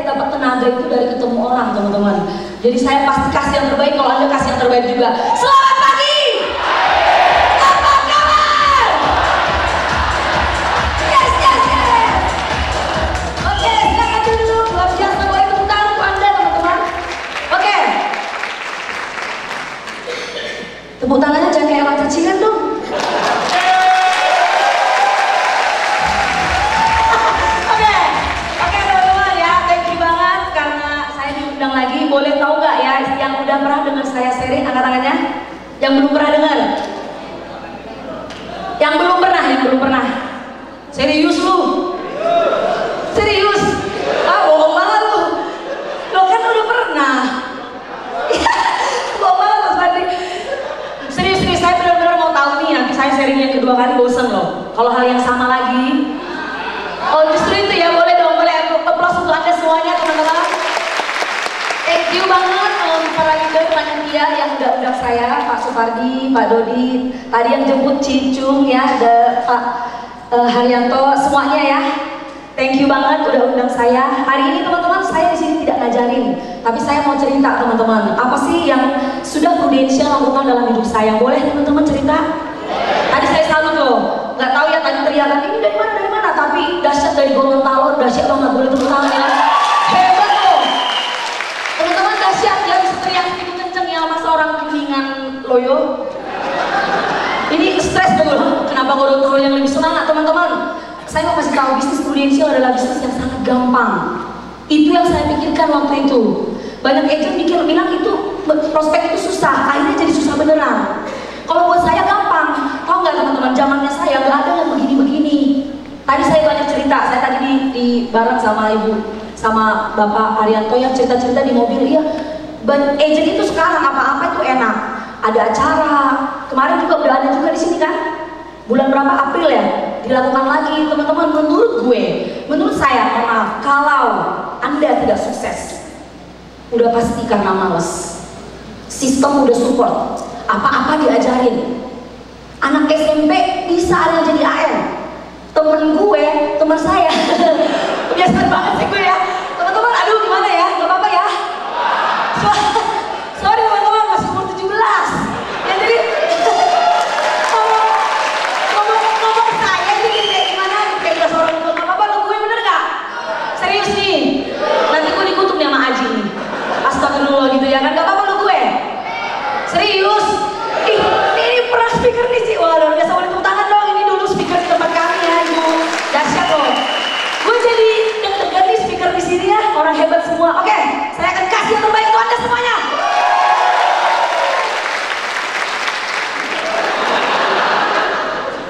dapat tenaga itu dari ketemu orang, teman-teman. Jadi saya pasti kasih yang terbaik, kalau Anda kasih yang terbaik juga. Selamat pagi! Apa kabar? Yes, yes, yes! Oke, silakan dulu. Luar biasa, boleh tepuk tangan untuk Anda, teman-teman. Oke. Tepuk tangannya jangan kayak alat cacingan dong. Lagi boleh tahu nggak ya yang udah pernah dengar saya sharing, angkat tangannya. Yang belum pernah dengar? Yang belum pernah. Serius lu? Serius? Ah, bohong banget lu. Lo kan udah pernah. Bohong banget Mas Fadli. Serius, saya benar-benar mau tahu nih. Nanti saya sharing yang kedua kali bosan loh. Kalau hal yang sama lagi. Oh justru itu ya, boleh dong, boleh. Aplaus untuk Anda semuanya, teman-teman. Thank you banget para leader panitia yang udah undang saya, Pak Supardi, Pak Dodi, tadi yang jemput Cicung ya, ada Pak Haryanto, semuanya ya. Thank you banget udah undang saya. Hari ini teman-teman saya di sini tidak ngajarin, tapi saya mau cerita teman-teman. Apa sih yang sudah Prudential lakukan dalam hidup saya? Boleh teman-teman cerita? Tadi saya salut loh, nggak tahu ya tadi teriakan ini dari mana, tapi dahsyat dari Gorontalo, dahsyat banget, boleh tepuk tangan ya. Hebat loh. Teman-teman dahsyat ya, bisa teriak sedikit kenceng ya, masa orang kuningan loyo. Ini stres dulu, kenapa Gorontalo yang lebih semangat teman-teman? Saya mau kasih tahu, bisnis Prudential adalah bisnis yang sangat gampang. Itu yang saya pikirkan waktu itu. Banyak agent bilang itu prospek itu susah, akhirnya jadi susah beneran. Kalau buat saya gampang, tahu nggak teman-teman? Zamannya saya nggak ada yang begini-begini. Tadi saya banyak cerita, saya tadi di bareng sama ibu, sama Bapak Haryanto yang cerita-cerita di mobil. Iya, agent itu sekarang apa-apa itu enak. Ada acara, kemarin juga udah ada juga di sini kan? Bulan berapa, April ya? Dilakukan lagi teman-teman. Menurut saya, maaf, kalau Anda tidak sukses, udah pasti karena males. Sistem udah support, apa-apa diajarin. Anak SMP bisa ada yang jadi AM. Temen saya biasa banget sih gue ya. Teman-teman, aduh gimana ya, gak apa-apa ya. Sorry teman-teman, masih umur 17 ya, jadi ngomong saya jadi kayak gimana, kayak udah seorang tua. Gak apa-apa, lo gue bener gak? Serius nih, nanti gue dikutuk nih sama Aji nih. Astagfirullah gitu ya kan, gak apa-apa lo gue. Serius, ini pernah speaker nih sih, wah luar biasa, boleh tepuk tangan dong. Ini dulu speaker di tempat kami ya, ibu, dahsyat loh. Gue jadi deg-degan nih speaker di sini ya, orang hebat semua. Oke, saya akan kasih yang terbaik untuk Anda semuanya.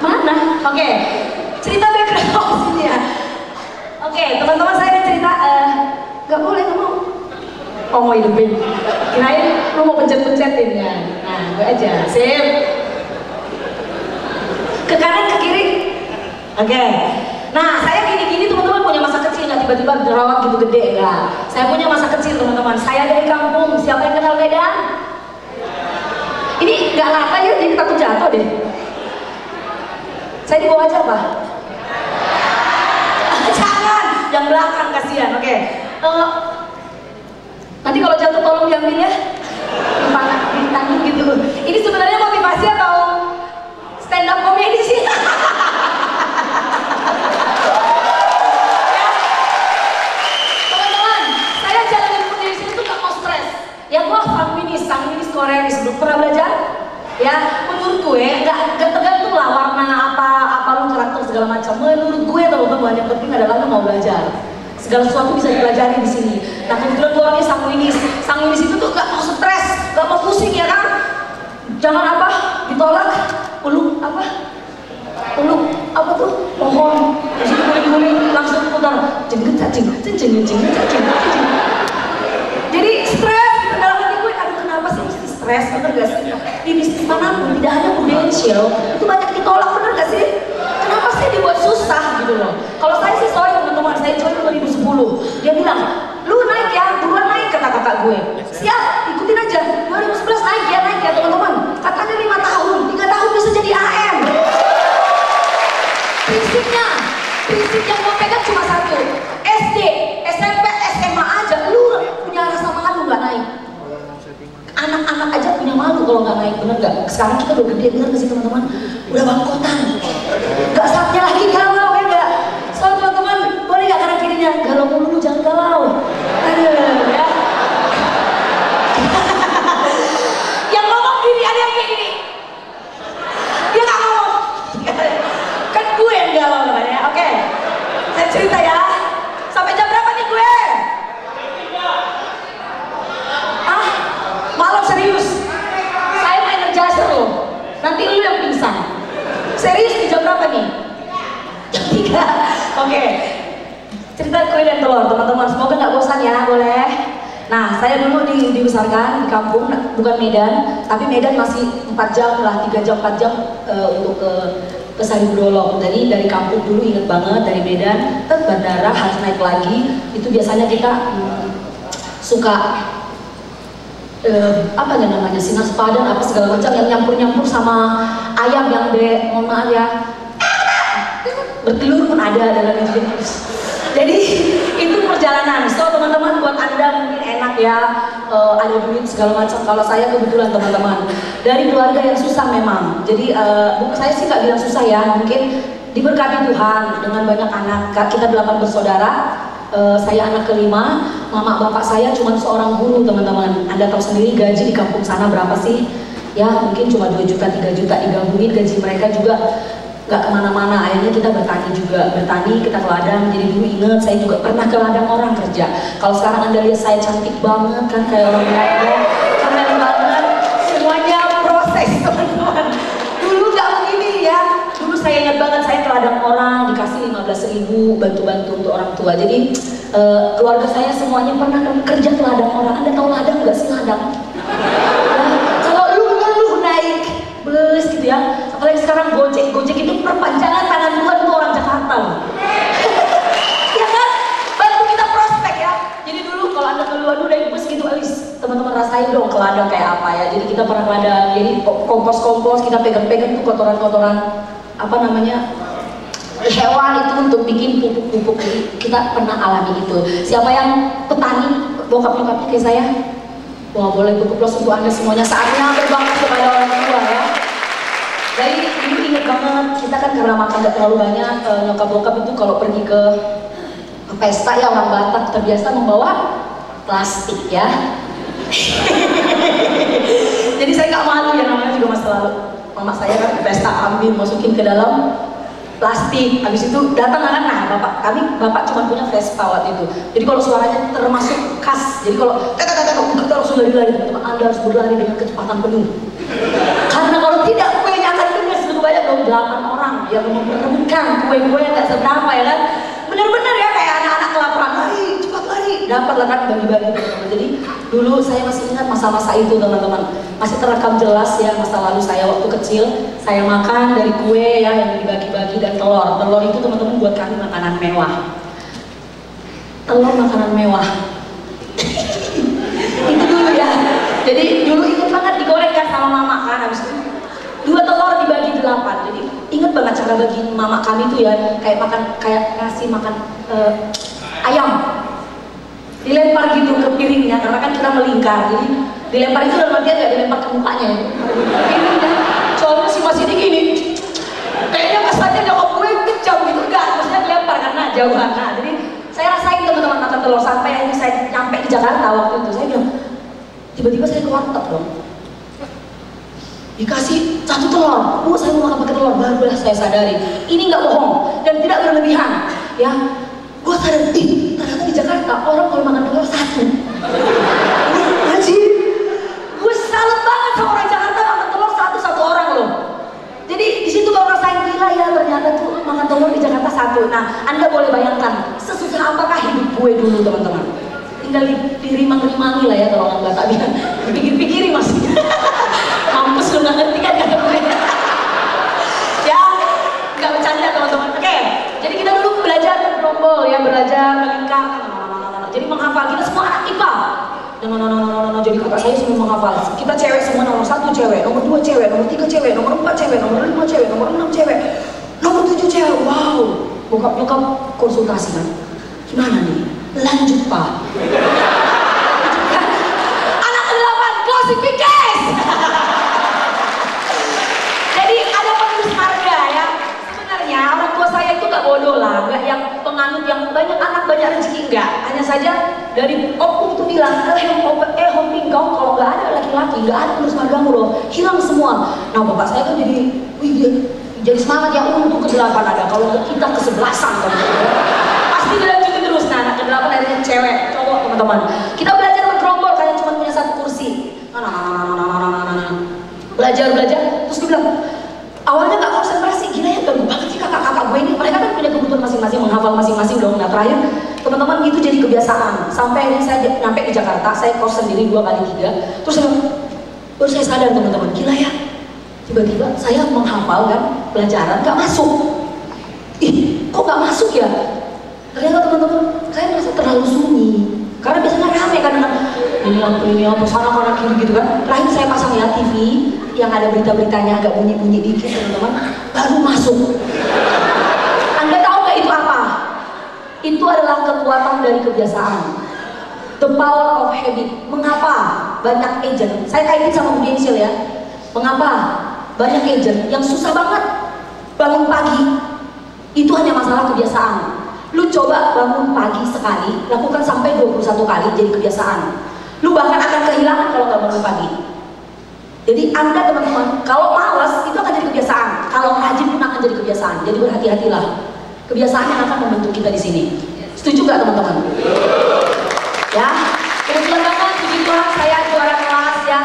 Mana? Oke, cerita background sini ya. Oke, teman-teman saya ada cerita, nggak boleh kamu. Oh mau hidupin, kirain lu mau pencet-pencetin ya. Nah, gue aja, sip. Ke kanan, ke kiri. Oke. Nah, saya gini-gini teman-teman, punya masa kecil, nggak tiba-tiba jerawat gitu gede, enggak. Saya punya masa kecil teman-teman. Saya dari kampung. Siapa yang kenal Medan? Ini nggak rata ya, jadi takut jatuh deh. Saya dibawa aja Pak. Jangan, yang belakang kasihan. Oke. Nanti kalau jatuh tolong diambil ya. Ditanggung gitu. Ini sebenarnya motivasi atau stand up comedy sih? Teman-teman, saya jalanin di sini tuh gak mau stres. Yang gua feminis Koreanis, belum pernah belajar? Ya, menurut gue gak tergantung lah warna apa lu karakter segala macam. Menurut gue teman-teman, yang penting adalah lu mau belajar. Segala sesuatu bisa dipelajari di sini. Nah kebetulan gue orangnya sanguinis itu tuh gak mau stres, gak mau pusing ya kan? Jangan apa ditolak, peluk apa tuh pohon, di situ guling-guling langsung putar, jengget. Jadi stres di dalam hati gue, aduh kenapa sih mesti stres, bener gak sih? Di bisnis manapun, tidak hanya Prudential, itu banyak ditolak, bener gak sih? Kenapa sih dibuat susah gitu loh? Kalau saya sih sorry teman-teman, saya join 2010. Dia bilang, lu naik ya, buruan naik, kata kakak gue. Siap, ikutin aja. 2011 naik ya teman-teman. Katanya 5 tahun, 3 tahun bisa jadi AM. Prinsip yang gue pegang cuma satu. SD, SMP, SMA nggak? Sekarang kita udah gede, bener nggak sih teman-teman? Udah bangkotan, nggak saatnya lagi galau ya nggak? So teman-teman, boleh nggak kanan kirinya? Galau mulu, jangan galau. Aduh ya. Yang ngomong gini, ada yang kayak gini. Dia nggak ngomong. Kan gue yang galau namanya. Oke, saya cerita ya. Sampai jam berapa nih gue? Malam serius. Saya mau energizer loh. Nanti lu yang pingsan. Serius di jam berapa nih? Jam 3. Oke. Cerita kue dan telur teman-teman. Semoga nggak bosan ya, boleh. Nah, saya dulu dibesarkan di kampung, bukan Medan, tapi Medan masih 4 jam lah, 3 jam 4 jam untuk ke Saribudolong. Jadi dari kampung dulu inget banget, dari Medan ke bandara harus naik lagi. Itu biasanya kita suka apa ya namanya, sinar sepadan apa segala macam yang nyampur-nyampur sama ayam yang mohon maaf ya, bertelur pun ada dalam itu. Jadi itu perjalanan. So teman-teman, buat anda mungkin enak ya, ada duit segala macam. Kalau saya kebetulan teman-teman dari keluarga yang susah memang. Jadi saya sih nggak bilang susah ya, mungkin diberkati Tuhan dengan banyak anak. Kita 8 bersaudara. Saya anak kelima, mama bapak saya cuma seorang guru teman-teman. Anda tahu sendiri gaji di kampung sana berapa sih? Ya mungkin cuma 2 juta, 3 juta digabungin gaji mereka juga nggak kemana-mana. Akhirnya kita bertani juga, bertani kita ke ladang. Jadi dulu inget saya juga pernah ke ladang orang kerja. Kalau sekarang anda lihat saya cantik banget kan, kayak orang Belanda, keren banget. Semuanya proses teman-teman. Dulu nggak begini ya. Dulu saya ingat banget saya ke ladang orang dikasih 15.000 bantu-bantu untuk orang tua. Jadi keluarga saya semuanya pernah kerja ke ladang orang. Anda tahu ladang nggak sih ladang? Kalau lu naik bus gitu ya, apalagi sekarang Gojek itu perpanjangan tangan Tuhan untuk orang Jakarta loh. Ya kan? Bantu kita prospek ya. Jadi dulu kalau anda keluar dulu naik bus gitu, teman-teman rasain dong ke ladang kayak apa ya. Jadi kita pernah ke ladang, jadi kompos-kompos kita pegang-pegang tuh kotoran-kotoran apa namanya, hewan itu untuk bikin pupuk-pupuk. Kita pernah alami itu. Siapa yang petani, bokap-nyokapnya kayak saya? Wah boleh pupuk los untuk anda semuanya. Saatnya berbakti kepada orang tua ya. Jadi dulu inget banget, kita kan karena makan gak terlalu banyak, nyokap bokap itu kalau pergi ke pesta ya, orang Batak terbiasa membawa plastik ya. Jadi saya gak malu ya, namanya juga masa lalu. Mama saya kan ke pesta ambil masukin ke dalam plastik, habis itu datang anak, nah bapak cuma punya Vespa waktu itu. Jadi kalau suaranya termasuk khas, jadi kalau kita langsung lari-lari, teman-teman anda harus berlari dengan kecepatan penuh. Karena kalau tidak kuenya akan ludes, lebih banyak dong 8 orang yang memperebutkan kue-kue yang gak seberapa ya kan. Bener-bener ya kayak anak-anak kelaparan, lari, cepat lari, dapat lah kan bagi-bagi teman-teman. Jadi dulu saya masih ingat masa-masa itu teman-teman, masih terekam jelas ya masa lalu saya waktu kecil. Saya makan dari kue ya yang dibagi-bagi dan telur itu teman-teman buat kami makanan mewah. Telur makanan mewah. Itu dulu ya. Jadi dulu ingat banget digoreng kan sama mama kan, habis itu 2 telur dibagi 8. Jadi ingat banget cara bagi mama kami tuh ya, kayak ngasih makan ayam. Dilempar gitu ke piringnya karena kan kita melingkar. Jadi dilempar itu dalam artian nggak dilempar ke mukanya ya. Piringnya. Soalnya si masih gini. Kayaknya pas aja nyokap gue kejam gitu, enggak, maksudnya dilempar karena jauhan. Nah, jadi saya rasain teman-teman makan telur sampai akhirnya saya nyampe di Jakarta waktu itu. Saya bilang, tiba-tiba saya ke warteg dong. Dikasih 1 telur, bu saya mau makan pakai telur, barulah saya sadari ini nggak bohong dan tidak berlebihan. Ya, gue sadar, ternyata di Jakarta orang kalau makan telur 1. Anjir, gue salut banget sama orang Jakarta makan telur satu orang loh. Jadi di situ kalau rasain gila ya, ternyata tuh makan telur di Jakarta 1. Nah, anda boleh bayangkan sesusah apakah hidup gue dulu teman-teman. Tinggal dirimang-rimangi lah ya kalau orang Batak bilang, dipikir-pikirin masih. Mampus lu nggak ngerti kan kata gue. Ya, nggak bercanda teman-teman. Oke, jadi kita dulu belajar gerombol ya, belajar melingkar. Jadi menghafal, kita semua anak IPA. No. Jadi kakak saya semua menghafal. Kita cewek semua, nomor 1 cewek, nomor 2 cewek, nomor 3 cewek, nomor 4 cewek, nomor 5 cewek, nomor 6 cewek, nomor 7 cewek. Wow, bokap-nyokap konsultasi kan. Gimana nih? Lanjut pak. Anak ke-8 klasifikasi. saja dari opung itu bilang, Hoping kau kalau nggak ada laki-laki, nggak ada terus margamu loh, hilang semua. Nah bapak saya kan jadi, jadi semangat ya, untuk ke-8 ada, kalau kita ke-11an kan. Pasti dilanjutin terus. Nah anak ke-8 akhirnya cewek, cowok teman-teman. Kita belajar bergerombol, kalian cuma punya satu kursi. Belajar, terus gue bilang, awalnya nggak konsentrasi, gila ya ganggu banget sih kakak-kakak gue ini. Mereka kan punya kebutuhan masing-masing, menghafal masing-masing dong. Nah terakhir teman-teman itu jadi kebiasaan. Sampai akhirnya saya nyampe di Jakarta, saya kos sendiri 2 kali 3. Terus baru saya sadar teman-teman, gila ya. Tiba-tiba saya menghafal kan pelajaran nggak masuk. Ih, kok nggak masuk ya? Ternyata teman-teman, saya merasa terlalu sunyi. Karena biasanya rame kan dengan ini apa sana kanan kiri gitu kan. Terakhir saya pasang ya TV yang ada berita-beritanya agak bunyi-bunyi dikit teman-teman, baru masuk. Anda tahu nggak itu apa? Itu adalah kekuatan dari kebiasaan. The power of habit. Mengapa banyak agent? Saya kaitin sama Budiensil ya. Mengapa banyak agent yang susah banget bangun pagi? Itu hanya masalah kebiasaan. Lu coba bangun pagi sekali, lakukan sampai 21 kali jadi kebiasaan. Lu bahkan akan kehilangan kalau nggak bangun pagi. Jadi Anda teman-teman, kalau malas itu akan jadi kebiasaan. Kalau rajin pun akan jadi kebiasaan. Jadi berhati-hatilah. Kebiasaan yang akan membentuk kita di sini. Setuju nggak teman-teman? Ya, kebetulan banget puji Tuhan saya juara kelas ya.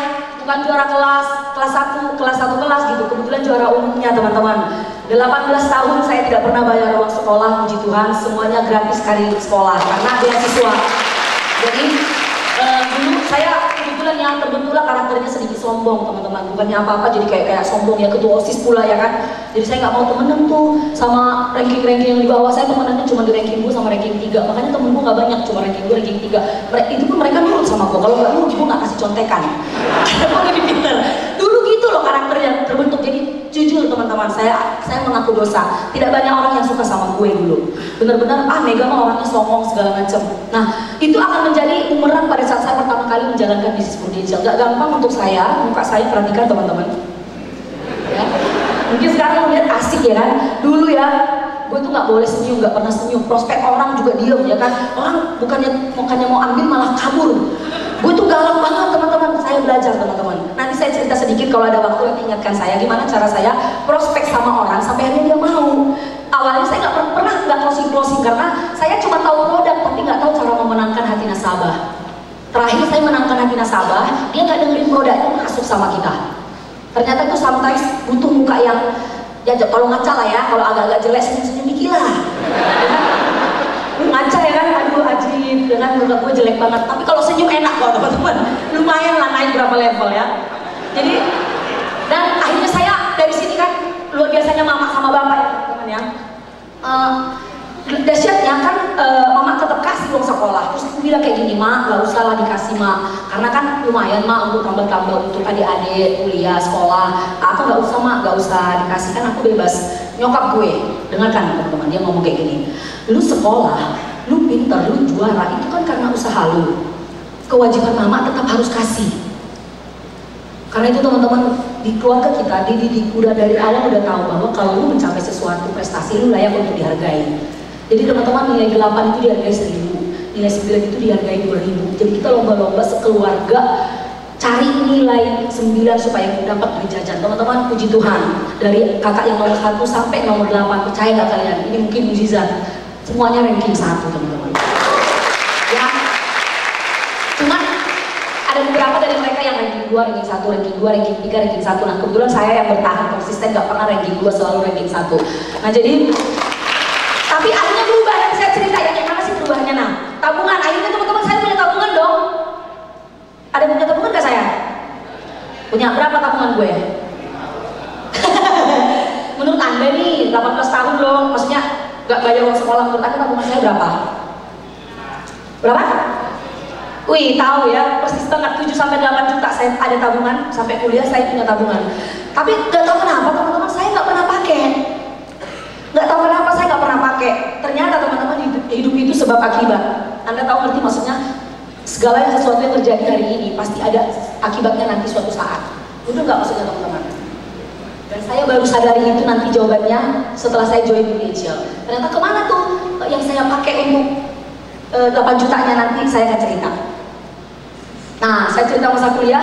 Bukan juara kelas 1 kelas gitu. Kebetulan juara umumnya teman-teman. 18 tahun saya tidak pernah bayar uang sekolah, puji Tuhan, semuanya gratis sekali sekolah karena beasiswa. Jadi dulu saya kebetulan yang terbentuklah karakternya sedikit sombong teman-teman, bukannya apa-apa jadi kayak sombong ya, ketua OSIS pula ya kan. Jadi saya nggak mau temenan tuh sama ranking-ranking yang di bawah. Saya temenannya cuma di ranking 2 sama ranking 3, makanya temen gue nggak banyak, cuma ranking 2, ranking 3. Itu pun mereka nurut sama gue, kalau nggak nurut gue nggak kasih contekan. Gue lebih pinter. Dulu gitu loh karakternya terbentuk. Jadi jujur teman-teman, saya mengaku dosa. Tidak banyak orang yang suka sama gue dulu. Benar-benar Mega mah orangnya songong segala macam. Nah itu akan menjadi bumerang pada saat saya pertama kali menjalankan bisnis Prudential. Gak gampang untuk saya, muka saya perhatikan teman-teman. Ya. Mungkin sekarang melihat asik ya kan. Dulu ya, gue tuh nggak boleh senyum, nggak pernah senyum. Prospek orang juga diem ya kan. Orang bukannya mau ambil malah kabur. Gue tuh galak banget teman-teman. Saya belajar teman-teman. Nanti saya cerita sedikit kalau ada waktu, ingatkan saya gimana cara saya prospek sama orang sampai akhirnya dia mau. Awalnya saya nggak pernah closing karena saya cuma tahu produk tapi nggak tahu cara memenangkan hati nasabah. Terakhir saya menangkan hati nasabah, dia nggak dengerin produknya masuk sama kita. Ternyata itu sometimes butuh muka yang ya tolong ngaca lah ya, kalau agak-agak jelek senyum-senyum dikit lah. Ngaca ya kan, aduh ajib, dengan muka gue jelek banget. Tapi kalau senyum enak kok teman-teman, lumayan lah naik berapa level ya. Jadi dan akhirnya saya dari sini kan luar biasanya mama sama bapak ya teman-teman ya. Dahsyatnya kan mama tetap kasih uang sekolah. Terus aku bilang kayak gini, mak gak usah lah dikasih mak, karena kan lumayan mak untuk tambah-tambah untuk adik-adik kuliah sekolah. Aku gak usah mak, gak usah dikasih, kan aku bebas. Nyokap gue, dengarkan teman-teman, dia ngomong kayak gini, lu sekolah, lu pinter, lu juara, itu kan karena usaha lu. Kewajiban mama tetap harus kasih. Karena itu teman-teman, di keluarga kita dididik udah dari awal udah tahu bahwa kalau lu mencapai sesuatu prestasi lu layak untuk dihargai. Jadi teman-teman, nilai 8 itu dihargai 1000, nilai 9 itu dihargai 2000. Jadi kita lomba-lomba sekeluarga cari nilai 9 supaya dapat beli jajan. Teman-teman, puji Tuhan, dari kakak yang nomor 1 sampai nomor 8, percaya gak kalian? Ini mungkin mukjizat. Semuanya ranking 1 teman-teman. Ya, cuman ada beberapa dari mereka yang ranking 2, ranking 1, ranking 2, ranking 3, ranking 1. Nah kebetulan saya yang bertahan konsisten, gak pernah ranking 2, selalu ranking 1. Nah jadi, tapi akhirnya berubah, dan saya cerita ya gimana sih perubahannya. Nah, tabungan, akhirnya teman-teman saya punya tabungan dong. Ada punya tabungan gak saya? Punya berapa tabungan gue? Menurut Anda nih, 18 tahun loh, maksudnya gak bayar uang sekolah, menurut Anda tabungan saya berapa? Berapa? Wih, tahu ya, persis setengah 7 sampai 8 juta saya ada tabungan, sampai kuliah saya punya tabungan. Tapi gak tahu kenapa teman-teman saya gak pernah pakai. Gak tahu kenapa saya gak pernah pakai. Ternyata teman-teman, hidup itu sebab akibat. Anda tahu ngerti maksudnya? Segala sesuatu yang terjadi hari ini pasti ada akibatnya nanti suatu saat. Itu gak maksudnya teman-teman? Dan saya baru sadari itu nanti jawabannya setelah saya join Prudential. Ternyata kemana tuh yang saya pakai untuk 8 jutanya nanti saya akan cerita. Nah, saya cerita masa kuliah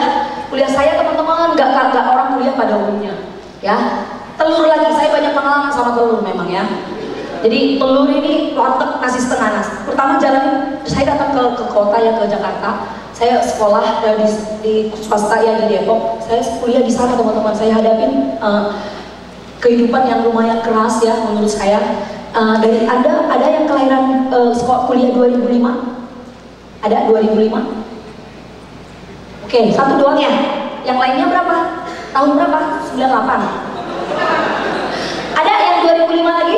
saya teman-teman nggak orang kuliah pada umumnya, ya. Telur lagi, saya banyak pengalaman sama telur memang ya. Jadi telur ini warteg nasi setengah nasi. Pertama jalan, saya datang ke kota ya, ke Jakarta. Saya sekolah di swasta ya di Depok. Saya kuliah di sana teman-teman. Saya hadapin kehidupan yang lumayan keras ya menurut saya. Dari ada yang kelahiran sekolah kuliah 2005? Ada 2005? Oke, satu doang ya. Yang lainnya berapa? Tahun berapa? 98. Ada yang 2005 lagi?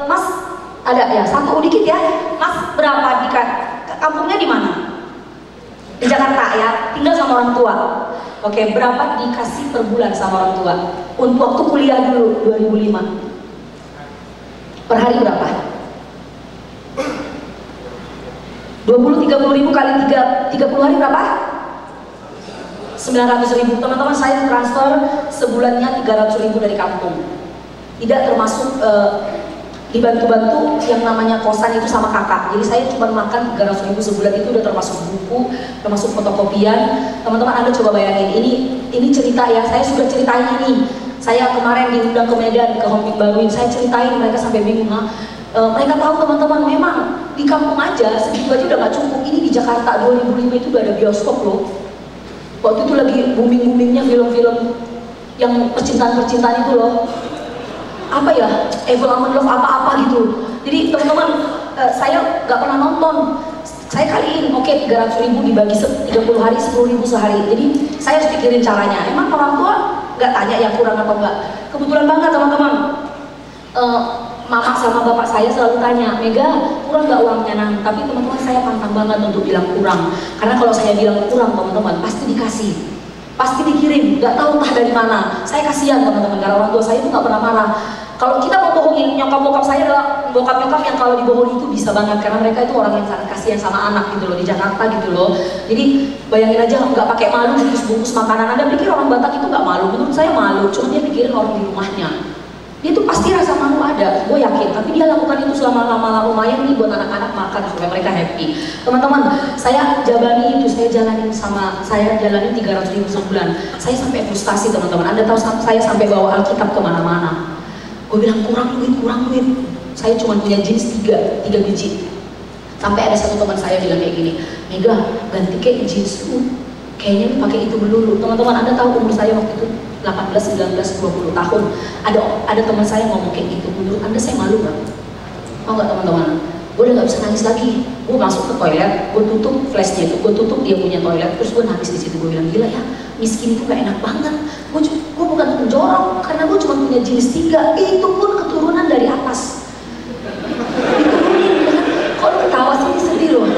Mas, ada ya? Satu dikit ya. Mas berapa kampungnya di mana? Di Jakarta ya. Tinggal sama orang tua. Oke, berapa dikasih per bulan sama orang tua? Untuk waktu kuliah dulu 2005. Per hari berapa? 20-30 ribu kali 30 hari berapa? 900 ribu. Teman-teman, saya transfer sebulannya 300 ribu dari kampung. Tidak termasuk dibantu-bantu yang namanya kosan itu sama kakak. Jadi saya cuma makan 300 ribu sebulan, itu udah termasuk buku, termasuk fotokopian. Teman-teman, Anda coba bayangin, ini cerita ya, saya sudah ceritain ini. Saya kemarin diundang ke Medan, ke Homping Baruin, saya ceritain, mereka sampai bingung. Mereka tahu teman-teman, memang di kampung aja segitu aja udah gak cukup. Ini di Jakarta 2005 itu udah ada bioskop loh. Waktu itu lagi booming-boomingnya film-film yang percintaan-percintaan itu loh. Apa ya, Evil Aman Love apa-apa gitu. Jadi teman-teman, saya gak pernah nonton. Saya kaliin, oke 300 ribu dibagi 30 hari, 10 ribu sehari. Jadi saya harus pikirin caranya. Emang orang tua gak tanya yang kurang atau enggak. Kebetulan banget teman-teman, mama sama bapak saya selalu tanya, Mega kurang gak uangnya Nang? Tapi teman-teman, saya pantang banget untuk bilang kurang. Karena kalau saya bilang kurang teman-teman, pasti dikasih, pasti dikirim, gak tahu entah dari mana. Saya kasihan teman-teman, karena orang tua saya itu gak pernah marah. Kalau kita mau bohongin, nyokap-bokap saya adalah bokap-nyokap yang kalau dibohongin itu bisa banget, karena mereka itu orang yang sangat kasihan sama anak gitu loh, di Jakarta gitu loh. Jadi bayangin aja, nggak pakai malu bungkus-bungkus makanan. Anda pikir orang Batak itu nggak malu? Menurut saya malu, cuma dia pikirin orang di rumahnya. Dia tuh pasti rasa malu ada, gue yakin. Tapi dia lakukan itu selama lama lumayan nih buat anak-anak makan supaya mereka happy. Teman-teman, saya jalanin 300 ribu sebulan. Saya sampai frustasi teman-teman. Anda tahu saya sampai bawa Alkitab kemana-mana. Gue bilang kurang duit. Saya cuma punya jeans 3 biji. Sampai ada satu teman saya bilang kayak gini, Mega ganti kayak jeans lu, kayaknya lu pakai itu melulu. Teman-teman, Anda tahu umur saya waktu itu 18, 19, 20 tahun. Ada teman saya ngomong kayak gitu. Menurut Anda saya malu gak? Mau gak teman-teman? Gue udah gak bisa nangis lagi. Gue masuk ke toilet, gue tutup flashnya itu, gue tutup dia punya toilet, terus gue nangis di situ. Gue bilang, gila ya, miskin itu gak enak banget. Gue bukan penjorok, karena gue cuma punya jenis 3. Itu pun keturunan dari atas. Diturunin, kok lu ketawa sih, sedih loh.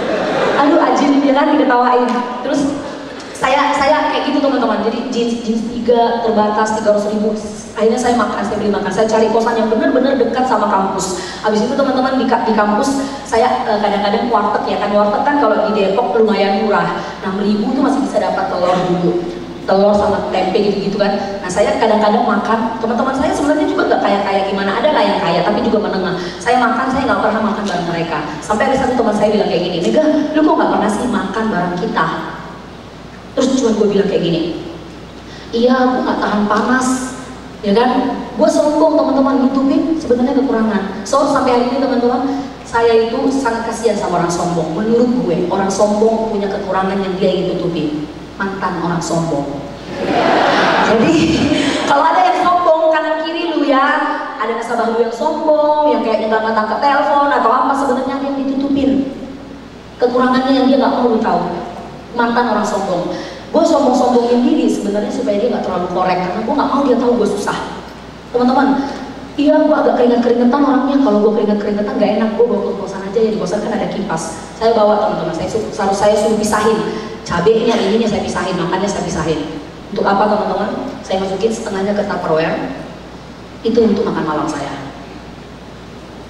Aduh Ajin, dia kan diketawain. Terus saya kayak gitu teman-teman. Jadi jeans 3 terbatas 300 ribu. Akhirnya saya beli makan. Saya cari kosan yang benar-benar dekat sama kampus. Habis itu teman-teman di kampus saya kadang-kadang warteg ya kan. Warteg kan kalau di Depok lumayan murah. 6 ribu tuh masih bisa dapat telur dulu. Telur sama tempe gitu-gitu kan. Nah saya kadang-kadang makan. Teman-teman saya sebenarnya juga nggak kaya-kaya gimana. Ada lah yang kaya tapi juga menengah. Saya nggak pernah makan bareng mereka. Sampai ada satu teman saya bilang kayak gini, Mega, lu kok nggak pernah sih makan bareng kita? Terus cuma gue bilang kayak gini, iya gue gak tahan panas, ya kan? Gue sombong teman-teman, nutupin sebenarnya kekurangan. So sampai hari ini teman-teman, saya itu sangat kasihan sama orang sombong. Menurut gue, orang sombong punya kekurangan yang dia ingin tutupin. Mantan orang sombong. Jadi kalau ada yang sombong kanan kiri lu ya, ada nasabah lu yang sombong, yang kayak nggak ngangkat telepon atau apa, sebenarnya ada yang ditutupin. Kekurangannya yang dia nggak mau lu tahu. Mantan orang sombong. Gue sombong-sombongin diri sebenarnya supaya dia nggak terlalu korek, karena gue nggak mau dia tahu gue susah. Teman-teman, iya gue agak keringet-keringetan orangnya. Kalau gue keringet-keringetan nggak enak, gue bawa ke kosan aja ya. Di kosan kan ada kipas. Saya bawa teman-teman. Saya suruh pisahin cabenya, ininya saya pisahin, makannya saya pisahin. Untuk apa teman-teman? Saya masukin setengahnya ke Tupperware. Itu untuk makan malam saya.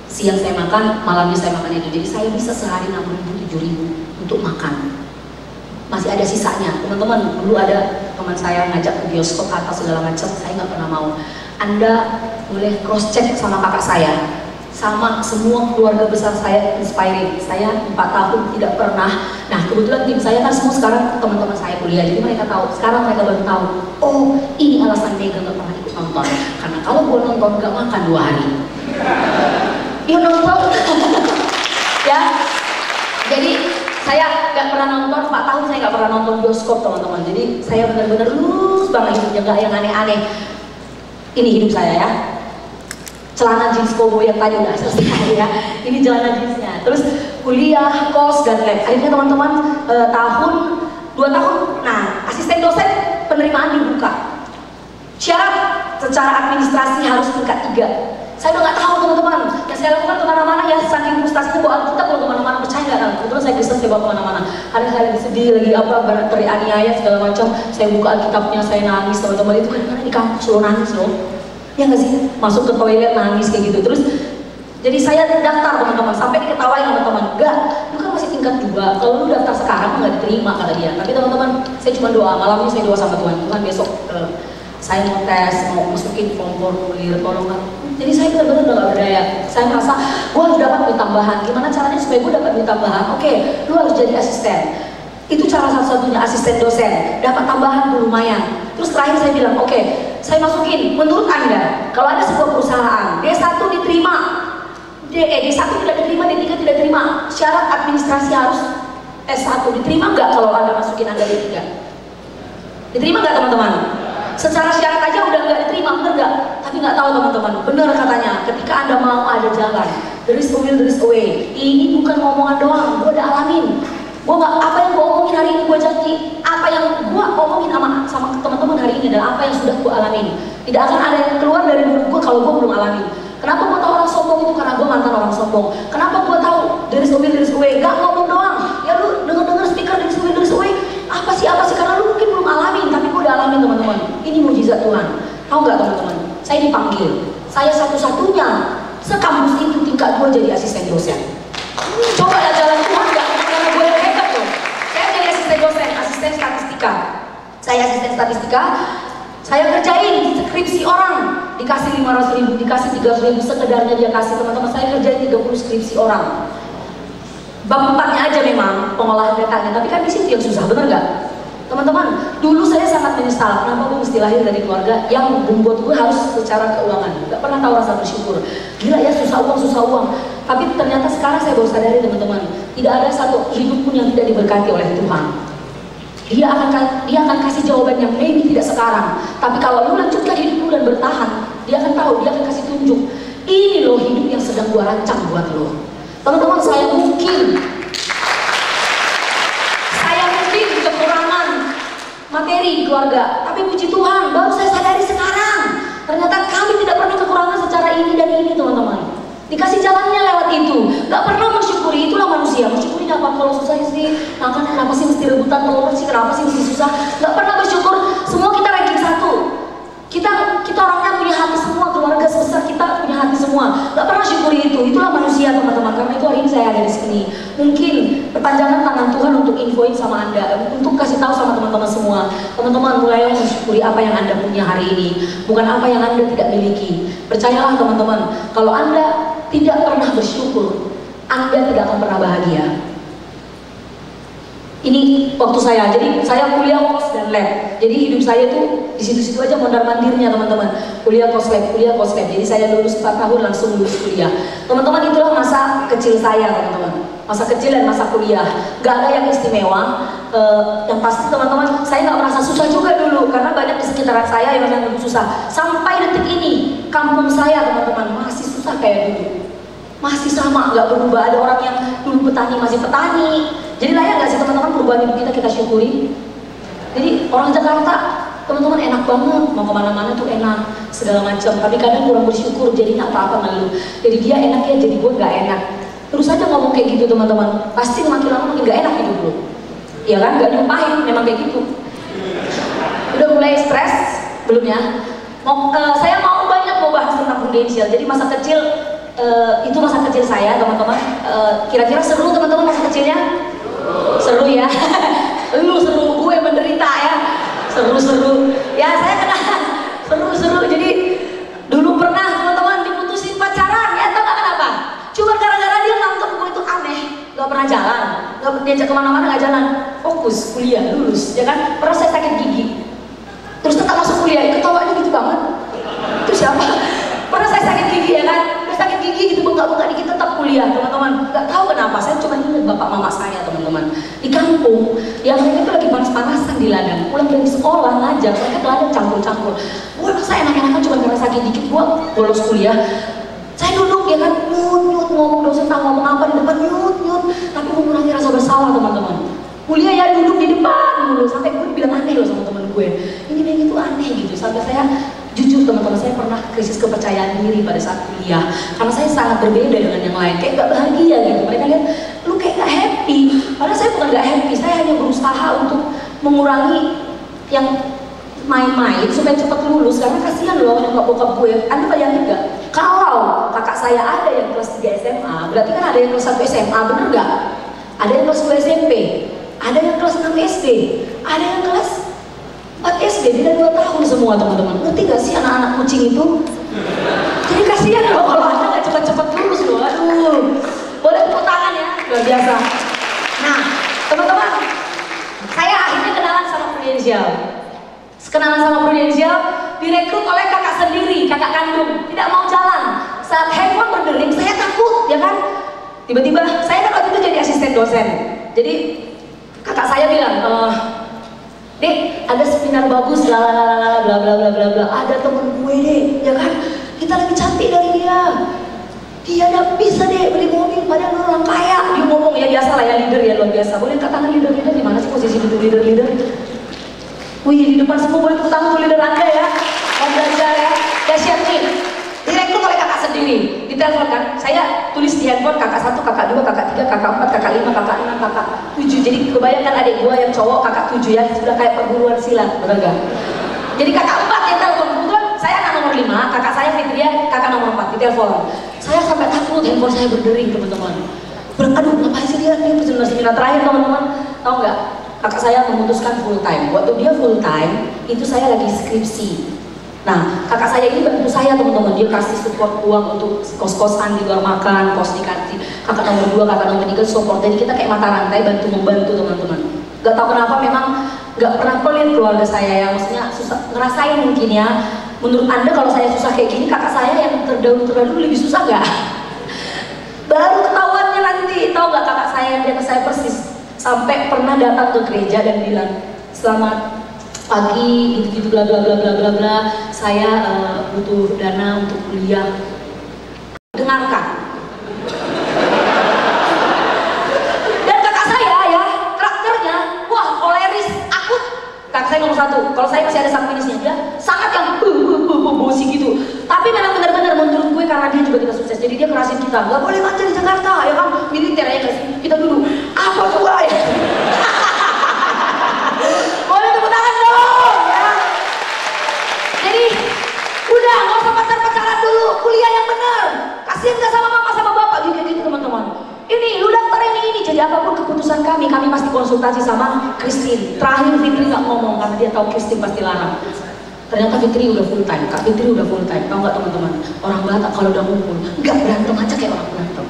Siang saya makan, malamnya saya makan itu. Jadi saya bisa sehari 6.000, 7.000 untuk makan. Masih ada sisanya, teman-teman. Dulu ada teman saya ngajak ke bioskop atas segala macam, saya nggak pernah mau. Anda boleh cross check sama kakak saya sama semua keluarga besar saya inspiring. Saya 4 tahun tidak pernah. Nah kebetulan tim saya kan semua sekarang teman-teman saya kuliah, jadi mereka tahu. Sekarang mereka baru tahu. Oh ini alasan Mega nggak pernah ikut nonton. Karena kalau gue nonton nggak makan 2 hari. Iya nonton. Ya. Jadi saya nggak pernah nonton 4 tahun, saya nggak pernah nonton bioskop teman-teman. Jadi saya benar-benar lulus banget hidupnya, nggak yang aneh-aneh. Ini hidup saya ya. Celana jeans cowboy yang tadi udah selesai ya. Ini celana jeansnya. Terus kuliah, kos dan lab. Akhirnya teman-teman 2 tahun. Nah, asisten dosen penerimaan dibuka. Syarat secara administrasi harus tingkat 3. Saya udah nggak tahu teman-teman. Yang saya lakukan kemana-mana ya, saking frustasinya bawa Alkitab kalau kemana-mana, percaya nggak kan? Kebetulan saya Kristen, saya bawa kemana-mana. Ada saya lagi sedih, lagi apa, terianiaya segala macam. Saya buka Alkitabnya, saya nangis teman-teman. Itu kadang-kadang di kampus lo nangis loh. Ya nggak sih, masuk ke toilet nangis kayak gitu. Terus jadi saya daftar teman-teman, sampai diketawain teman-teman, enggak, lu kan masih tingkat 2, kalau lu daftar sekarang nggak diterima kata dia. Tapi teman-teman, saya cuma doa, malamnya saya doa sama Tuhan, Tuhan besok saya mau tes, mau masukin formulir, tolong kan. Jadi saya benar-benar udah gak berdaya. Saya merasa gue harus dapat duit tambahan. Gimana caranya supaya gue dapat duit tambahan? Oke, lu harus jadi asisten. Itu cara satu-satunya, asisten dosen, dapat tambahan tuh lumayan. Terus terakhir saya bilang, oke, saya masukin. Menurut Anda, kalau ada sebuah perusahaan, D1 diterima, D1 tidak diterima, D3 tidak diterima, syarat administrasi harus S1, diterima nggak kalau Anda masukin Anda D3? Diterima nggak teman-teman? Secara syarat aja udah nggak diterima, bener nggak? Tapi nggak tahu teman-teman, bener katanya, ketika Anda mau ada jalan, there is a will, there is a way. Ini bukan ngomongan doang, gue udah alamin. Gue nggak, apa yang gue omongin hari ini gue janji, apa yang gue omongin sama teman-teman hari ini adalah apa yang sudah gue alamin. Tidak akan ada yang keluar dari mulut gue kalau gue belum alamin. Kenapa gue tahu orang sombong itu? Karena gue mantan orang sombong. Kenapa gue tahu there is a will, there is a way? Gak ngomong doang. Ya lu denger speaker there is a will, there is a way. Apa sih? Karena lu mungkin belum alamin, tapi gue udah alamin teman-teman. Ini mujizat Tuhan. Tahu nggak teman-teman? Saya dipanggil. Saya satu-satunya sekampus itu tingkat 2 jadi asisten dosen. Coba lah jalan Tuhan nggak? Karena gue yang hebat loh. Saya jadi asisten dosen, asisten statistika. Saya asisten statistika. Saya kerjain skripsi orang, dikasih 500.000, dikasih 300.000, sekedarnya dia kasih teman-teman. Saya kerjain 30 skripsi orang. Bab 4-nya aja memang pengolahan datanya, tapi kan di situ yang susah, bener nggak? Teman-teman, dulu saya sangat menyesal kenapa gue mesti lahir dari keluarga yang membuat gue harus secara keuangan. Gak pernah tahu rasa bersyukur. Gila ya, susah uang. Tapi ternyata sekarang saya baru sadari teman-teman, tidak ada satu hidup pun yang tidak diberkati oleh Tuhan. Dia akan kasih jawaban yang maybe tidak sekarang, tapi kalau lu lanjutkan hidupmu dan bertahan, dia akan tahu, dia akan kasih tunjuk. Ini loh hidup yang sedang gua rancang buat lo. Teman-teman, saya mungkin kekurangan materi di keluarga, tapi puji Tuhan, baru saya sadari sekarang. Ternyata kami tidak pernah kekurangan secara ini dan ini teman-teman. Dikasih jalannya lewat itu, gak pernah mensyukuri. Itulah manusia, mensyukuri apa kalau susah sih, makan kenapa sih mesti rebutan telur sih, kenapa sih mesti susah, gak pernah bersyukur. Semua kita ranking 1, kita orangnya punya hati semua, keluarga sebesar kita punya hati semua, gak pernah syukuri itu. Itulah manusia teman-teman. Karena itu hari ini saya ada di sini, mungkin perpanjangan tangan Tuhan untuk infoin sama Anda, untuk kasih tahu sama teman-teman semua. Teman-teman, mulailah mensyukuri apa yang Anda punya hari ini, bukan apa yang Anda tidak miliki. Percayalah teman-teman, kalau Anda tidak pernah bersyukur, Anda tidak akan pernah bahagia. Ini waktu saya, jadi saya kuliah kos dan lab. Jadi hidup saya tuh di situ-situ aja mondar mandirnya teman-teman. Kuliah kos lab. Jadi saya lulus 4 tahun langsung lulus kuliah. Teman-teman, itulah masa kecil saya teman-teman. Masa kecil dan masa kuliah. Gak ada yang istimewa. Yang pasti teman-teman, saya nggak merasa susah juga dulu karena banyak di sekitaran saya yang memang susah. Sampai detik ini, kampung saya teman-teman masih susah kayak dulu. Masih sama, nggak berubah. Ada orang yang dulu petani masih petani. Jadi layak nggak sih teman-teman perubahan hidup kita syukuri? Jadi orang Jakarta, teman-teman, enak banget, mau kemana-mana tuh enak, segala macam. Tapi kadang kurang bersyukur, jadi nggak apa-apa ngeluh. Jadi dia enak ya, jadi gue nggak enak. Terus aja ngomong kayak gitu teman-teman, pasti makin lama makin nggak enak hidup lo. Ya kan, nggak nyumpahin, memang kayak gitu. Udah mulai stres belum ya? Saya mau bahas tentang prudensial. Jadi masa kecil, itu masa kecil saya teman-teman. Kira-kira seru teman-teman masa kecilnya? Seru ya. Lu seru, gue menderita ya. Seru-seru. Ya saya kena seru-seru. Jadi dulu pernah teman-teman diputusin pacaran. Ya tau gak kenapa? diajak kemana-mana nggak jalan, fokus kuliah lulus, ya kan? Pernah saya sakit gigi, terus tetap masuk kuliah, ketawanya gitu banget. Itu siapa? Pernah saya sakit gigi ya kan? Terus sakit gigi gitu bengkak-bengkak dikit tetap kuliah teman-teman. Nggak tahu kenapa, saya cuma ingat bapak mama saya teman-teman di kampung, yang mereka itu lagi panas-panasan di ladang, pulang dari sekolah ngajar, mereka ke ladang campur-campur. Gue saya enak-enakan cuma karena sakit dikit, gue bolos kuliah. Saya duduk ya kan, nyut-nyut ngomong dosen tak ngomong apa di depan, nyut-nyut, tapi mengurangi rasa bersalah teman-teman. Kuliah ya duduk di depan dulu, sampai gue dibilang aneh loh sama teman gue. Ini itu aneh gitu, sampai saya jujur teman-teman, saya pernah krisis kepercayaan diri pada saat kuliah, karena saya sangat berbeda dengan yang lain, kayak gak bahagia gitu. Mereka lihat lu kayak gak happy, padahal saya bukan gak happy, saya hanya berusaha untuk mengurangi yang main-main supaya cepat lulus, karena kasihan loh nyokap bokap gue. Anda bayangin gak? Kalau kakak saya ada yang kelas 3 SMA, berarti kan ada yang kelas 1 SMA, bener gak? Ada yang kelas 2 SMP, ada yang kelas 6 SD, ada yang kelas 4 SD, beda 2 tahun semua teman-teman. Ngerti gak sih anak-anak kucing itu? Jadi kasihan loh kalau Anda gak cepat-cepat lulus loh. Aduh, boleh tepuk tangan ya, luar biasa. Nah teman-teman, saya akhirnya kenalan sama Prudential. Kenalan sama Prudential, direkrut oleh kakak sendiri, kakak kandung, tidak mau jalan. Saat handphone berdering, saya takut, ya kan? Tiba-tiba, saya kan waktu itu jadi asisten dosen. Jadi kakak saya bilang, Dek, ada seminar bagus, bla bla bla bla bla. Ada temen gue deh, ya kan? Kita lebih cantik dari dia. Dia udah bisa deh beli mobil, padahal orang kaya. Dia ngomong ya biasa lah ya, leader ya luar biasa. Boleh katakan leader di mana sih posisi leader? Wih, di depan semua boleh tepuk tangan leader Anda ya. Mau belajar ya. Dahsyat nih. Direkrut oleh kakak sendiri. Ditelepon kan. Saya tulis di handphone kakak 1, kakak 2, kakak 3, kakak 4, kakak 5, kakak 6, kakak 7. Jadi kebayangkan adik gua yang cowok kakak 7 ya. Sudah kayak perguruan silat, bener gak? Jadi kakak 4 yang telepon. Kebetulan saya anak nomor 5, kakak saya Fitria, kakak nomor 4 ditelepon. Saya sampai takut handphone saya berdering teman-teman. Aduh, ngapain sih dia? Ini seminar terakhir teman-teman. Tahu nggak? Kakak saya memutuskan full time. Waktu dia full time, itu saya lagi skripsi. Nah, kakak saya ini bantu saya teman-teman. Dia kasih support uang untuk kos-kosan di luar makan, kos dikasih. Kakak nomor 2, kakak nomor 3 support. Jadi kita kayak mata rantai bantu-membantu teman-teman. Gak tahu kenapa memang gak pernah pelit keluarga saya yang maksudnya susah ngerasain mungkin ya. Menurut Anda kalau saya susah kayak gini, kakak saya yang terdahulu lebih susah gak? Baru ketahuannya nanti. Tahu gak kakak saya yang di atas saya persis? Sampai pernah datang ke gereja dan bilang, selamat pagi, gitu-gitu bla bla bla bla bla bla. Saya butuh dana untuk kuliah. Dengarkan. Dan kakak saya ya, karakternya, wah koleris, akut. Kakak saya nomor 1. Kalau saya masih ada sang minusnya, dia sangat yang bosi gitu. Tapi memang benar-benar menurut gue karena dia juga tidak sukses. Jadi dia kerasin kita, nggak boleh manja di Jakarta, ya kan? Militer ya kasih. Kita dulu, apa juga ya? Boleh tepuk tangan dong, ya. Jadi udah nggak usah pacar-pacaran dulu, kuliah yang benar. Kasihan nggak sama mama sama bapak juga gitu teman-teman. Ini lu daftar ini. Jadi apapun keputusan kami pasti konsultasi sama Christine. Terakhir Fitri nggak ngomong karena dia tahu Christine pasti larang. Ternyata Fitri udah full time, Kak Fitri udah full time. Tahu nggak teman-teman? Orang Batak kalau udah ngumpul, nggak berantem aja kayak orang berantem.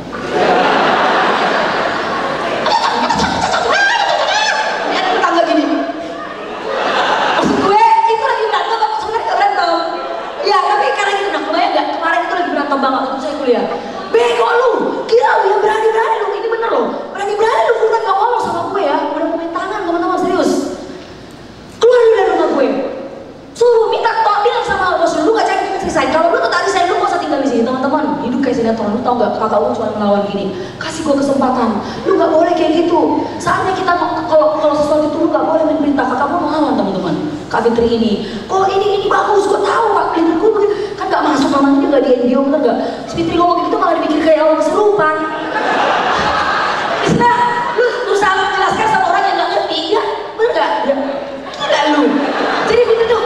Ini ada tetangga gini. Maksud gue itu lagi berantem, tapi sebenarnya nggak berantem. Ya tapi karena gitu, nah kebayang nggak? Kemarin itu lagi berantem banget waktu saya kuliah. Bego lu, gila lu ya berani-berani lu, ini bener loh. Berani-berani lu full time nggak ngomong sama gue ya. Udah mau main tangan teman-teman serius. Keluar lu dari rumah gue. Suruh minta bilang sama bos lu gak cari resign. Kalau lu tak resign lu gak usah tinggal di sini teman-teman. Hidup kayak sinetron, lu tau gak kakak lu cuma melawan gini. Kasih gue kesempatan. Lu gak boleh kayak gitu. Saatnya kita kalau sesuatu itu lu gak boleh main perintah. Kakak mau melawan teman-teman. Kak Fitri ini, oh ini bagus, gue tahu kak leader gue begitu. Kan gak masuk namanya dia gak di NGO bener gak? Si Fitri ngomong gitu malah dipikir kayak orang keserupan. Istilah lu berusaha menjelaskan sama orang yang gak ngerti, ya bener gak? Ya, gila lu. Jadi Fitri tuh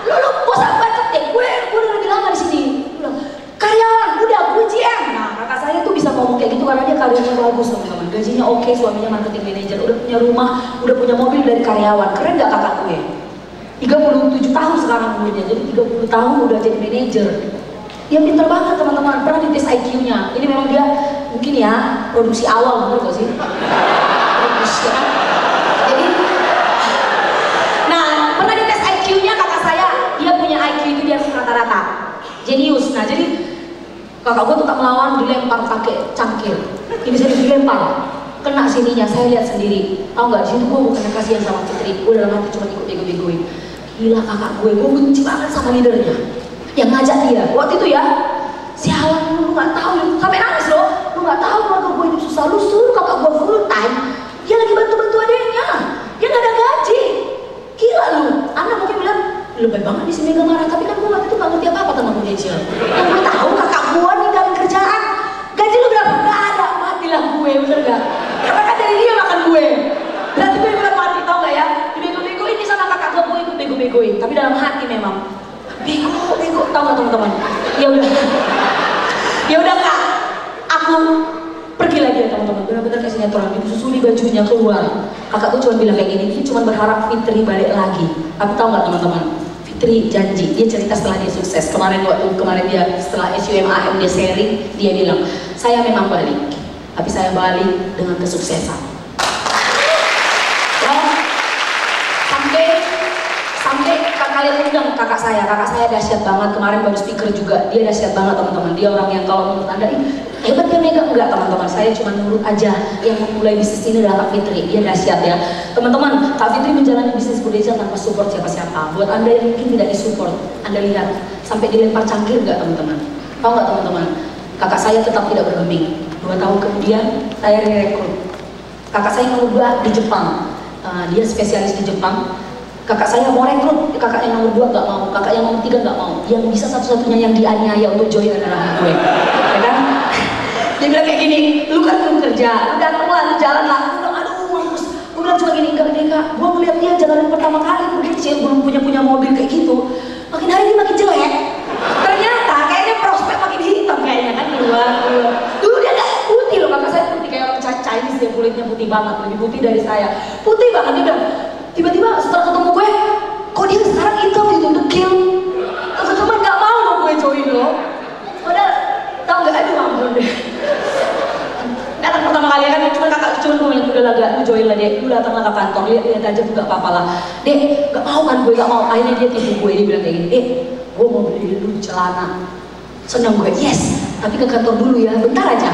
lu bosan banget deh, gue udah lebih lama di sini. Bilang, karyawan, udah gue GM. Nah, kakak saya tuh bisa ngomong kayak gitu karena dia karirnya bagus teman-teman. Gajinya oke, suaminya marketing manager, udah punya rumah, udah punya mobil dari karyawan. Keren gak kakak gue? 37 tahun sekarang umurnya, jadi 30 tahun udah jadi manajer. Dia pintar banget teman-teman, pernah dites IQ-nya. Ini memang dia mungkin ya produksi awal, bener gak sih? bagus ya. Jadi, nah pernah dites IQ-nya kakak saya, dia punya IQ itu di atas rata-rata, jenius. Nah jadi kakak gue tuh tak melawan, dilempar pakai cangkir, ini saya dilempar, kena sininya, saya lihat sendiri. Tahu nggak, di situ gue bukan kasihan sama Fitri, gue dalam hati cuma ikut bego-begoin. Gila kakak gue benci banget sama leadernya yang ngajak dia waktu itu ya. Sialan, lu nggak tahu, sampai nangis loh, lu nggak tahu keluarga gue hidup susah, lu suruh kakak gue full time, dia lagi bantu-bantu adiknya, dia nggak ada gaji. Gila lu, anak mungkin bilang lebih banget di sini gak marah, tapi kan gue waktu itu nggak ngerti apa-apa tentang financial. Yang gue tahu kakak gue ninggalin kerjaan, gaji lu berapa? Nggak ada, matilah gue, bener gak? Karena kan dari dia makan gue, berarti gue bilang mati, tau gak ya? Dibego-begoin di sana kakak gue ikut bego-begoin, tapi dalam hati memang bego, tau gak teman-teman? Ya udah kak, aku pergi lagi ya teman-teman, benar-benar kayak sinetron, disusuli bajunya keluar. Kakak tuh cuma bilang kayak gini, dia cuma berharap Fitri balik lagi. Tapi tahu nggak teman-teman, Fitri janji, dia cerita setelah dia sukses. Kemarin dia setelah SUMAM dia sharing, dia bilang, saya memang balik, tapi saya balik dengan kesuksesan. Ya, sampai kalian undang kakak saya dahsyat banget, kemarin baru speaker juga, dia dahsyat banget teman-teman. Dia orang yang kalau menurut anda hebat dia mega, enggak teman-teman, saya cuma nurut aja. Yang memulai bisnis ini adalah Kak Fitri, dia dahsyat ya teman-teman. Kak Fitri menjalani bisnis Budeza tanpa support siapa-siapa. Buat anda yang mungkin tidak disupport, anda lihat sampai dilempar cangkir enggak teman-teman? Tahu nggak teman-teman, kakak saya tetap tidak bergeming. 2 tahun kemudian saya direkrut. Kakak saya nomor 2 di Jepang, dia spesialis di Jepang. Kakak saya mau rekrut, kakak yang nomor 2 nggak mau, kakak yang nomor 3 nggak mau. Yang bisa satu-satunya yang dianiaya untuk join adalah gue, ya kan? Dia bilang kayak gini, lu kan belum kerja, lu datang lah, lu jalan lah. Gue bilang, aduh mampus. Gue bilang cuma gini, enggak deh kak, gue ngeliat dia jalanan pertama kali, gue kecil, belum punya mobil kayak gitu. Makin hari dia makin jelek. Ternyata kayaknya prospek makin hitam kayaknya kan di luar. Dulu dia nggak putih loh, kakak saya putih kayak orang Chinese, dia kulitnya putih banget, lebih putih dari saya. Putih banget, dia bilang, tiba-tiba setelah ketemu gue, kok dia sekarang hitam gitu, dekil. Teman-teman nggak mau loh gue join loh. Padahal tau nggak, aduh ampun deh. Datang pertama kali kan, cuma kakak cuma gue bilang, udah lah gak, lu join lah deh, lu datanglah ke kantor, lihat aja tuh gak apa-apa lah. Dek, gak mau kan gue, gak mau. Akhirnya dia tipu gue, dia bilang kayak gini, gue mau beli dulu celana. Seneng gue, yes, tapi ke kantor dulu ya, bentar aja.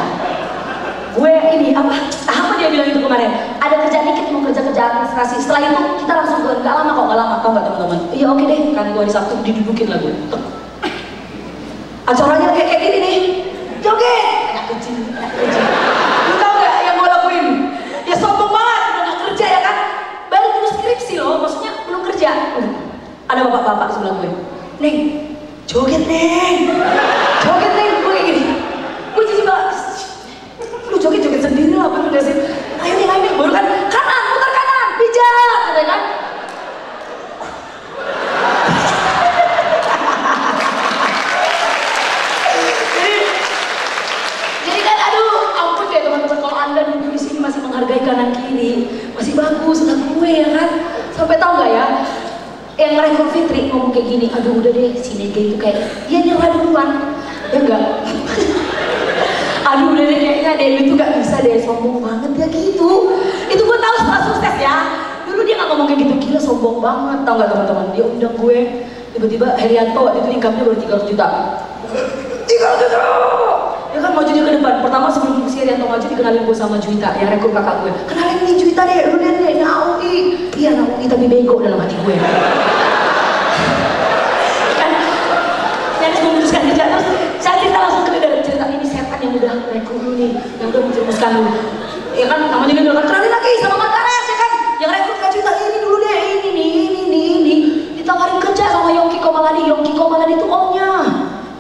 Gue ini apa dia bilang itu kemarin, ada kerjaan dikit, mau kerja administrasi. Setelah itu kita langsung ke, gak lama kok, gak lama, tau gak teman-teman? Iya oke deh, kan gue hari Sabtu didudukin lah gue. Acaranya kayak gini nih, joget, anak kecil. Lu tau gak yang gue lakuin? Ya sombong banget, udah gak kerja ya kan? Baru dulu skripsi loh, maksudnya belum kerja. Ada bapak-bapak sebelah gue, Neng, joget Neng, gue kayak gini. Gue jadi banget, lu joget-joget sendiri lah, bener gak sih? Ayo Neng, baru kan, kanan, putar kanan, pijat, gitu kan? Jadi kan aduh, ampun deh teman-teman, kalau anda duduk di sini masih menghargai kanan kiri, masih bagus, nggak gue ya kan? Sampai tahu nggak ya? Yang merekrut Fitri ngomong kayak gini, aduh udah deh, si Nega itu kayak dia nyerah duluan, ya enggak? Aduh udah deh, kayaknya deh itu gak bisa deh, sombong banget ya gitu. Itu gue tahu setelah sukses ya. Dulu dia nggak ngomong kayak gitu, gila sombong banget, tau nggak teman-teman? Dia undang gue, tiba-tiba Herianto waktu itu income-nya baru 300 juta. 300 juta! Dia kan maju dia ke depan. Pertama sebelum si Herianto maju dikenalin gue sama Juwita, yang rekrut kakak gue. Kenalin nih Juwita deh, lu lihat deh, Naui. Iya Naui tapi bego dalam hati gue. Kan, yang memutuskan kerja terus saya cerita langsung ke dia, cerita ini setan yang udah rekrut lu nih, yang udah menjerumuskan lu. Ya kan, namanya dia bilang, kenalin lagi sama Mataret ya kan, yang rekrut Kak Juwita ini dulu deh, ini. Ditawarin kerja sama Yongki Komaladi itu omnya.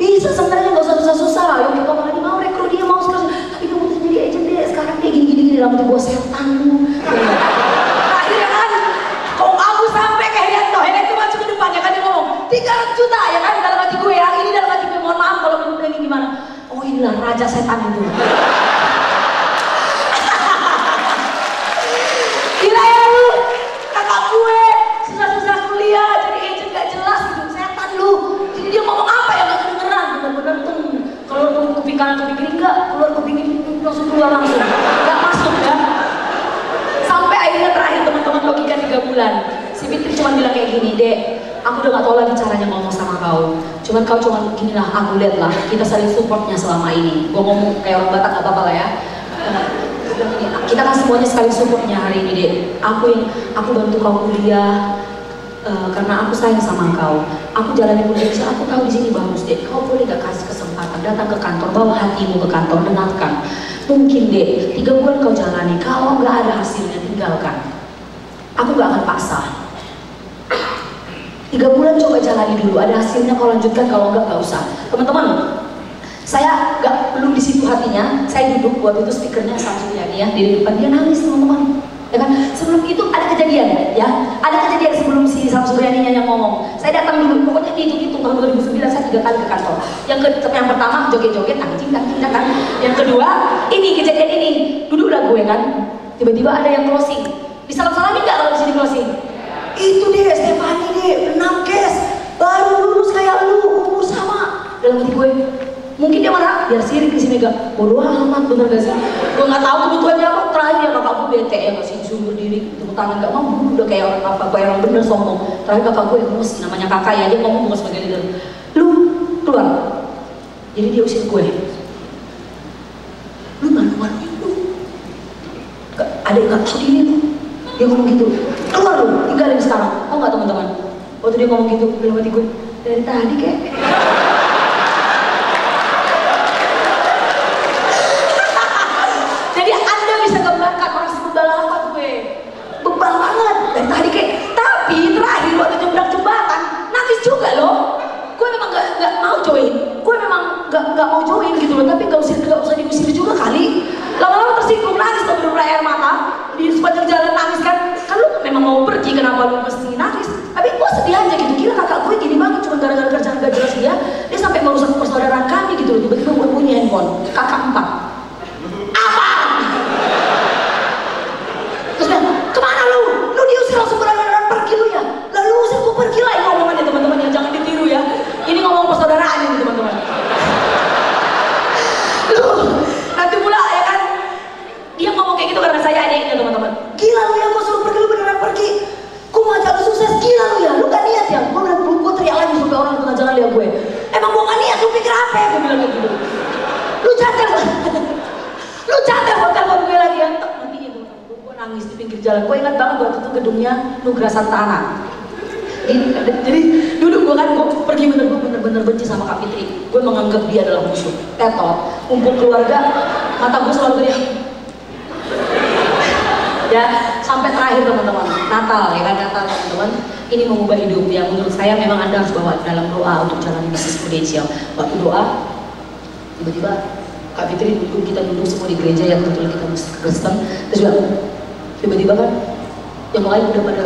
Bisa sebenarnya nggak usah susah-susah. Yongki Komaladi mau rekrut dia, mau sekarang, tapi kamu tuh jadi agent deh, sekarang kayak gini dalam hati gue setan lu. Akhirnya kan, kalau aku sampai ke Herianto maju ke depan ya kan, dia ngomong 300 juta ya kan, dalam hati gue ya, ini dalam hati gue, mohon maaf kalau ini gimana. Oh inilah raja setan itu. Gila ya lu, kakak gue susah-susah kuliah jadi agent gak jelas gitu, setan lu. Jadi dia ngomong apa ya gak kedengeran, bener-bener tuh kalau kuping kanan kuping kiri enggak, keluar kuping ini langsung keluar langsung, gak masuk ya. bulan. Si Fitri cuma bilang kayak gini, Dek, aku udah gak tahu lagi caranya ngomong sama kau. Cuman kau cuma gini lah, aku lihat lah, kita saling supportnya selama ini. Gue ngomong kayak orang Batak gak apa-apa lah ya. Kita kan semuanya saling supportnya hari ini, Dek. Aku bantu kau kuliah. Karena aku sayang sama kau, aku jalani kuliah, aku tahu di sini bagus, Dek. Kau boleh gak kasih kesempatan datang ke kantor, bawa hatimu ke kantor, dengarkan. Mungkin, Dek, 3 bulan kau jalani, kalau nggak ada hasilnya tinggalkan. Aku nggak akan paksa. 3 bulan coba jalani dulu, ada hasilnya kau lanjutkan, kalau nggak usah. Teman-teman, saya nggak belum di situ hatinya. Saya duduk, waktu itu speakernya Samsuriani ya, di depan dia nangis, teman-teman. Ya kan? Sebelum itu ada kejadian, ya, ada kejadian sebelum si Samsurianinya yang ngomong. Saya datang dulu, pokoknya itu tahun 2009 saya 3 kali ke kantor. Yang pertama joget-joget, tangcing, kan. Yang kedua, ini kejadian ini, duduklah gue kan. Tiba-tiba ada yang closing. Disalam-salamin nggak kalau di sini closing? Itu deh, Stefani deh, 6 kes, baru lulus kayak lu, umur sama. Dalam hati gue, mungkin dia marah, biar sirik si Mega. Bodoh amat, bener gak sih? Gue gak tahu kebutuhannya apa. Terakhir ya kakak gue bete ya, masih disuruh berdiri, tepuk tangan, gak mau, udah kayak orang apa, kayak orang bener sombong. Terakhir kakak gue emosi, namanya kakak ya, dia ngomong bukan sebagai leader. Lu keluar. Jadi dia usir gue. Lu malu-maluin lu. Ada yang gak tahu ini tuh. Dia ngomong gitu. Keluar lu, tinggalin sekarang. Tau gak teman-teman? Waktu dia ngomong gitu, dalam hati gue, dari tadi kayak. Bebal banget dari tadi kayak, tapi terakhir waktu nyebrang jembatan nangis juga loh. Gue memang gak mau join, gue memang gak mau join gitu loh, tapi gak usah diusir juga kali. Lama-lama tersinggung, nangis tuh bener-bener air mata di sepanjang jalan nangis kan lu memang mau pergi, kenapa lu mesti nangis? Tapi gue sedih aja gitu, gila kakak gue gini banget cuma gara-gara kerjaan gak jelas dia sampai merusak persaudaraan kami gitu loh. Tiba-tiba gue bunyi handphone, kakak 4. Kemana lu? Lu diusir langsung benar-benar pergi lu ya? Lalu usir gue pergi lah, ini ngomongannya teman-teman ya, jangan ditiru ya. Ini ngomong persaudaraan ini teman-teman. Lu nanti pula ya kan, dia ngomong kayak gitu karena saya adiknya teman-teman. Gila lu ya, gue suruh pergi, lu beneran pergi. Gue mau ajak lu sukses, gila lu ya, lu gak niat ya? Gue teriak lagi sampai orang di tengah jalan lihat gue. Emang gue gak niat, lu pikir apa ya? Gue bilang kayak gitu. Lu catat, lu catat telepon gue lagi ya. Nangis di pinggir jalan. Gue ingat banget waktu itu gedungnya Nugra Santana. Jadi duduk gue kan, gue pergi bener-bener benci sama Kak Fitri. Gue menganggap dia adalah musuh. Tetot, kumpul keluarga, mata gue selalu gede. Ya, sampai terakhir teman-teman, Natal ya kan, Natal teman-teman. Ini mengubah hidup ya. Menurut saya memang Anda harus bawa dalam doa untuk jalan bisnis prudensial. Waktu doa, tiba-tiba Kak Fitri duduk, kita duduk semua di gereja yang kebetulan kita Kristen. Terus bilang, tiba-tiba kan yang lain udah pada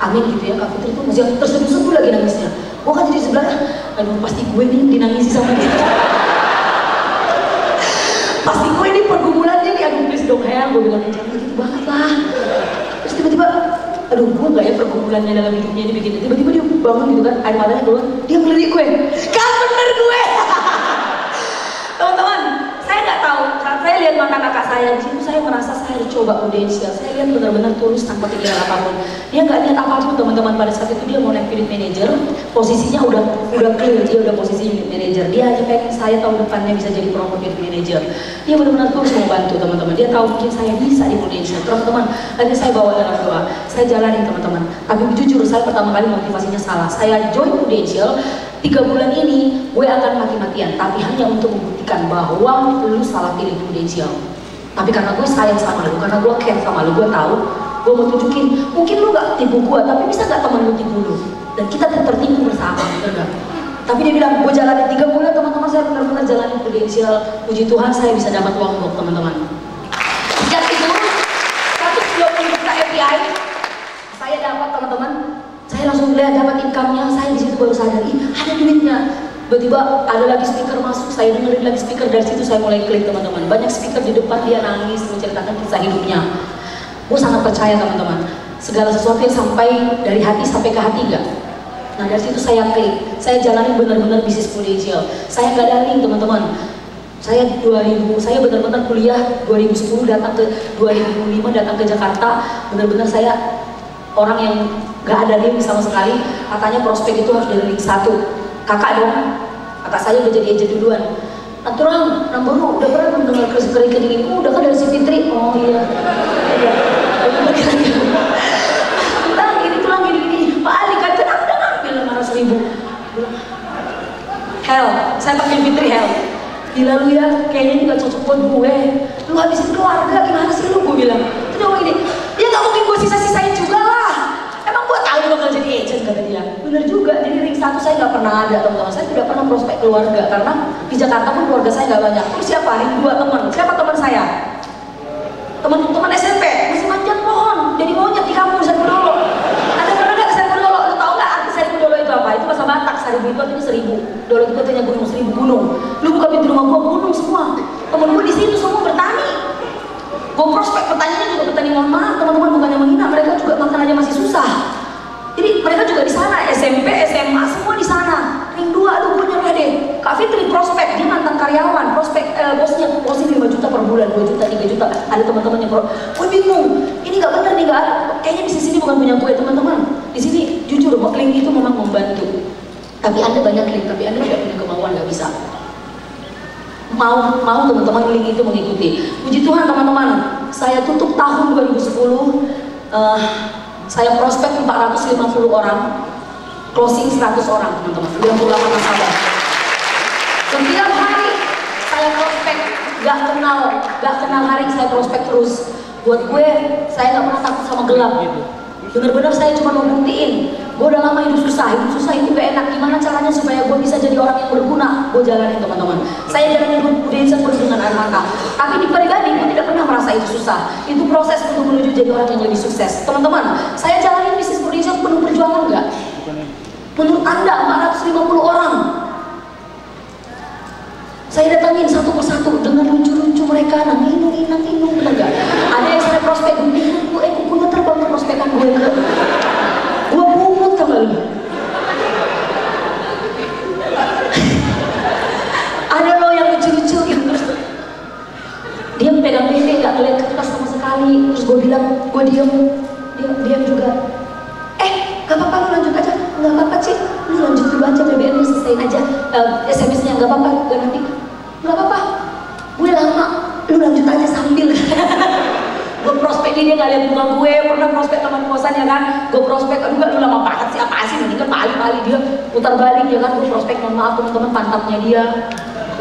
amin gitu ya, Kak Fitri tuh masih terseduh-seduh lagi nangisnya. Gue kan jadi sebelahnya, aduh pasti gue nih dinangisi sama dia. Pasti gue ini pergumulannya nih, aduh please dong Hel, gue bilang jangan gitu banget lah. Terus tiba-tiba, aduh gue gak ya pergumulannya dalam hidupnya ini bikin. Tiba-tiba dia bangun gitu kan, air matanya keluar, dia ngelirik gue, kan bener gue. Teman-teman, saya nggak tahu, saat saya lihat mata kakak saya di situ, saya merasa saya harus coba prudensial. Saya lihat benar-benar tulus tanpa pikiran apapun. Dia nggak lihat apapun teman-teman. Pada saat itu dia mau naik unit manager, posisinya udah clear, dia udah posisi unit manager. Dia hanya pengen saya tahun depannya bisa jadi promote unit manager. Dia benar-benar tulus mau bantu teman-teman. Dia tahu mungkin saya bisa di prudensial. Teman-teman, nanti saya bawa dalam doa, saya jalanin teman-teman. Tapi jujur saya pertama kali motivasinya salah. Saya join prudensial 3 bulan ini gue akan mati-matian, tapi hanya untuk membuktikan bahwa lu salah pilih prudensial. Tapi karena gue sayang sama lu, karena gue care sama lu, gue tahu, gue mau tunjukin, mungkin lu gak tipu gue, tapi bisa gak temen lu tipu lu? Dan kita tertipu bersama, bener gak? Tapi dia bilang, gue jalanin 3 bulan teman-teman, saya benar-benar jalanin prudensial. Puji Tuhan saya bisa dapat uang untuk teman-teman. Sejak itu, 120 juta API, saya dapat teman-teman. Saya langsung lihat dapat income-nya, saya di situ baru sadar, ada duitnya. Tiba-tiba ada lagi speaker masuk, saya dengerin lagi speaker, dari situ saya mulai klik teman-teman. Banyak speaker di depan, dia nangis, menceritakan kisah hidupnya. Gue sangat percaya teman-teman, segala sesuatu yang sampai dari hati sampai ke hati enggak? Nah dari situ saya klik, saya jalanin benar-benar bisnis prudensial. Saya nggak daring teman-teman. Saya benar-benar kuliah 2010 datang ke 2005 datang ke Jakarta, benar-benar saya orang yang gak ada ring sama sekali, katanya prospek itu harus dari ring 1. Kakak dong, kakak saya udah jadi agent duluan. Aturan, Nambono udah pernah mendengar kering kedingin? Udah kan dari si Fitri. Oh iya. Tulang gini. Pak Ali kan aku udah ngambil 500.000. Hell, saya pakai Fitri Hell. Gila lu ya, kayaknya ini gak cocok buat gue. Lu habisin keluarga, gimana sih lu? Gue bilang. Terus ngomong gini, ya gak mungkin gue sisa-sisain juga lah. Emang gue tahu lu bakal jadi agent, kata dia. Bener juga, jadi ring 1 saya gak pernah ada, teman-teman. Saya tidak pernah prospek keluarga, karena di Jakarta pun keluarga saya gak banyak. Terus siapa? Ring 2 teman. Siapa teman saya? Teman-teman SMP, masih manjat pohon. Jadi monyet di kampung Sari Kudolo. Ada pernah gak ke Sari Kudolo? Lu tau gak arti Sari Kudolo itu apa? Itu bahasa Batak, Sari itu artinya 1000. Dolo itu katanya gunung, 1000 gunung. Lu buka pintu rumah gua, gunung semua. Temen gua di situ semua bertani. Gua prospek petaninya juga petani, mohon maaf teman-teman, bukannya menghina, mereka juga makan aja masih susah. Jadi mereka juga di sana, SMP, SMA semua di sana. Ring 2, aduh gua nyerah deh. Kak Fitri prospek, dia mantan karyawan, prospek bosnya 5 juta per bulan, 2 juta, 3 juta. Ada teman-teman yang gue bingung, ini nggak bener nih, nggak ada. Kayaknya bisnis ini bukan punya gue, teman-teman. Di sini jujur, link itu memang membantu. Tapi Anda banyak link, tapi Anda tidak punya kemauan, nggak bisa. Mau teman-teman link itu mengikuti. Puji Tuhan teman-teman, saya tutup tahun 2010, saya prospek 450 orang, closing 100 orang teman-teman, 98 nasabah. Setiap hari saya prospek, gak kenal hari saya prospek terus. Buat gue, saya gak pernah takut sama gelap. Bener-bener saya cuma mau buktiin, gue udah lama hidup susah itu gak enak. Gimana caranya supaya gue bisa jadi orang yang berguna? Gue jalanin teman-teman. Saya jalanin budaya penuh dengan air mata. Tapi di pribadi gue tidak pernah merasa itu susah. Itu proses untuk menuju jadi orang yang lebih sukses. Teman-teman, saya jalanin bisnis budaya penuh perjuangan gak? Menurut Anda 450 orang saya datangin satu persatu dengan lucu-lucu mereka, inung, bener gak? Ada yang saya prospek, kukunya terbang ke prospekan gue. Gue pungut tau gak lu? Ada lo yang lucu-lucu gitu. Dia pegang bebek, gak ngeliat ke atas sama sekali. Terus gue bilang, gue diam juga. Gak apa-apa, lu lanjut aja. Gak apa-apa Cik, lu lanjut dulu aja, BBM lu selesaiin aja SMS-nya, gak apa-apa, gak nanti. Gak apa-apa, gue lama, lu lanjut aja sambil. Gue prospek dia gak liat muka gue, pernah prospek teman kosan ya kan. Gue prospek, aduh gak, lu lama banget sih, apa sih, ini kan pali dia putar balik ya kan. Gue prospek, mohon maaf teman-teman, pantatnya dia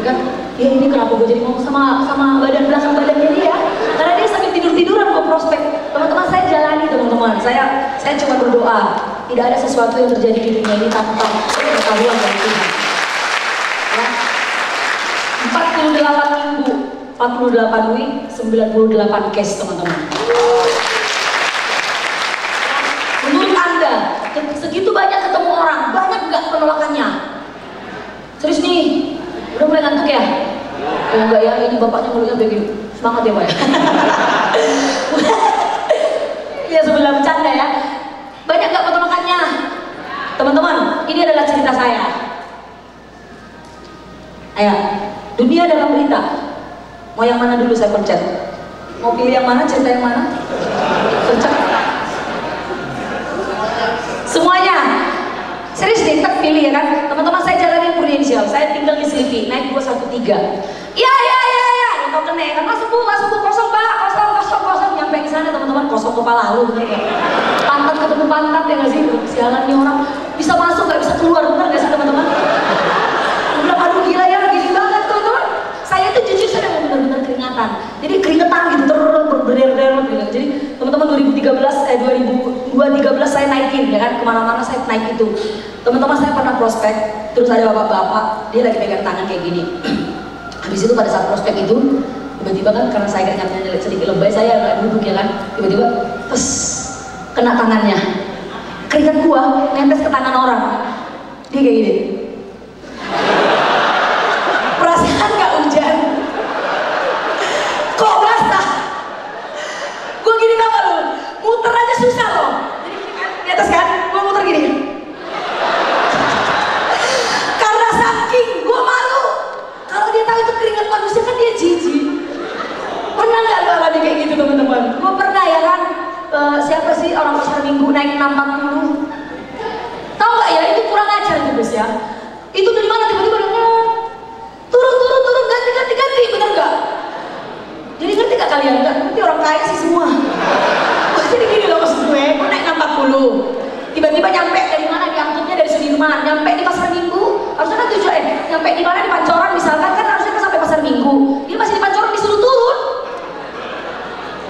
ya kan. Ya ini kenapa gue jadi ngomong sama badan belakang badannya dia, karena dia sambil tidur-tiduran gue prospek. Teman-teman saya jalani teman-teman, saya cuma berdoa. Tidak ada sesuatu yang terjadi di dunia ini tanpa pengetahuan dari Tuhan. Ya. 48 minggu, 48 week, 98 case teman-teman. Menurut Anda, segitu banyak ketemu orang, banyak nggak penolakannya? Serius nih, udah mulai ngantuk ya? Oh enggak ya, ini bapaknya mulutnya begini. Semangat ya Pak ya. Ya sebelah bercanda ya. Banyak gak penolakannya? Teman-teman, ini adalah cerita saya. Ayo, dunia dalam berita. Mau yang mana dulu saya pencet? Mau pilih yang mana, cerita yang mana? Pencet. Semuanya. Serius nih, tak pilih ya kan? Teman-teman saya jalanin Prudential. Saya tinggal di Selipi, naik 213. Ya. Tau kena kan, masuk bu, kosong pak, kosong. Nyampe ke sana teman-teman, kosong kepala lu, bener gak? Pantat ketemu pantat ya gak sih? Sialan nih orang, bisa masuk gak bisa keluar, bener gak sih teman-teman? Udah aduh gila ya, gini banget teman-teman. Saya tuh jujur saya bener-bener keringatan. Jadi keringetan gitu, berderet-deret gitu. Jadi teman-teman 2013 saya naikin ya kan, kemana-mana saya naik itu. Teman-teman saya pernah prospek, terus ada bapak-bapak, dia lagi pegang tangan kayak gini. Habis itu pada saat prospek itu, tiba-tiba kan karena saya keringatnya sedikit lebay, saya nggak duduk ya kan, tiba-tiba kena tangannya, keringat gua nempes ke tangan orang, dia kayak gini. Perasaan nggak hujan, kok basah? Gua gini tau gak lu, muter aja susah loh. Jadi di atas kan, gua muter gini. Karena saking gua malu. Kalau dia tahu itu keringat manusia kan dia jijik. Pernah nggak lo alami kayak gitu teman-teman? Gue pernah ya kan. Siapa sih orang pasar minggu Minggu naik 640. Tahu nggak ya, itu kurang ajar itu guys ya. Itu dari mana tiba-tiba turun ganti, bener nggak? Jadi ngerti gak kalian? Nggak ngerti, orang kaya sih semua. Jadi gini loh maksud gue naik 640. Tiba-tiba nyampe dari mana, diangkutnya dari Sudirman, nyampe di Pasar Minggu, harusnya kan tujuan nyampe di mana, di Pancoran misalkan, kan harusnya kan sampai Pasar Minggu. Dia masih di Pancoran disuruh turun.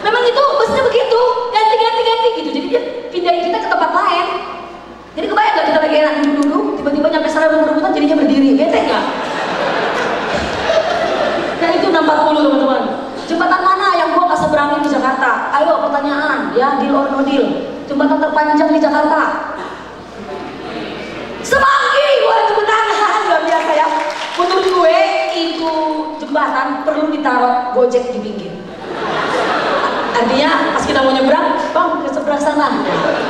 Memang itu busnya begitu, ganti gitu. Jadi dia pindahin kita ke tempat lain. Jadi kebayang gak kita lagi enak duduk, tiba-tiba nyampe sana rebut-rebutan jadinya berdiri, bete gak? Nah itu 640 teman-teman. Jembatan mana yang gua gak seberangin di Jakarta? Ayo pertanyaan, ya, deal or no deal. Jembatan terpanjang di Jakarta. Semanggi, boleh tepuk tangan, luar biasa ya. Menurut gue itu jembatan perlu ditaruh Gojek di pinggir. Artinya pas kita mau nyebrang, bang ke seberang sana.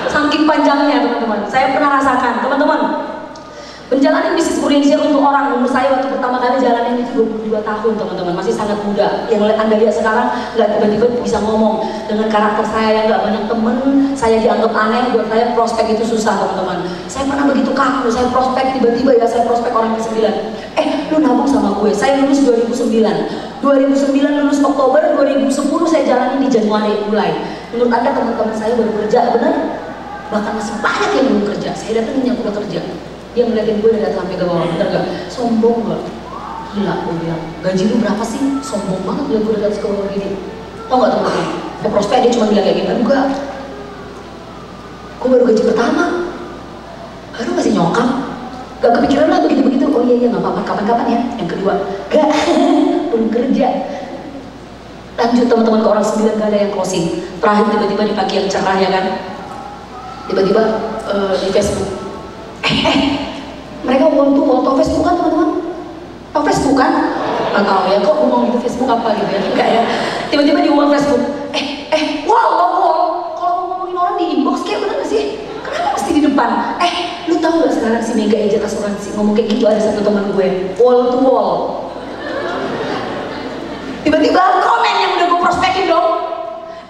Saking panjangnya teman-teman. Saya pernah rasakan, teman-teman. Menjalani bisnis prudensial untuk orang, menurut saya waktu pertama kali jalanin itu 22 tahun teman-teman, masih sangat muda. Yang Anda lihat sekarang nggak tiba-tiba bisa ngomong. Dengan karakter saya yang nggak banyak temen, saya dianggap aneh, buat saya prospek itu susah teman-teman. Saya pernah begitu kaku, saya prospek tiba-tiba ya, saya prospek orang ke-9. Lu nabung sama gue, saya lulus 2009 lulus Oktober, 2010 saya jalani di Januari mulai. Menurut Anda teman-teman saya baru kerja, benar? Bahkan masih banyak yang belum kerja, saya datangin yang udah kerja. Dia ngeliatin gue dari sampai ke bawah, bener gak? Sombong gak? Gila, gue bilang, gaji lu berapa sih? Sombong banget liat gue dari ke bawah gini. Tau gak teman-teman? Ke prospek dia cuma bilang kayak gitu, enggak. Gue baru gaji pertama, baru masih nyokap. Gak kepikiran lah begitu-begitu. Oh iya gak apa-apa, kapan-kapan ya. Yang kedua, gak, belum kerja. Lanjut teman-teman ke orang 9 gak ada yang closing. Terakhir tiba-tiba di pagi yang cerah ya kan. Tiba-tiba di Facebook. Mereka wall to Facebook kan teman-teman? Tahu Facebook kan? Gak tau ya, kok ngomong itu Facebook apa gitu ya? Enggak ya. Tiba-tiba di wall Facebook. Wall. Kalau ngomongin orang di inbox kayak bener gak sih? Kenapa mesti di depan? Lu tahu gak sekarang si Mega Agent Asuransi ngomong kayak gitu, ada satu teman gue, wall to wall. Tiba-tiba komen yang udah gue prospekin dong.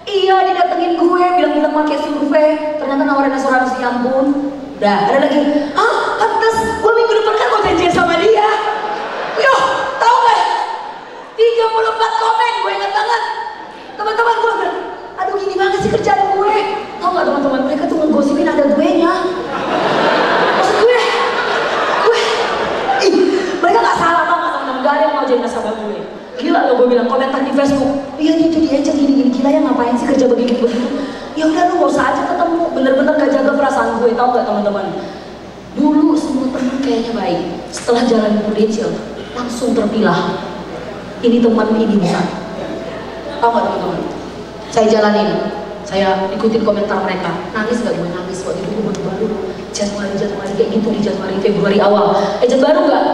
Iya, didatengin gue, bilang-bilang pakai survei, ternyata nawarin asuransi, ampun. Udah, ada lagi, pantas gue minggu depan kan mau janjian sama dia. Yoh, tau gak? 34 komen, gue inget banget. Teman-teman gue bilang, aduh gini banget sih kerjaan gue. Tau gak teman-teman, mereka tuh ngegosipin ada gue nya. Maksud gue, mereka gak salah banget teman-teman, gak ada yang mau jadi nasabah gue. Gila lo, gue bilang komentar di Facebook, iya nih jadi aja gini-gini, gila ya ngapain sih kerja begitu-begitu. Ya udah lu gak usah aja ketemu, bener-bener gak jaga perasaan gue, tau gak teman-teman? Dulu semua teman kayaknya baik, setelah jalan prudensial langsung terpilah. Ini teman, ini bukan. Tau gak teman-teman? Saya jalanin, saya ikutin komentar mereka. Nangis gak gue? Nangis. Waktu itu gue baru Januari kayak gitu, di Januari Februari awal. Agent baru gak?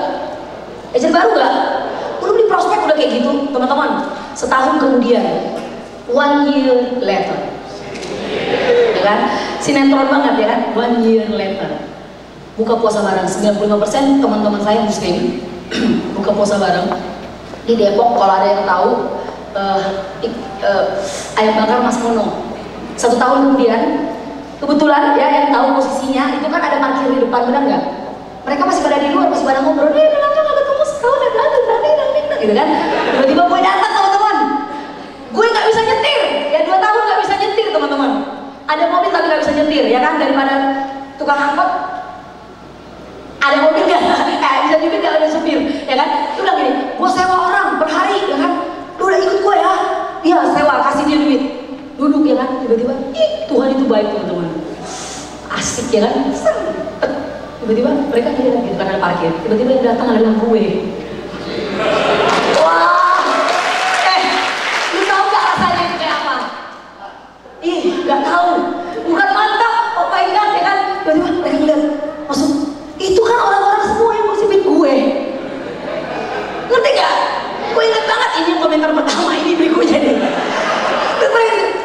Belum di prospek udah kayak gitu teman-teman. Setahun kemudian, 1 year later, ya kan? Sinetron banget ya kan? 1 year later, buka puasa bareng. 95% teman-teman saya muslim. Buka puasa bareng di Depok. Kalau ada yang tahu, ayam bakar Mas Mono. 1 tahun kemudian, kebetulan ya yang tahu posisinya itu kan ada parkir di depan, benar nggak? Mereka masih pada di luar, masih pada ngobrol. Udah lama nggak ketemu setahun, gitu kan? Tiba-tiba gue datang teman-teman. Gue nggak bisa nyetir, ya 2 tahun nggak bisa nyetir teman-teman. Ada mobil tapi nggak bisa nyetir, ya kan? Daripada tukang angkot, ada mobil nggak? Bisa juga nggak ada supir, ya kan? Lu bilang gini, gue sewa orang per hari, ya kan? Lu udah ikut gue ya? Iya sewa, kasih dia duit. Duduk ya kan? Tiba-tiba, Tuhan itu baik teman-teman. Asik ya kan? Tiba-tiba mereka lihat gitu kan ada parkir. Tiba-tiba yang datang adalah gue. Wah, lu tahu gak rasanya itu kayak apa? Gak tahu. Bukan mantap, oh my god ya kan? Tiba-tiba mereka ngeliat, maksud itu kan orang-orang semua yang ngusipin gue. Ngerti gak? Gue inget banget ini yang komentar pertama ini berikutnya deh.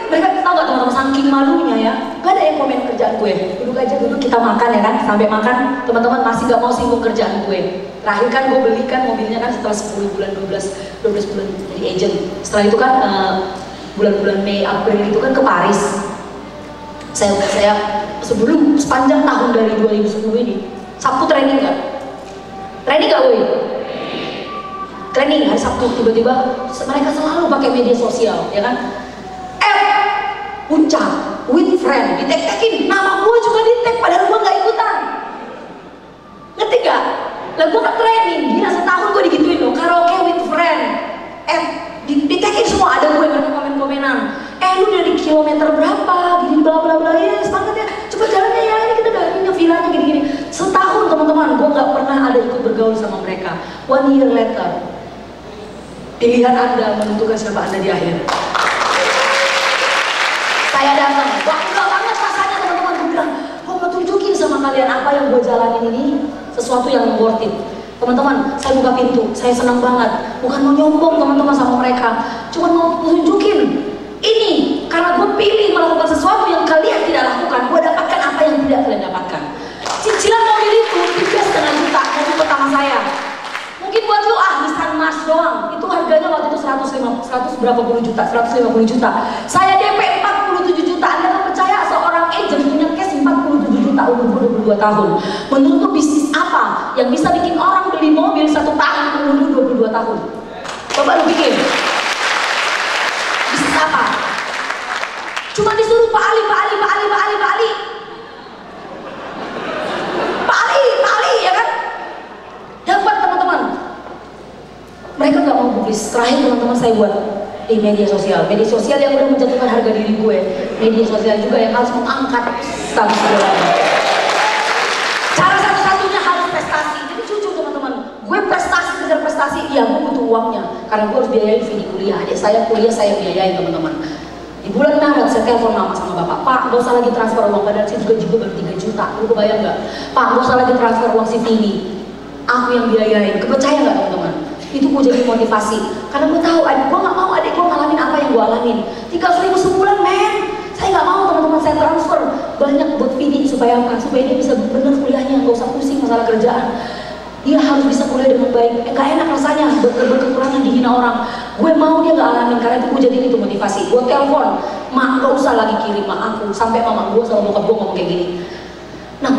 Mereka tahu gak teman-teman, saking malunya ya, gak ada yang komen kerjaan gue. Duduk aja dulu kita makan ya kan, sampai makan teman-teman masih gak mau singgung kerjaan gue. Terakhir kan gue belikan mobilnya kan setelah 10 bulan, 12 bulan jadi agent. Setelah itu kan bulan-bulan Mei, April itu kan ke Paris. Saya sebelum sepanjang tahun dari 2010 ini, Sabtu training nggak? Training nggak, woi? Training hari Sabtu, tiba-tiba mereka selalu pakai media sosial, ya kan? Puncak, with friend, ditek-tekin, nama gue juga ditek, padahal gue nggak ikutan. Ngerti gak? Lah gue kan training, gila setahun gue digituin loh, karaoke with friend. Ditekin semua, ada gue yang komen-komenan. Lu dari kilometer berapa, gini bla bla bla, ya semangat ya, coba jalannya ya, ini kita udah ini villanya gini-gini. Setahun teman-teman, gue nggak pernah ada ikut bergaul sama mereka. 1 year later, pilihan Anda menentukan siapa Anda di akhir. Saya datang, wah enggak banget rasanya teman-teman. Gue bilang, gue mau tunjukin sama kalian apa yang gue jalanin ini sesuatu yang worth it. Teman-teman, saya buka pintu, saya senang banget. Bukan mau nyombong teman-teman sama mereka, cuma mau tunjukin ini karena gue pilih melakukan sesuatu yang kalian tidak lakukan. Gue dapatkan apa yang tidak kalian dapatkan. Cicilan mobil itu 3,5 juta, mobil pertama saya. Mungkin buat lu Nissan Mars doang, itu harganya waktu itu 150 juta. Saya DP 47 juta. Anda kan percaya seorang agent punya cash 47 juta umur 22 tahun? Menurut lu bisnis apa yang bisa bikin orang beli mobil 1 tahun umur 22 tahun? Coba lu pikir. Bisnis apa? Cuma disuruh Pak Ali, ya kan? Dapat teman-teman. Mereka nggak mau publis. Terakhir teman-teman saya buat di media sosial yang udah menjatuhkan harga diri gue. Media sosial juga yang harus mengangkat status gue. Cara satu-satunya harus prestasi. Jadi jujur teman-teman, gue kejar prestasi, iya gue butuh uangnya karena gue harus biayain Vini kuliah. Adik saya kuliah saya biayain teman-teman. Di bulan Maret saya telepon mama sama bapak, Pak gak usah lagi transfer uang, padahal saya juga baru 3 juta. Lu kebayang gak? Pak gak usah lagi transfer uang si Vini, aku yang biayain. Kepercaya gak teman-teman? Itu gue jadi motivasi karena gue tahu gue gak mau adik gue ngalamin apa yang gue alamin. 300.000 sebulan men, saya gak mau teman-teman. Saya transfer banyak buat Vini supaya apa? Supaya dia bisa bener kuliahnya, gak usah pusing masalah kerjaan. Dia harus bisa kuliah dengan baik. Gak enak rasanya berkekurangan dihina orang. Gue mau dia gak alamin, karena itu gue jadi itu motivasi. Gue telepon, mak gak usah lagi kirim mak aku. Sampai mama gue sama bokap gue ngomong kayak gini, nah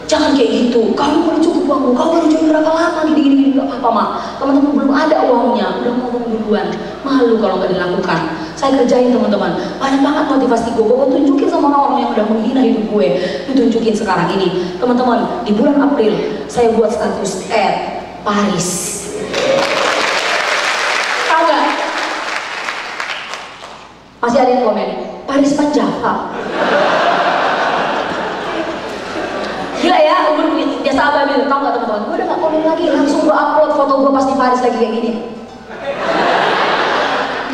jangan kayak gitu, kamu baru cukup uangmu, kamu baru join berapa lama gini-gini. Gak apa-apa mak, teman-teman belum ada uangnya, udah ngomong duluan. Malu kalau gak dilakukan. Saya kerjain teman-teman, banyak banget motivasi gue tunjukin sama orang-orang yang udah menghina hidup gue. Ditunjukin sekarang ini teman-teman. Di bulan April saya buat status Paris. Tahu gak? Masih ada yang komen Paris Panjava. Gila ya, umur biasa ababil. Tau gak teman-teman, gue udah gak komen lagi, langsung gue upload foto gue pas di Paris lagi kayak gini.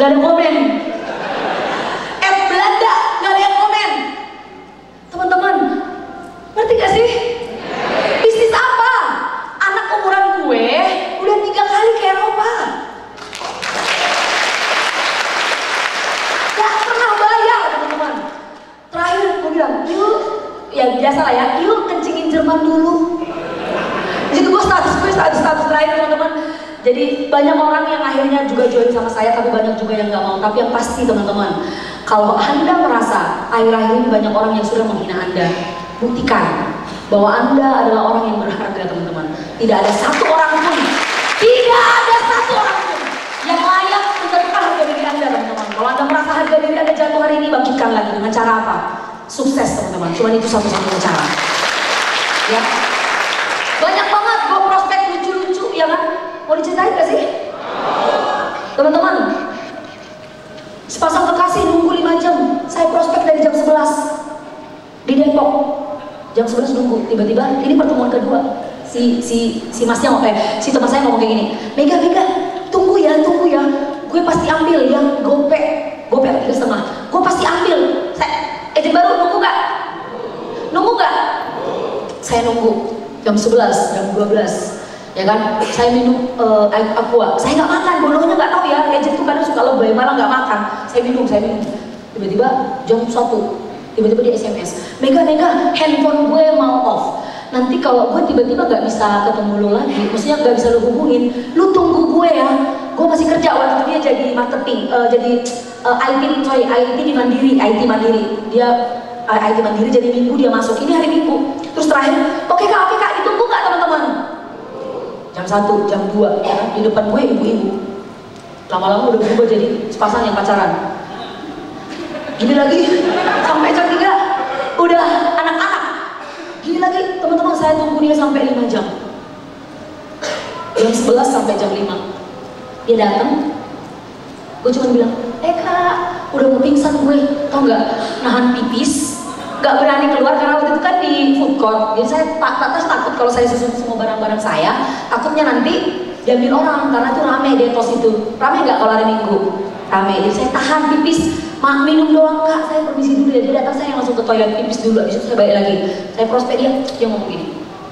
Gak ada komen. Belanda, gak ada yang komen. Teman-teman, ngerti gak sih? Bisnis apa? Anak umuran gue udah 3 kali ke Eropa. Gak pernah bayar teman-teman. Terakhir gue bilang, yuk, ya biasa lah ya, yuk kencingin Jerman dulu. Jadi gue status terakhir teman-teman. Jadi banyak orang yang akhirnya juga join sama saya, tapi banyak juga yang gak mau. Tapi yang pasti teman-teman, kalau Anda merasa akhir-akhir ini banyak orang yang sudah menghina Anda, buktikan bahwa Anda adalah orang yang berharga teman-teman. Tidak ada satu orang pun yang layak menjatuhkan harga diri Anda teman-teman. Kalau Anda merasa harga diri Anda jatuh hari ini, bangkitkan lagi. Dengan cara apa? Sukses teman-teman. Cuma itu satu-satunya cara. Ya, banyak banget gue prospek lucu-lucu, ya kan? Mau diceritain gak sih? Teman-teman, sepasang kekasih nunggu 5 jam. Saya prospek dari jam 11 di Depok. Jam 11 nunggu, tiba-tiba ini pertemuan kedua. Si masnya si teman saya ngomong kayak gini, Mega, tunggu ya, gue pasti ambil yang gopek 3,5. Gue pasti ambil. Saya baru nunggu gak? Saya nunggu jam 11, jam 12. Ya kan, saya minum aqua. Saya nggak makan, bodohnya nggak tahu ya. Agent tuh kadang suka lebay, malah nggak makan. Saya minum. Tiba-tiba jam 1, tiba-tiba dia SMS, Mega, handphone gue mau off. Nanti kalau gue tiba-tiba nggak bisa ketemu lo lagi, maksudnya nggak bisa lo hubungin, lo tunggu gue ya. Gue masih kerja waktu dia jadi marketing, jadi IT di Mandiri. Dia IT Mandiri, jadi Minggu dia masuk, ini hari Minggu. Terus terakhir, oke kak, ditunggu nggak teman-teman? Jam 1, jam 2, ya kan? Di depan gue ibu-ibu. Lama-lama udah berubah jadi sepasang yang pacaran. Gini lagi, sampai jam 3, udah anak-anak. Gini lagi, teman-teman saya tunggu dia sampai 5 jam. Jam 11 sampai jam 5. Dia datang, gue cuma bilang, kak, udah mau pingsan gue, tau nggak? Nahan pipis, nggak berani keluar karena waktu itu kan di food court. Jadi saya takut kalau saya susun semua barang-barang saya, takutnya nanti diambil orang karena itu rame detos itu. Rame nggak kalau hari Minggu? Rame. Jadi saya tahan pipis, minum doang kak, saya permisi dulu ya. Dia datang, saya langsung ke toilet pipis dulu, habis itu saya balik lagi. Saya prospek dia ngomong gini,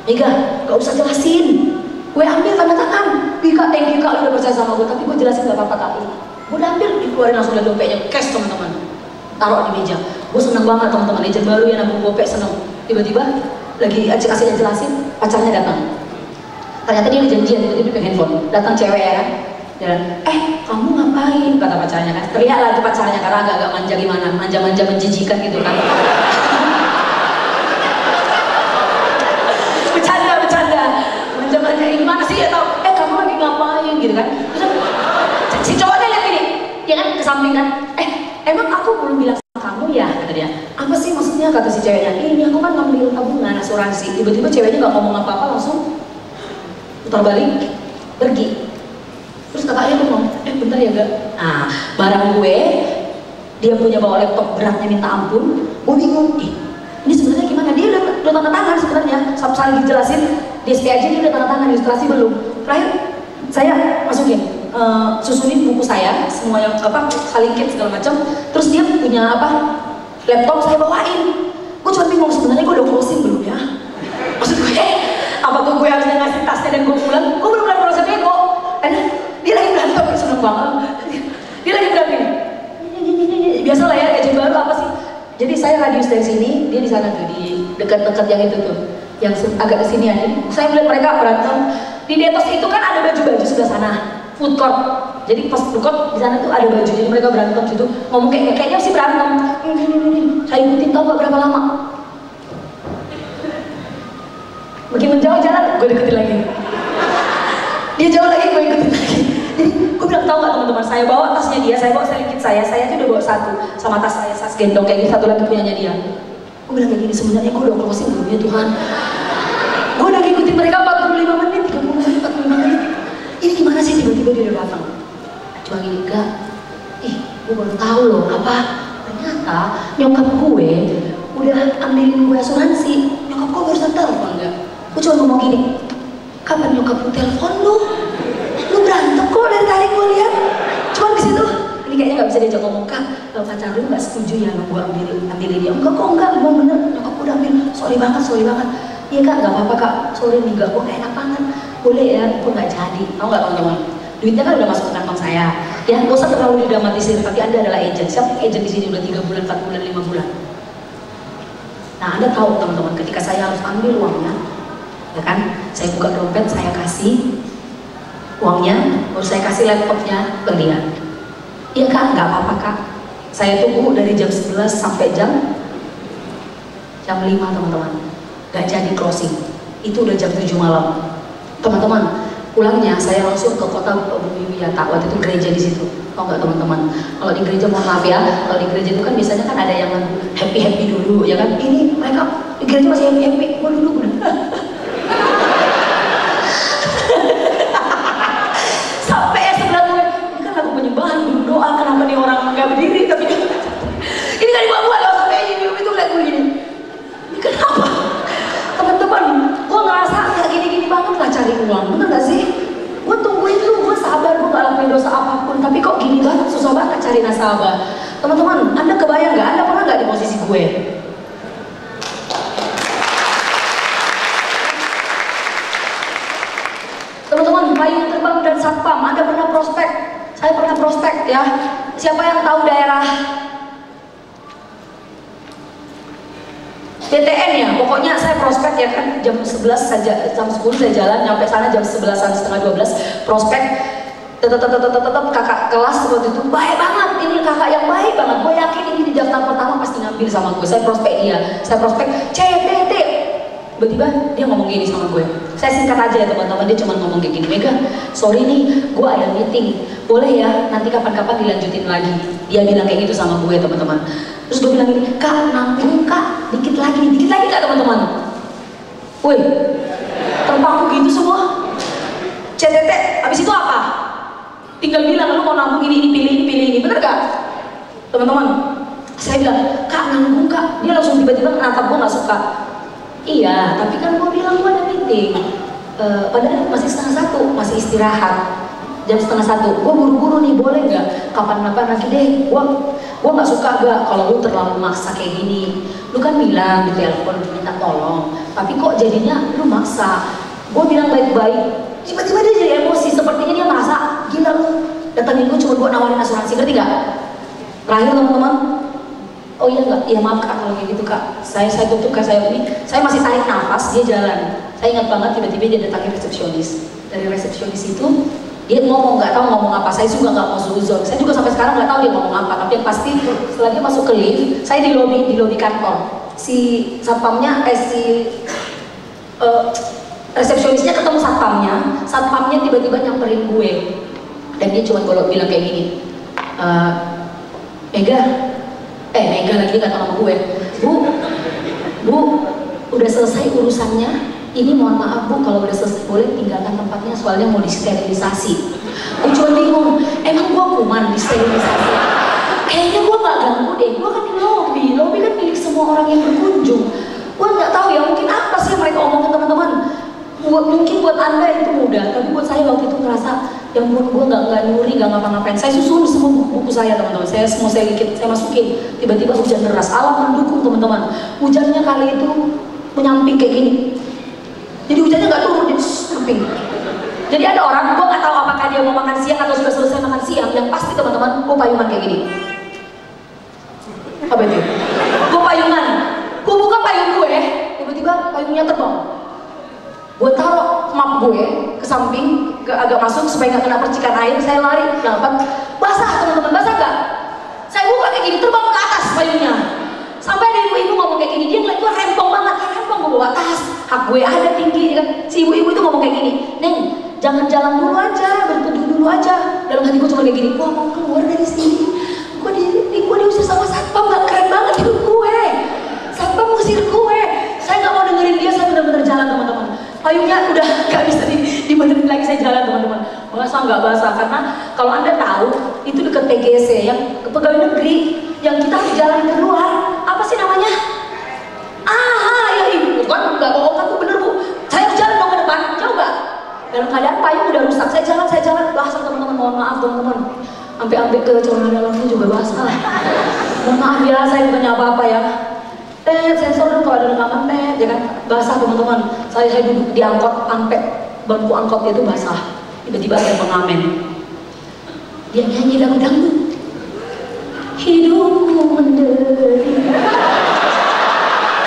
Mega, gak usah jelasin, gue ambil tanda tangan. Kak, thank you kak, lu udah percaya sama gue, tapi gue jelasin gak apa-apa kak. Gue udah ambil, dikeluarin langsung dari dompetnya, cash teman-teman, taruh di meja. Gue seneng banget teman-teman, agent baru yang nabung gopek seneng. Tiba-tiba lagi kasih jelasin, pacarnya datang. Ternyata dia janjian, tiba-tiba pegang handphone. Datang cewek ya kan, dan kamu ngapain? Kata pacarnya kan. Terlihat lah itu pacarnya karena agak-agak manja gimana, manja-manja menjijikan gitu kan. Bercanda, manja-manja gimana sih? Atau kamu lagi ngapain gitu kan? Si cowoknya lihat ini, dia kan ke samping kan. Emang aku belum bilang sama kamu ya, kata dia. Apa sih maksudnya, kata si ceweknya. Ini aku kan ngambil tabungan asuransi. Tiba-tiba ceweknya nggak ngomong apa-apa, langsung putar balik, pergi. Terus kakaknya ngomong, bentar ya gak? Nah, barang gue, dia punya bawa laptop beratnya minta ampun. Gue bingung, ini sebenarnya gimana? Dia udah tanda tangan sebenarnya. Sampai dijelasin, di SP aja dia udah tanda tangan, ilustrasi belum. Terakhir, saya masukin. Susunin buku saya, semua yang salingkin segala macam. Terus dia punya laptop saya bawain. Gue cuma bingung sebenarnya gue udah closing belum ya? Maksud gue, apakah gue harusnya ngasih tasnya dan gue pulang? Gue belum pernah proses bego. Dia lagi berantem, seneng banget. Dia lagi berantem. Biasalah ya, agent baru apa sih? Jadi saya radius dari sini, dia di sana tuh, di dekat-dekat yang itu tuh, yang agak kesini aja. Saya melihat mereka berantem. Di detos itu kan ada baju-baju sebelah sana. Food court, jadi pas food court di sana tuh ada baju, jadi mereka berantem situ, ngomong kayaknya sih berantem. Saya ikutin, tau gak berapa lama? Makin menjauh jalan, gue deketin lagi. Dia jauh lagi, gue ikutin lagi. Jadi gue bilang, tau gak teman-teman, saya bawa tasnya dia, saya bawa selingkit saya tuh udah bawa satu, sama tas saya, tas gendong kayak gitu, satu lagi punyanya dia. Gue bilang kayak gini, sebenarnya gue udah closing belum ya Tuhan? Gue udah ngikutin mereka 45 menit, 30 menit, 45 menit. Ini gimana sih tiba-tiba dia udah datang? Cuma gini, Kak, gue baru tahu loh, ternyata nyokap gue udah ambilin gue asuransi. Nyokap gue barusan telepon enggak? Gue cuma ngomong gini, kapan nyokap lu telepon lu? Lu berantem kok dari tadi gue lihat. Cuma di situ, ini kayaknya nggak bisa diajak ngomong, Kak, pacar lu nggak setuju ya gue ambilin dia? Enggak, gue bener, nyokap gue udah ambil. Sorry banget. Iya Kak, nggak apa-apa Kak, sorry nih, gue gak enak banget. Boleh ya, gue nggak jadi. Tau nggak teman-teman? Duitnya kan udah masuk ke kantong saya. Ya, gak usah terlalu didramatisir, tapi Anda adalah agent. Siapa agent di sini udah 3 bulan, 4 bulan, 5 bulan? Nah, Anda tahu teman-teman, ketika saya harus ambil uangnya, ya kan? Saya buka dompet, saya kasih uangnya, baru saya kasih laptopnya ke dia. Iya Kak, nggak apa-apa Kak. Saya tunggu dari jam 11 sampai jam 5 teman-teman. Gak jadi closing. Itu udah jam 7 malam. Teman-teman, pulangnya saya langsung ke kota Bumi Wiyata. Waktu itu gereja di situ. Tau nggak teman-teman? Kalau di gereja, mohon maaf ya, kalau di gereja itu kan biasanya kan ada yang happy dulu, ya kan? Ini mereka di gereja masih happy. Gua duduk udah. Sampai ya sebelah gue, ini kan lagu penyembahan, doa, kenapa nih orang nggak berdiri? Tapi ini kan dibawa loh, sampai ini itu lihat gue gini. Ini kenapa? Teman-teman, gue ngerasa kayak gini-gini banget lah cari uang, bener gak sih? Gue tungguin dulu, gue sabar, gue gak lakuin dosa apapun, tapi kok gini banget, susah banget cari nasabah. Teman-teman, Anda kebayang gak? Anda pernah gak di posisi gue? Teman-teman, payung terbang dan satpam, Anda pernah prospek? Saya pernah prospek ya. Siapa yang tahu daerah TTN ya, pokoknya saya prospek ya kan, jam 11 saja, jam 10 saya jalan, nyampe sana jam 11-an, setengah 12, prospek, tetap kakak kelas waktu itu baik banget, ini kakak yang baik banget, gue yakin ini di daftar pertama pasti pasti ngambil sama gue. Saya prospek dia, saya prospek CBT. Tiba-tiba dia ngomong gini sama gue. Saya singkat aja ya teman-teman, dia cuma ngomong kayak gini, Mega, sorry nih, gue ada meeting, boleh ya nanti kapan-kapan dilanjutin lagi. Dia bilang kayak gitu sama gue teman-teman. Terus gue bilang gini, Kak, nanggung Kak, dikit lagi Kak teman-teman. Woi, terpaku gitu semua. CTT, abis itu apa? Tinggal bilang lu mau nanggung ini pilih ini, bener gak? Teman-teman, saya bilang, Kak nanggung Kak. Dia langsung tiba-tiba menatap gue, gak suka. Iya, tapi kan gue bilang gue ada meeting. Padahal masih 1:30, masih istirahat. Jam 1:30, gue buru-buru nih, boleh nggak? Kapan-kapan lagi deh. Gue nggak suka gak kalau lu terlalu maksa kayak gini. Lu kan bilang di telepon minta tolong, tapi kok jadinya lu maksa. Gue bilang baik-baik, tiba-tiba dia jadi emosi. Sepertinya dia merasa gila lu datangin gue cuma buat nawarin asuransi, ngerti gak? Terakhir teman-teman, oh iya enggak, ya maaf Kak kalau kayak gitu Kak. Saya tutup Kak, saya masih tarik nafas, dia jalan. Saya ingat banget tiba-tiba dia datangin resepsionis. Dari resepsionis itu dia ngomong, nggak tahu ngomong apa. Saya juga nggak mau suzon. Saya juga sampai sekarang nggak tahu dia ngomong apa. Tapi yang pasti setelah dia masuk ke lift, saya di lobi kantor. Si satpamnya, resepsionisnya ketemu satpamnya tiba-tiba nyamperin gue. Dan dia cuma bilang kayak gini, Mega lagi kata sama gue, Bu, udah selesai urusannya. Ini mohon maaf Bu, kalau udah selesai boleh tinggalkan tempatnya, soalnya mau disterilisasi. Gue cuma bingung, emang gue kuman disterilisasi? Kayaknya gue gak ganggu deh, gue kan di lobi kan milik semua orang yang berkunjung. Gue nggak tahu ya, mungkin apa sih yang mereka omongin teman-teman. Mungkin buat anda itu mudah, tapi buat saya waktu itu ngerasa yang buat gue nggak nyuri, nggak ngapa-ngapain. Saya susun semua buku saya teman-teman, saya masukin. Tiba-tiba hujan deras, alam mendukung teman-teman. Hujannya kali itu menyamping kayak gini. Jadi hujannya nggak turun, di samping. Jadi ada orang, gue nggak tahu apakah dia mau makan siang atau sudah selesai makan siang. Yang pasti teman-teman, gue payungan kayak gini. Apa itu? Gue payungan. Gue buka payung gue, tiba-tiba payungnya terbang. Gue taruh map gue ke samping, agak masuk supaya nggak kena percikan air. Saya lari, dapat basah teman-teman, basah nggak? Saya buka kayak gini, terbang ke atas payungnya. Sampai ada ibu-ibu ngomong kayak gini, dia ngeliat gue rempong banget, rempong gue bawa tas, hak gue ada tinggi kan. Si ibu-ibu itu ngomong kayak gini, Neng, jangan jalan dulu aja, berteduh dulu aja. Dalam hati gue cuma kayak gini, gue mau keluar dari sini. Gue diusir sama satpam, gak keren banget hidup gue. Satpam ngusir gue. Saya nggak mau dengerin dia, saya benar-benar jalan teman-teman. Payungnya udah nggak bisa dibenerin lagi, saya jalan teman-teman. Basah nggak basah, karena kalau anda tahu itu dekat PGC yang pegawai negeri yang kita harus jalan keluar. Apa sih namanya? Ya ibu kan nggak bohong kan, bener Bu. Saya harus jalan dong ke depan, jauh nggak? Dalam keadaan payung udah rusak, saya jalan basah teman-teman. Mohon maaf teman-teman. Sampai ke celana dalamnya juga basah. Mohon maaf ya, saya bukannya apa-apa ya. Sensor dong kalau ada rekaman ya kan, basah teman-teman. Saya duduk di angkot, sampai bangku angkot itu basah. Tiba-tiba ada pengamen, dia nyanyi lagu dangdut, hidupku menderita.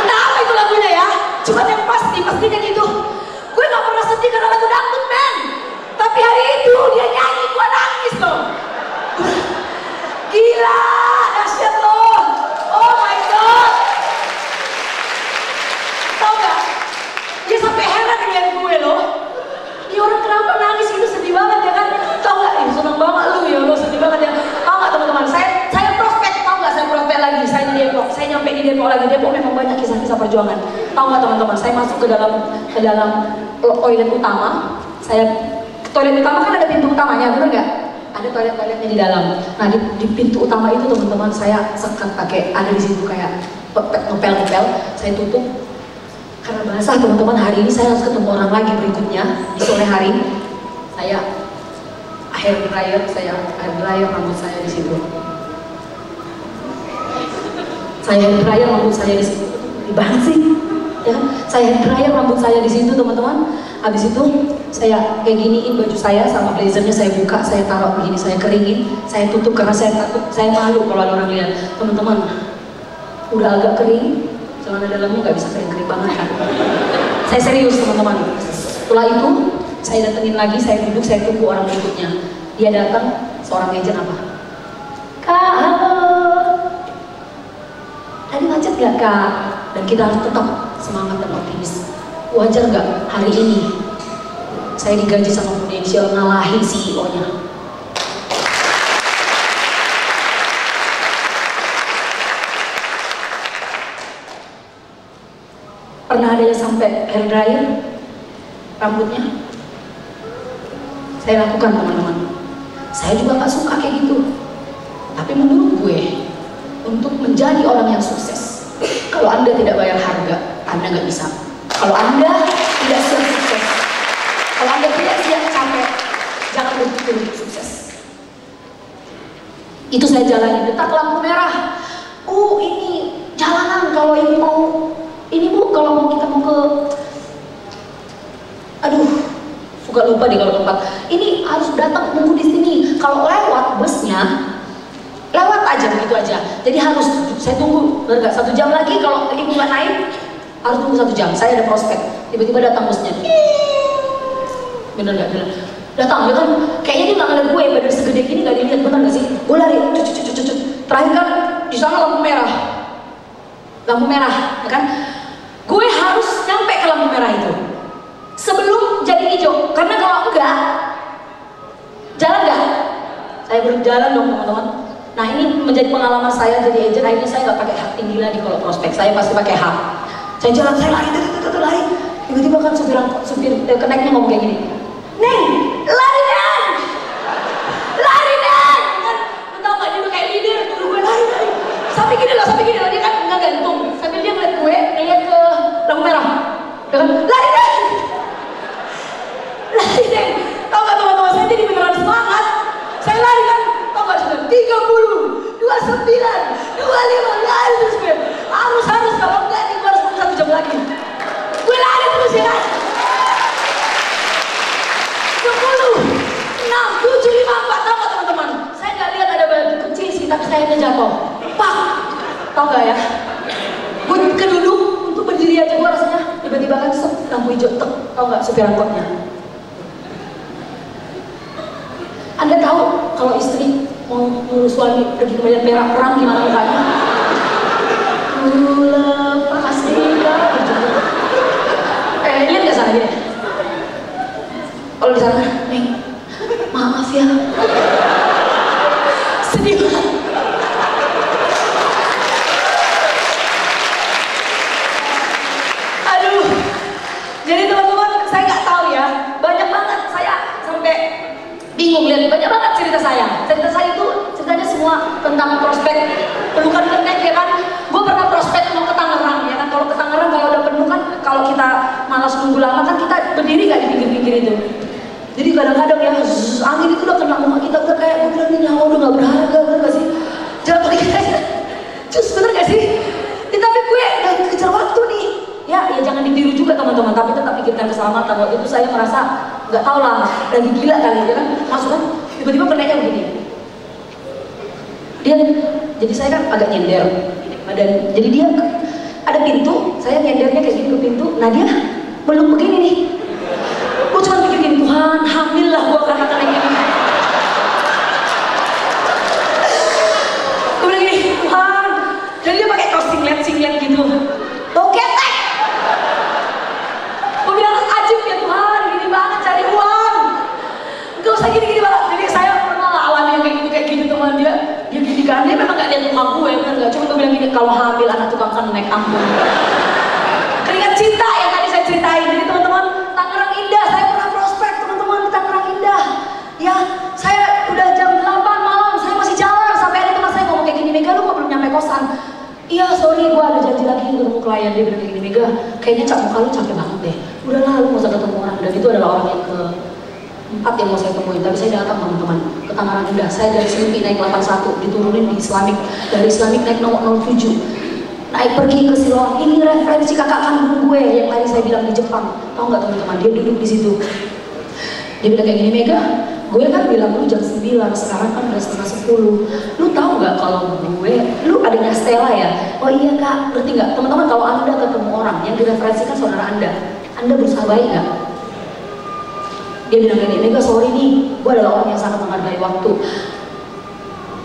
Entah apa itu lagunya ya, cuma yang pastinya gitu. Gue gak pernah sedih karena lagu dangdut men, tapi hari itu dia nyanyi, gue nangis loh. Gila, dahsyat loh. Oh my god. Tau gak? Dia sampai heran ngeliat gue loh. Ini orang kenapa nangis gitu, sedih banget ya kan? Tau gak? Seneng banget lu ya, lo sedih banget ya. Tau gak teman-teman? Saya prospek, tau gak? Saya prospek lagi. Saya di Depok. Saya nyampe di Depok lagi. Depok memang banyak kisah-kisah perjuangan. Tau gak teman-teman? Saya masuk ke dalam toilet utama. Toilet utama kan ada pintu utamanya, bener gak? Ada toiletnya di dalam. Nah di pintu utama itu teman-teman saya sekat pakai, ada di situ kayak ngepel, saya tutup karena basah teman-teman. Hari ini saya harus ketemu orang lagi berikutnya di sore hari. Saya hair dryer rambut saya di situ. Saya hair dryer rambut saya di situ. Banget sih, ya. Saya hair dryer rambut saya di situ teman-teman. Habis itu saya kayak giniin baju saya sama blazernya, saya buka, saya taruh begini, saya keringin, saya tutup karena saya takut, saya malu kalau ada orang lihat. Teman-teman, udah agak kering, celana dalamnya nggak bisa kering-kering banget kan. Saya serius teman-teman. Setelah itu saya datengin lagi, saya duduk, saya tunggu orang berikutnya. Dia datang, seorang agent apa? Kak, halo. Tadi macet gak kak? Dan kita harus tetap semangat dan optimis. Wajar gak hari ini saya digaji sama Prudential ngalahin CEO-nya? Pernah ada yang sampai hair dryer rambutnya? Saya lakukan teman-teman. Saya juga gak suka kayak gitu. Tapi menurut gue, untuk menjadi orang yang sukses, kalau Anda tidak bayar harga, Anda nggak bisa. Kalau Anda tidak siap sukses, kalau Anda tidak siap capek, jangan berpikir untuk sukses. Itu saya jalani, detak lampu merah. Ini jalanan kalau ini mau, ini bu, kalau mau kita mau ke, suka lupa deh kalau tempat. Ini harus datang nunggu di sini. Kalau lewat busnya, lewat aja begitu aja. Jadi harus saya tunggu, bener gak? 1 jam lagi kalau ibu nggak naik, harus tunggu 1 jam. Saya ada prospek, tiba-tiba datang busnya. Bener gak? Bener. Datang, ya kan? Kayaknya dia nggak ngeliat gue, badan segede gini nggak dilihat, bener gak sih? Gue lari, cucut. Terakhir kan di sana lampu merah, ya kan? Gue harus nyampe ke lampu merah itu sebelum jadi hijau, karena kalau enggak, jalan nggak? Saya berjalan dong teman-teman. Nah ini menjadi pengalaman saya jadi agent. Akhirnya saya nggak pakai hak tinggi lagi kalau prospek. Saya pasti pakai hak. Saya jalan, saya lari. Tiba-tiba kan supir keneknya ngomong kayak gini, Neng, lari Neng, kan? Lu tau gak dia udah kayak leader, dulu gue lari. Sampai gini loh, dia kan nggak gantung. Sambil dia ngeliat gue, ngeliat ke lampu merah, dia kan lari Neng. Tau gak teman-teman, saya jadi beneran semangat. Saya lari kan, tau gak sudah 30, 29, 25, lari terus gue. Harus, kalau enggak nih gue harus 1 jam lagi. Gue lari terus ya kan. 10, 6, 7, 5, 4, tau gak teman-teman? Saya gak lihat ada batu kecil sih, tapi saya udah jatuh. Pak, tau gak ya? Gue keduduk untuk berdiri aja gue rasanya. Tiba-tiba kan lampu hijau, tau gak supir angkotnya? Anda tahu kalau istri mau nyuruh suami pergi ke medan merah perang gimana mukanya? Lepas dia. Lihat nggak sana gini? Kalau di sana, Neng, maaf ya. Sedih banget. Aduh. Jadi teman-teman, saya nggak tahu ya. Banyak banget saya sampai bingung lihat, banyak banget cerita saya itu ceritanya semua tentang prospek pelukan kenek ya kan. Gue pernah prospek mau ke Tangerang ya kan. Kalau ke Tangerang kalau udah penuh kan, kalau kita malas nunggu lama kan kita berdiri gak di pinggir-pinggir itu. Jadi kadang-kadang ya angin itu udah kena muka kita, udah kayak gue bilang ini nyawa udah gak berharga, bener gak sih? Jangan pakai kayak cus, bener gak sih? Tapi gue udah kejar waktu nih. Ya jangan ditiru juga teman-teman, tapi tetap pikirkan keselamatan. Waktu itu saya merasa nggak tahu lah, lagi gila kali ya kan, masuk kan tiba-tiba keneknya begini. Jadi saya kan agak nyender, dan jadi dia ada pintu, saya nyendernya kayak gini ke pintu. Nah dia belum begini nih. Gue cuma pikir gini, Tuhan, hamil lah gue karena kayak gini. Gue bilang gini, Tuhan. Dan dia pakai kaos singlet gitu. Bau ketek. Gue bilang ajib ya Tuhan, gini banget cari uang. Gak usah gini-gini banget. Jadi saya pernah lawan yang kayak gini teman dia gini kan, dia memang gak lihat muka gue, bener gak? Cuma gue bilang gini, kalau hamil anak tukang kan naik ampun. Keringat cinta yang tadi saya ceritain. Jadi teman-teman, Tangerang indah, saya pernah prospek teman-teman di Tangerang indah. Ya, saya udah jam 8 malam, saya masih jalan sampai ada teman saya ngomong kayak gini, Mega lu kok belum nyampe kosan? Iya sorry, gue ada janji lagi ketemu klien. Dia bilang kayak gini, Mega kayaknya muka lu capek banget deh, udahlah lu gak usah ketemu orang. Dan itu adalah orang yang keempat yang mau saya temuin. Tapi saya datang teman-teman ke Tangerang indah. Saya dari Selipi naik 81, diturunin di Islamic, dari Islamic naik nomor 07, naik pergi ke Siloam. Ini referensi kakak kandung gue yang tadi saya bilang di Jepang. Tahu nggak teman-teman, dia duduk di situ. Dia bilang kayak gini, Mega, gue kan bilang lu jam 9, sekarang kan udah setengah 10. Lu tahu nggak kalau lu adanya Stella ya? Oh iya kak, ngerti nggak? Teman-teman, kalau Anda ketemu orang yang direferensikan saudara Anda berusaha baik nggak? Dia bilang kayak gini, Mega sorry nih, gue adalah orang yang sangat menghargai waktu.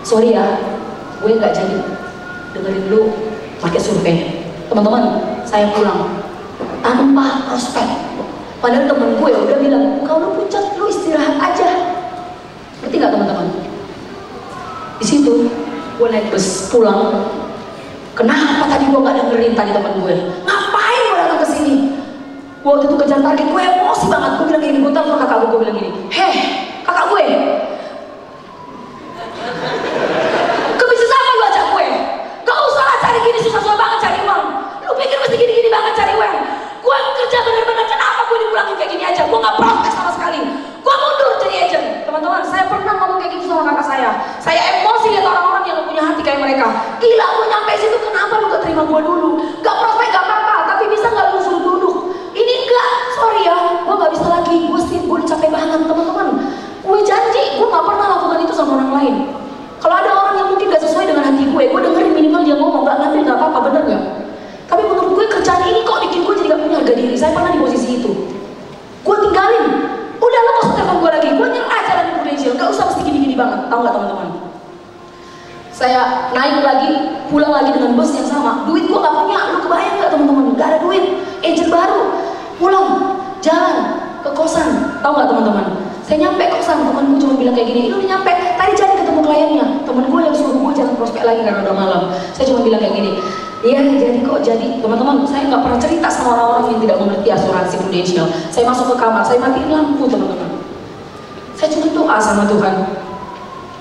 Sorry ya, gue nggak jadi dengerin lu pakai survei. Teman-teman, saya pulang tanpa prospek. Padahal temen gue udah bilang, kalau lu pucat, lu istirahat aja. Ngerti gak teman-teman? Di situ gue naik bus pulang. Kenapa tadi gue gak dengerin tadi teman gue? Ngapain gue datang ke sini? Waktu itu kejar target, gue emosi banget. Gue bilang gini, gue telepon kakak gue bilang gini, heh kakak gue, kebisnis apa lu ajak gue? Gak usah lah cari gini, susah-susah banget cari uang. Lu pikir mesti gini-gini banget cari uang? Gue kerja bener-bener, kenapa gue dipulangin kayak gini aja? Gue gak protes sama sekali. Gue mundur jadi agent. Teman-teman, saya pernah ngomong kayak gitu sama kakak saya. Saya emosi lihat orang-orang yang gak punya hati kayak mereka. Gila, gue nyampe situ, kenapa lu gak terima gue dulu? Gak prospek gak apa-apa, tapi bisa gak lu suruh duduk? Ini enggak, sorry ya, gue gak bisa lagi. Gue capek banget teman-teman. Gue janji, gue gak pernah lakukan itu sama orang lain. Kalau ada orang yang mungkin gak sesuai dengan hati gue dengerin minimal dia ngomong, gak ngambil gak apa-apa, bener gak? Tapi menurut gue kerjaan ini kok bikin gue jadi gak punya harga diri. Saya pernah di posisi itu. Gue tinggalin. Udah lo gak usah telepon gue lagi. Gue nyerah jalan di Prudential. Gak usah mesti gini-gini banget. Tahu gak teman-teman? Saya naik lagi, pulang lagi dengan bos yang sama. Duit gue gak punya. Lu kebayang gak teman-teman? Gak ada duit. Agent baru. Pulang. Jalan. Ke kosan. Tahu gak teman-teman? Saya nyampe kosan. Temen gue cuma bilang kayak gini. Lu nyampe. Tadi jadi ketemu kliennya. Temen gue yang suruh gue jalan prospek lagi karena udah malam. Saya cuma bilang kayak gini. Iya jadi kok jadi. Teman-teman, saya nggak pernah cerita sama orang-orang yang tidak mengerti asuransi Prudential. Saya masuk ke kamar, saya matiin lampu teman-teman. Saya cuma doa sama Tuhan.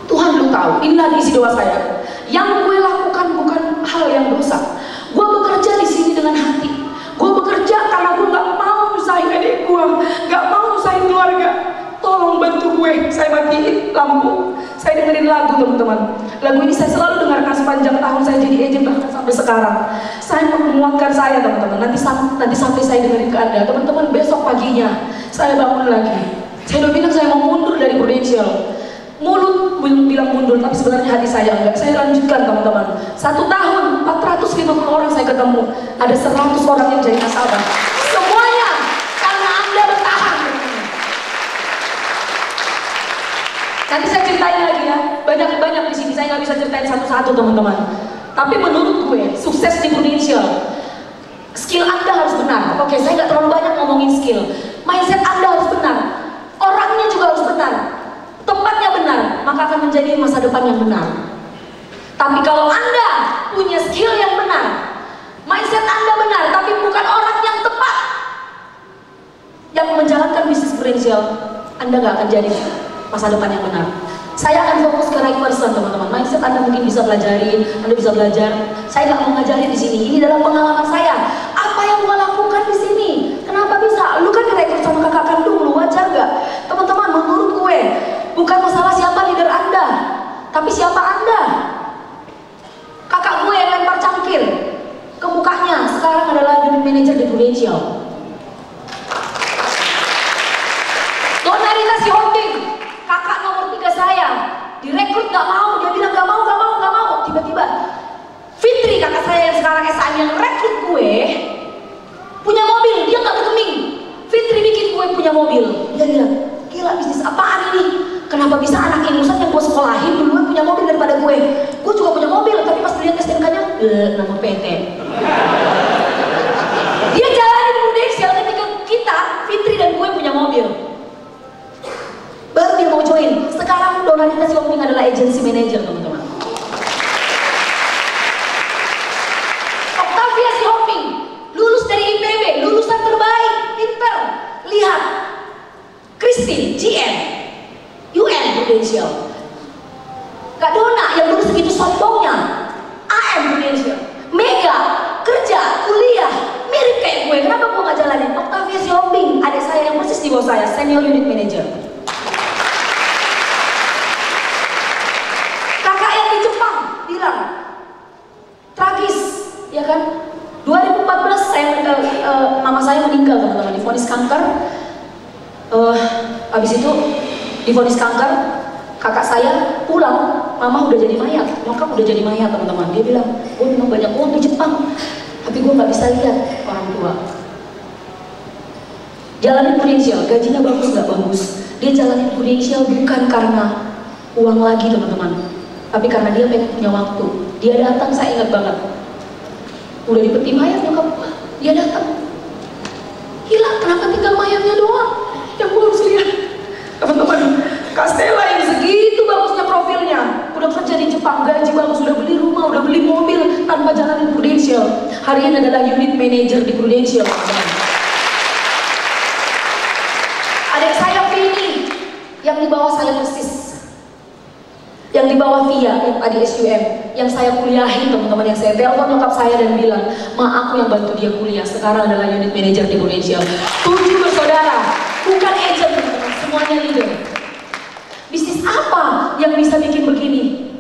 Tuhan lu tahu, inilah isi doa saya. Yang gue lakukan bukan hal yang dosa. Gue bekerja di sini dengan hati. Gue bekerja karena gue nggak mau nyusahin adik gue, nggak mau nyusahin keluarga. Tolong bantu gue. Saya matiin lampu. Saya dengerin lagu teman-teman. Lagu ini saya selalu dengarkan sepanjang tahun saya jadi agent bahkan sampai sekarang. Saya menguatkan saya teman-teman. Nanti sampai saya dengerin ke Anda. Teman-teman besok paginya saya bangun lagi. Saya udah bilang saya mau mundur dari Prudential. Mulut belum bilang mundur, tapi sebenarnya hati saya enggak. Saya lanjutkan teman-teman. 1 tahun 450 orang saya ketemu. Ada 100 orang yang jadi nasabah. Semuanya karena Anda bertahan. Nanti saya ceritain lagi ya, banyak di sini. Saya nggak bisa ceritain satu-satu teman-teman. Tapi menurut gue, sukses di Prudential, skill Anda harus benar. Oke, saya nggak terlalu banyak ngomongin skill. Mindset Anda harus benar. Orangnya juga harus benar. Tempatnya benar, maka akan menjadi masa depan yang benar. Tapi kalau Anda punya skill yang benar, mindset Anda benar, tapi bukan orang yang tepat yang menjalankan bisnis Prudential, Anda nggak akan jadi masa depan yang benar. Saya akan fokus ke right person teman-teman. Mindset Anda mungkin bisa pelajari, Anda bisa belajar. Saya nggak mau ngajarin di sini. Ini dalam pengalaman saya. Apa yang gua lakukan di sini? Kenapa bisa? Lu kan direkrut sama kakak kandung lu, wajar nggak? Teman-teman, menurut gue bukan masalah siapa leader Anda, tapi siapa Anda. Kakak gue yang lempar cangkir ke mukanya sekarang adalah unit manager di Prudential. Dona Rita si Holding, kakak nomor 3 saya, direkrut gak mau, dia bilang gak mau. Tiba-tiba Fitri kakak saya yang sekarang SAM yang rekrut gue punya mobil, dia gak bergeming. Fitri bikin gue punya mobil. Dia bilang, gila bisnis apaan ini? Kenapa bisa anak ingusan yang gue sekolahin duluan punya mobil daripada gue? Gue juga punya mobil, tapi pas dilihat STNK-nya, nama PT. Dia jalanin Prudential ketika kita, Fitri dan gue punya mobil. Baru dia mau join. Sekarang Dona Rita Siombing adalah agency manager teman-teman. Octavia Siombing lulus dari IPB, lulusan terbaik, pinter. Lihat, Christine, GM, UN Prudential. Kak Dona yang dulu segitu sombongnya, AM Prudential. Mega, kerja, kuliah, mirip kayak gue. Kenapa gue gak jalanin? Octavia Siombing, adik saya yang persis di bawah saya, senior unit manager. Tragis, ya kan? 2014 mama saya meninggal teman-teman, divonis kanker. Habis itu divonis kanker, kakak saya pulang, mama udah jadi mayat, nyokap udah jadi mayat teman-teman. Dia bilang, gue memang banyak uang di Jepang, tapi gue nggak bisa lihat orang tua. Jalanin Prudential, gajinya bagus nggak bagus. Dia jalanin Prudential bukan karena uang lagi teman-teman, tapi karena dia pengen punya waktu. Dia datang, saya ingat banget. Udah dipeti mayat nyokap gua, dia datang. Gila, kenapa tinggal mayatnya doang yang gua harus lihat? Teman-teman, Kak Stella yang segitu bagusnya profilnya, udah kerja di Jepang, gaji bagus, udah beli rumah, udah beli mobil tanpa jalanin Prudential. Hari ini adalah unit manager di Prudential. Adik saya Vini, yang di bawah saya persis, yang di bawah Via, adik SUM, yang saya kuliahin teman-teman, yang saya telepon nyokap saya dan bilang, ma aku yang bantu dia kuliah, sekarang adalah unit manager di Prudential. 7 bersaudara, bukan agent teman-teman, semuanya leader. Bisnis apa yang bisa bikin begini?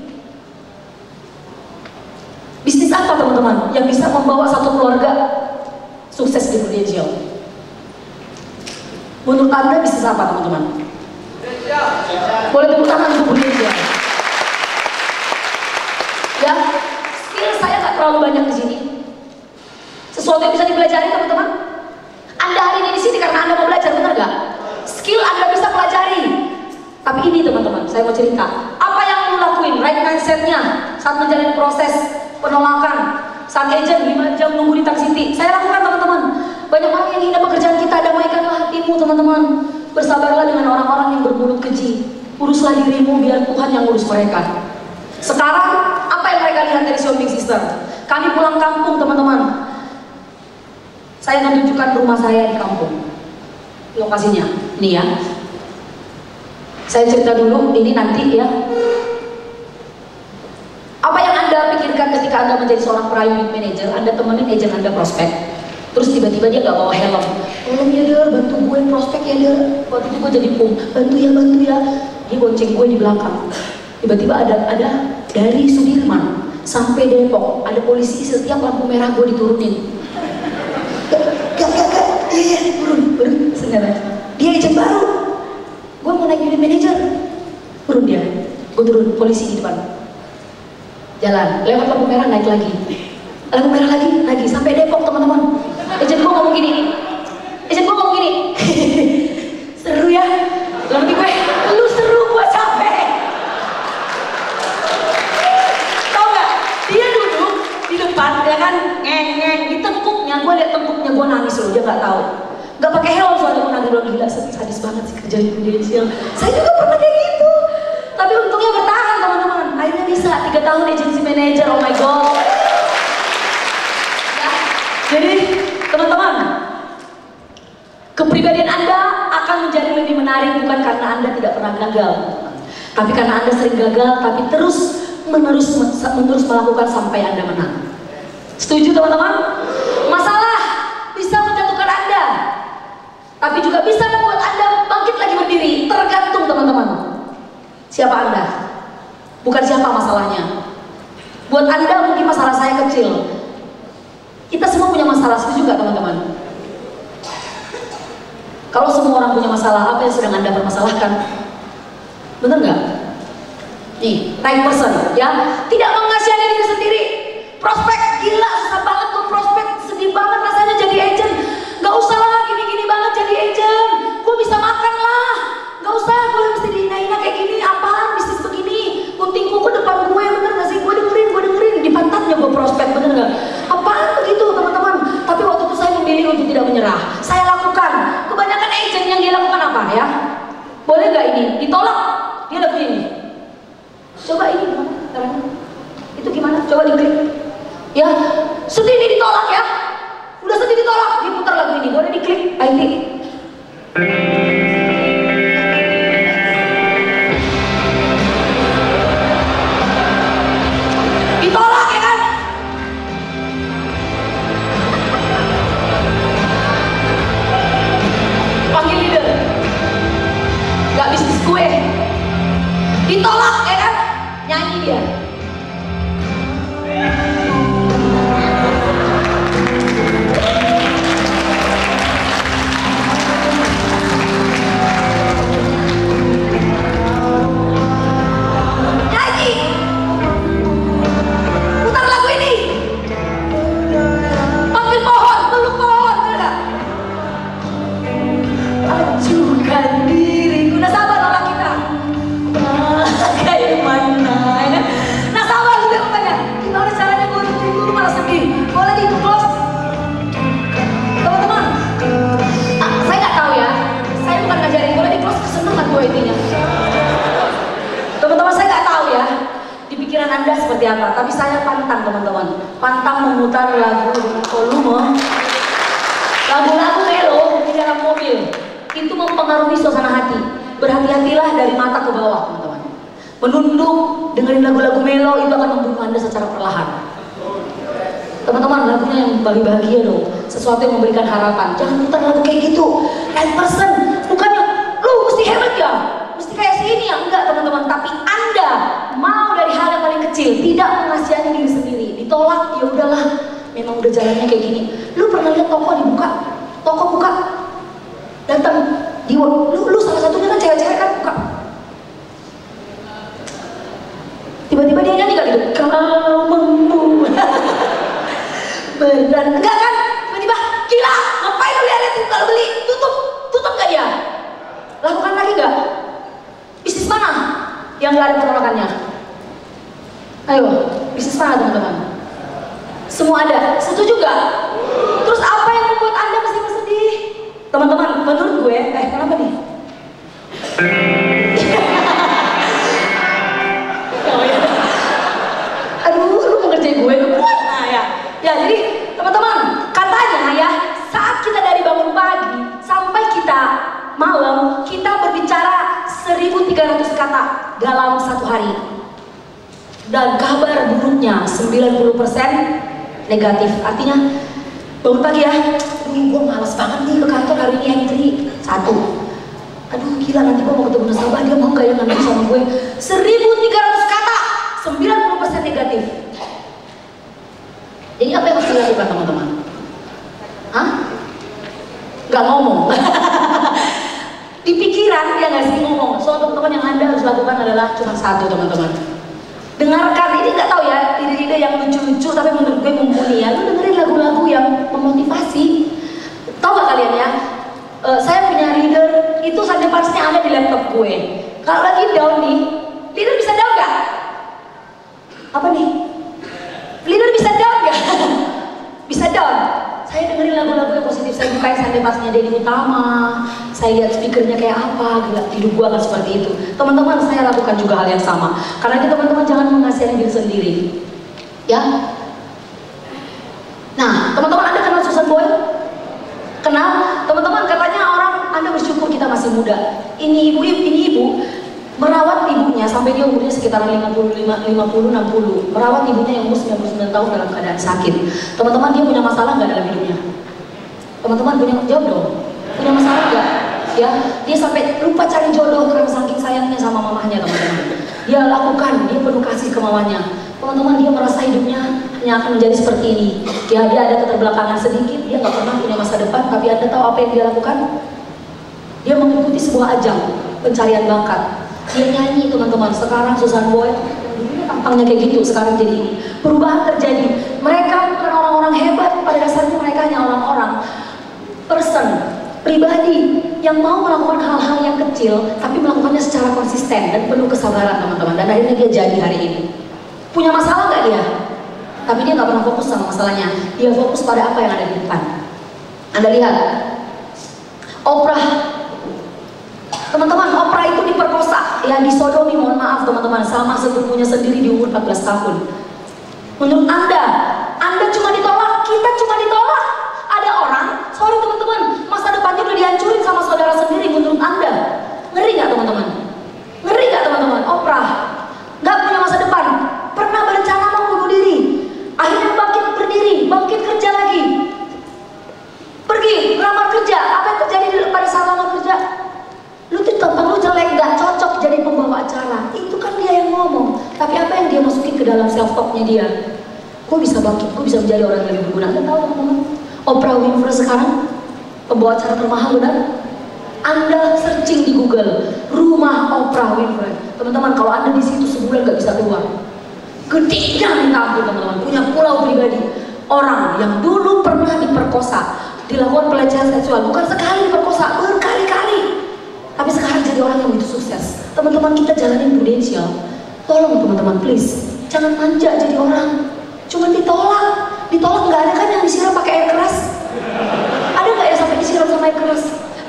Bisnis apa teman-teman yang bisa membawa satu keluarga sukses di Prudential? Menurut Anda bisnis apa teman-teman? Boleh tepuk tangan untuk Prudential. Ya, skill saya nggak terlalu banyak di sini. Sesuatu yang bisa dipelajari teman-teman. Anda hari ini di sini karena Anda mau belajar, benar nggak? Skill Anda bisa pelajari. Tapi ini teman-teman, saya mau cerita. Apa yang lu lakuin, right mindset-nya saat menjalani proses penolakan, saat agent 5 jam nunggu di Tax City. Saya lakukan teman-teman. Banyak orang yang hina pekerjaan kita, damaikanlah hatimu teman-teman. Bersabarlah dengan orang-orang yang bermulut keji. Uruslah dirimu biar Tuhan yang urus mereka. Sekarang, apa yang mereka lihat dari Shopping Sister? Kami pulang kampung teman-teman. Saya akan tunjukkan rumah saya di kampung. Lokasinya, ini ya. Saya cerita dulu, ini nanti ya. Apa yang Anda pikirkan ketika Anda menjadi seorang private manager? Anda temenin agent Anda prospek, terus tiba-tiba dia gak bawa helm. Tolong ya Der, bantu gue prospek ya Der. Waktu itu gue jadi pum, bantu ya. Dia bonceng gue di belakang. Tiba-tiba ada dari Sudirman sampai Depok, ada polisi setiap lampu merah gue diturunin. Gak, iya, turun, sebenarnya. Dia agent baru. Gue mau naik unit manager, turun dia, gue turun, polisi di depan, jalan, lewat lampu merah naik lagi, lampu merah lagi, sampai Depok teman-teman. Agent gue ngomong gini, seru ya, lalu gue, lu seru, gue capek. Tau gak, dia duduk di depan, dia kan ngeng, di tengkuknya, gue liat tengkuknya, gue nangis loh, dia gak tahu. Gak pakai helm soalnya gue nanti bilang gila sadis banget sih kerja di Prudential. Saya juga pernah kayak gitu. Tapi untungnya bertahan teman-teman. Akhirnya bisa 3 tahun agency manager. Oh my god. Ya. Jadi teman-teman, kepribadian Anda akan menjadi lebih menarik bukan karena Anda tidak pernah gagal, tapi karena Anda sering gagal tapi terus menerus melakukan sampai Anda menang. Setuju teman-teman? Masalah bisa menjatuhkan Anda, tapi juga bisa membuat Anda bangkit lagi berdiri. Tergantung teman-teman, siapa Anda, bukan siapa masalahnya. Buat Anda mungkin masalah saya kecil. Kita semua punya masalah, setuju gak teman-teman? Kalau semua orang punya masalah, apa yang sedang Anda permasalahkan? Bener gak? Nih, right person ya. Tidak mengasihani diri sendiri. Prospek, gila susah banget tuh prospek. Sedih banget rasanya jadi agent. Gak usah lah gini-gini banget jadi agent. Gue bisa makan lah. Gak usah gue mesti dihina-hina kayak gini. Apaan bisnis begini? Gunting kuku depan gue, bener gak sih? Gue dengerin di pantatnya gue prospek, bener gak? Apaan begitu teman-teman? Tapi waktu itu saya memilih untuk tidak menyerah. Saya lakukan. Kebanyakan agent yang dia lakukan apa ya? Boleh gak ini? Ditolak. Dia lakuin ini. Coba ini gimana? Itu gimana? Coba diklik. Ya, sedih ini ditolak ya. Udah sedih ditolak, diputar lagu ini. Boleh diklik, IT. Ditolak ya kan? Panggil leader. Gak bisnis gue. Ditolak ya kan? Nyanyi dia. tapi saya pantang teman-teman, pantang memutar lagu dengan volume. Lagu-lagu melo di dalam mobil itu mempengaruhi suasana hati. Berhati-hatilah dari mata ke bawah teman-teman. Menunduk dengerin lagu-lagu melo itu akan membunuh Anda secara perlahan. Teman-teman, lagunya yang bahagia dong, sesuatu yang memberikan harapan. Jangan putar lagu kayak gitu. And person, bukannya lu mesti hebat ya, mesti kayak sini ya, enggak teman-teman. Tapi Anda mau dari hal yang paling kecil, tidak mengasihani diri sendiri, ditolak, ya udahlah, memang udah jalannya kayak gini. Lu pernah lihat toko dibuka, toko buka, datang di lu salah satunya kan cewek-cewek kan buka. Tiba-tiba dia nyanyi gak gitu, kau membuat beneran, enggak kan? Tiba-tiba, gila, ngapain lu lihat-liatin kalau beli? Tutup gak dia? Lakukan lagi gak? Bisnis mana yang gak ada penolakannya? Ayo, bisnis mana teman-teman? Semua ada, setuju gak? Terus apa yang membuat Anda mesti bersedih? Teman-teman, menurut gue, kenapa nih? Aduh, lu mau ngerjain gue? Nah ya, jadi teman-teman, katanya ya, saat kita dari bangun pagi sampai kita malam, kita berbicara 1.300 kata dalam satu hari. Dan kabar buruknya 90% negatif. Artinya bangun pagi ya, gue males banget nih ke kantor hari ini entry 1. Aduh gila, nanti gue mau ketemu nasabah, dia mau gak ya ngantuk sama gue. 1.300 kata, 90% negatif. Jadi apa yang harus dilakukan teman-teman? Hah? Gak ngomong. Di pikiran ya gak sih ngomong. So teman-teman yang Anda harus lakukan adalah cuma satu teman-teman. Dengarkan, ini gak tahu ya, ide-ide yang lucu-lucu tapi menurut gue mumpuni ya. Lu dengerin lagu-lagu yang memotivasi. Tahu gak kalian ya? Saya punya reader, itu saja pasnya ada di laptop gue. Kalau lagi down nih, reader bisa down gak? Apa nih? Leader bisa down gak? Bisa down. Saya dengerin lagu-lagu yang positif. Saya bukain Sunday pasnya Denny Utama. Saya lihat speakernya kayak apa. Gila, hidup gua akan seperti itu. Teman-teman, saya lakukan juga hal yang sama. Karena itu teman-teman jangan mengasihani diri sendiri. Ya. Nah, teman-teman Anda kenal Susan Boyle? Kenal? Teman-teman katanya orang Anda bersyukur kita masih muda. Ini ibu merawat ibunya sampai dia umurnya sekitar 50, 60. Merawat ibunya yang umur 99 tahun dalam keadaan sakit. Teman-teman, dia punya masalah nggak dalam hidupnya? Teman-teman punya, jawab dong. Punya masalah nggak? Ya, dia sampai lupa cari jodoh karena saking sayangnya sama mamahnya teman-teman. Dia lakukan, dia penuh kasih ke mamanya. Teman-teman, dia merasa hidupnya hanya akan menjadi seperti ini. Ya, dia ada keterbelakangan sedikit, dia nggak pernah punya masa depan. Tapi Anda tahu apa yang dia lakukan? Dia mengikuti sebuah ajang pencarian bakat. Dia nyanyi teman-teman. Sekarang Susan Boyle tampangnya kayak gitu, sekarang jadi ini. Perubahan terjadi. Mereka bukan orang-orang hebat, pada dasarnya mereka hanya orang-orang pribadi yang mau melakukan hal-hal yang kecil tapi melakukannya secara konsisten dan penuh kesabaran teman-teman. Dan akhirnya dia jadi hari ini. Punya masalah nggak dia? Tapi dia nggak pernah fokus sama masalahnya. Dia fokus pada apa yang ada di depan. Anda lihat Oprah. Teman-teman, Oprah itu diperkosa, ya disodomi, mohon maaf teman-teman, sama sepupunya sendiri di umur 14 tahun. Menurut Anda cuma ditolak, kita cuma ditolak. Ada orang, sorry teman-teman, masa depannya udah dihancurin sama saudara sendiri. Menurut Anda, ngeri nggak teman-teman? Ngeri nggak teman-teman? Oprah nggak punya masa depan, pernah berencana mau bunuh diri, akhirnya bangkit berdiri, bangkit kerja lagi, pergi lamar kerja. Apa yang terjadi pada saat lamar kerja? Lu tuh tampang lu jelek, gak cocok jadi pembawa acara. Itu kan dia yang ngomong. Tapi apa yang dia masukin ke dalam self-talknya dia? Gue bisa bangkit, gue bisa menjadi orang yang lebih berguna. Anda tahu teman-teman? Oprah Winfrey sekarang pembawa acara termahal, benar? Anda searching di Google rumah Oprah Winfrey. Teman-teman, kalau Anda di situ sebulan gak bisa keluar. Gedenya minta ampun teman-teman. Punya pulau pribadi. Orang yang dulu pernah diperkosa, dilakukan pelecehan seksual, bukan sekali diperkosa, berkali-kali. Tapi sekarang jadi orang yang begitu sukses. Teman-teman, kita jalanin prudensial. Tolong teman-teman, please, jangan manja jadi orang. Cuma ditolak nggak ada kan yang disiram pakai air keras? Ada nggak ya sampai disiram sama air keras?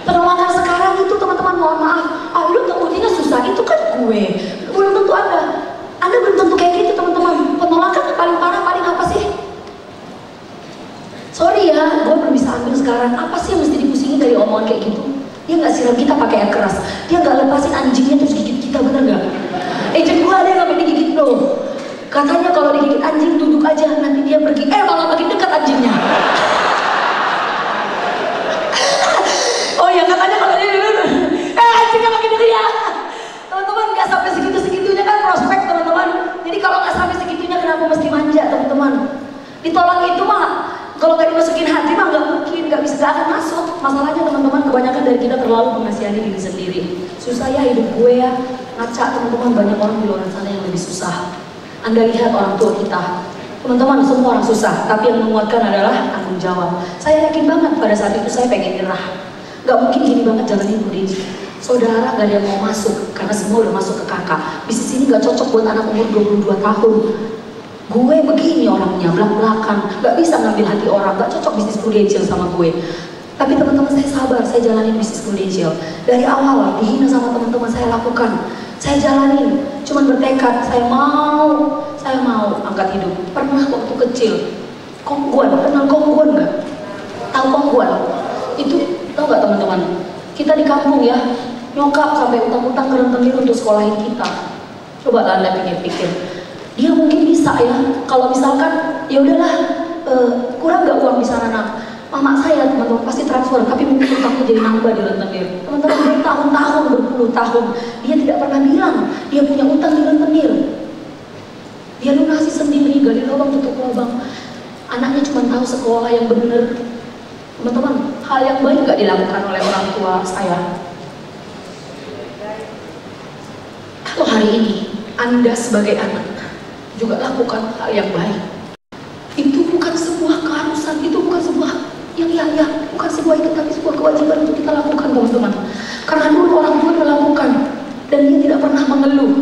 Penolakan sekarang itu teman-teman, mohon maaf, lu ngebuktinya susah, itu kan gue. Belum tentu Anda belum tentu kayak gitu teman-teman. Penolakan Tapi ya, gue belum bisa ambil sekarang. Apa sih yang mesti dipusingin dari omongan kayak gitu? Dia nggak siram kita pakai air keras. Dia nggak lepasin anjingnya terus gigit kita, bener nggak? Agent gue ada yang sampai digigit loh. Katanya kalau digigit anjing duduk aja, nanti dia pergi. Malah makin dekat anjingnya. Oh ya, katanya kalau dia anjingnya makin dekat ya. Teman-teman, nggak sampai segitu-segitunya kan prospek teman-teman. Jadi kalau nggak sampai segitunya, kenapa mesti manja teman-teman? Ditolong itu mah, kalau nggak dimasukin hati mah nggak mungkin, nggak bisa, nggak akan masuk. Masalahnya teman-teman, kebanyakan dari kita terlalu mengasihani diri sendiri. Susah ya hidup gue ya, ngaca teman-teman, banyak orang di luar sana yang lebih susah. Anda lihat orang tua kita, teman-teman, semua orang susah, tapi yang menguatkan adalah tanggung jawab. Saya yakin banget pada saat itu saya pengen nyerah. Gak mungkin gini banget jalanin Bu Dedi. Saudara gak ada yang mau masuk, karena semua udah masuk ke kakak. Bisnis ini gak cocok buat anak umur 22 tahun. Gue begini orangnya, belak-belakan, gak bisa ngambil hati orang, gak cocok bisnis Prudential sama gue. Tapi teman-teman, saya sabar, saya jalanin bisnis Prudential. Dari awal, dihina sama teman-teman, saya lakukan. Saya jalanin, cuman bertekad, saya mau angkat hidup. Pernah waktu kecil, Kongguan, kenal Kongguan gak? Tahu Kongguan? Itu, tahu gak teman-teman? Kita di kampung ya, nyokap sampai utang-utang ke rentenir untuk sekolahin kita. Coba lah Anda pikir-pikir. Dia mungkin bisa ya, kalau misalkan, ya udahlah, kurang gak uang di sana nak? Mama saya teman-teman pasti transfer, tapi mungkin utangnya jadi nambah di rentenir. Teman-teman bertahun-tahun, berpuluh tahun, dia tidak pernah bilang dia punya utang di rentenir. Dia lunasi sendiri, gali lubang tutup lubang. Anaknya cuma tahu sekolah yang benar. Teman-teman, hal yang baik gak dilakukan oleh orang tua saya. Kalau hari ini Anda sebagai anak juga lakukan hal yang baik, itu bukan sebuah keharusan, itu bukan sebuah bukan sebuah itu, tapi sebuah kewajiban untuk kita lakukan teman-teman. Karena dulu orang tua melakukan dan dia tidak pernah mengeluh.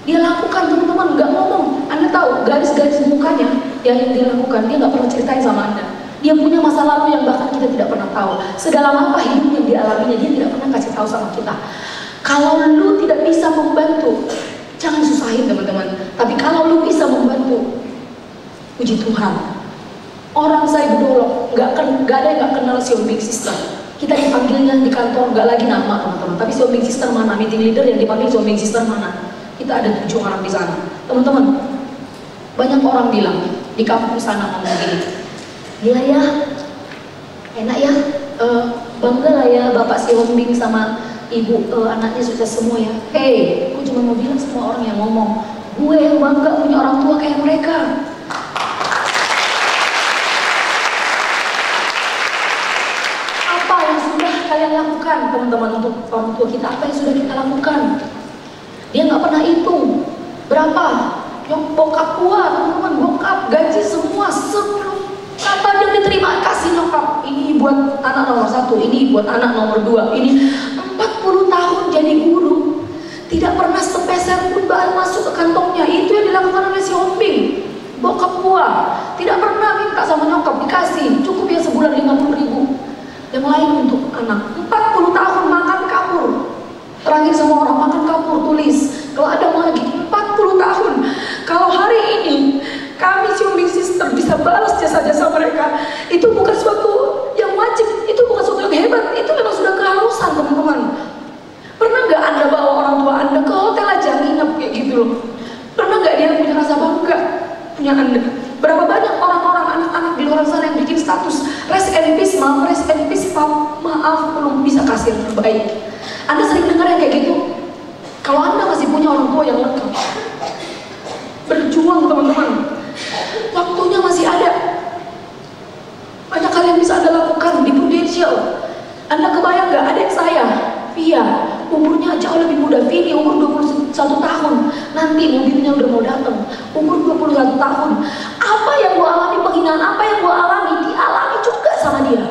Dia lakukan teman-teman, nggak ngomong. Anda tahu garis-garis mukanya yang dia lakukan, dia nggak pernah ceritain sama Anda. Dia punya masa lalu yang bahkan kita tidak pernah tahu. Sedalam apa hidup yang dia alaminya, dia tidak pernah kasih tahu sama kita. Kalau lu tidak bisa membantu, jangan susahin teman-teman. Tapi kalau lu bisa membantu, puji Tuhan. Orang saya bedolok, nggak ada yang nggak kenal Sion Big Sister. Kita dipanggilnya di kantor nggak lagi nama teman-teman, tapi Sion Big Sister mana, meeting leader yang dipanggil Sion Big Sister mana. Kita ada 7 orang di sana, teman-teman. Banyak orang bilang di kampung sana ngomong gini, gila ya, enak ya, bangga lah ya Bapak Sion Big sama Ibu, anaknya sukses semua ya. Hey, aku cuma mau bilang semua orang yang ngomong, gue yang bangga punya orang tua kayak mereka. Kalian lakukan teman-teman untuk orang tua kita, apa yang sudah kita lakukan? Dia nggak pernah hitung berapa yang bokap gua, teman-teman, bokap gaji semua sebelum kapan yang diterima kasih nyokap. Ini buat anak nomor 1, ini buat anak nomor 2, ini 40 tahun jadi guru, tidak pernah sepeser pun bahan masuk ke kantongnya. Itu yang dilakukan oleh si Hombing. Bokap gua tidak pernah minta sama nyokap dikasih, cukup ya sebulan 50.000. Yang lain untuk anak. 40 tahun makan kapur. Terakhir semua orang makan kapur, tulis. Kalau ada mau lagi 40 tahun. Kalau hari ini kami Sion Big Sister bisa balas jasa-jasa mereka, itu bukan suatu yang wajib, itu bukan suatu yang hebat, itu memang sudah keharusan teman-teman. Pernah nggak Anda bawa orang tua Anda ke hotel aja nginep kayak gitu loh? Pernah nggak dia punya rasa bangga punya Anda? Berapa banyak orang-orang anak-anak di luar sana yang bikin status rest in peace mom, rest in peace pap, maaf belum bisa kasih yang terbaik. Anda sering dengar yang kayak gitu? Kalau Anda masih punya orang tua yang lengkap, berjuang teman-teman, waktunya masih ada. Banyak hal yang bisa Anda lakukan di Prudential. Anda kebayang gak adik saya, Via, umurnya jauh lebih muda. Vini umur 21 tahun, nanti mobilnya udah mau datang. Umur 21 tahun, apa yang gua alami, penghinaan apa yang gua alami, dialami juga sama dia.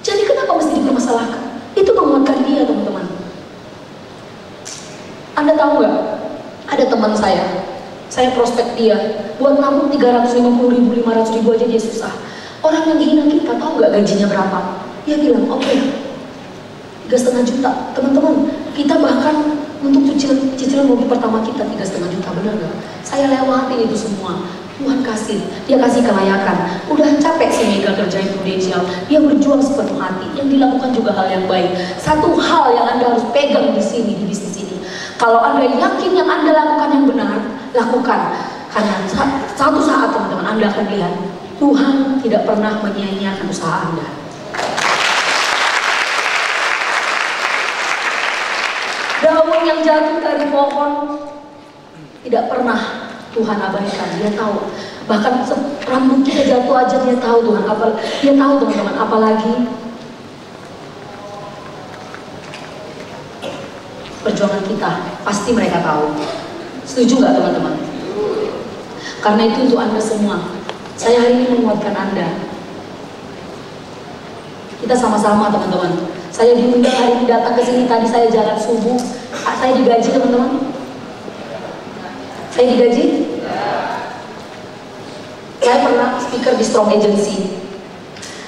Jadi kenapa mesti dipermasalahkan? Itu menguatkan dia teman-teman. Anda tahu nggak? Ada teman saya prospek dia, buat nabung 350.000, 500.000 aja dia susah. Orang yang hina kita, tahu nggak gajinya berapa? Dia bilang, oke, 3,5 juta. Teman-teman, kita bahkan untuk cicilan mobil pertama kita 3,5 juta, benar nggak? Saya lewatin itu semua. Tuhan kasih, dia kasih kelayakan. Udah capek si Mega kerjain Prudential, dia berjuang sepenuh hati. Yang dilakukan juga hal yang baik. Satu hal yang Anda harus pegang di sini, di bisnis ini. Kalau Anda yakin yang Anda lakukan yang benar, lakukan. Karena satu saat teman-teman Anda akan lihat Tuhan tidak pernah menyia-nyiakan usaha Anda. Daun yang jatuh dari pohon tidak pernah Tuhan abaikan. Dia tahu. Bahkan rambut kita jatuh aja dia tahu Tuhan. Dia tahu teman-teman. Apalagi perjuangan kita, pasti mereka tahu. Setuju nggak teman-teman? Karena itu untuk Anda semua, saya hari ini menguatkan Anda. Kita sama-sama teman-teman. Saya diundang hari ini datang ke sini, tadi saya jalan subuh. Saya digaji teman-teman. Saya digaji? Saya pernah speaker di Strong Agency.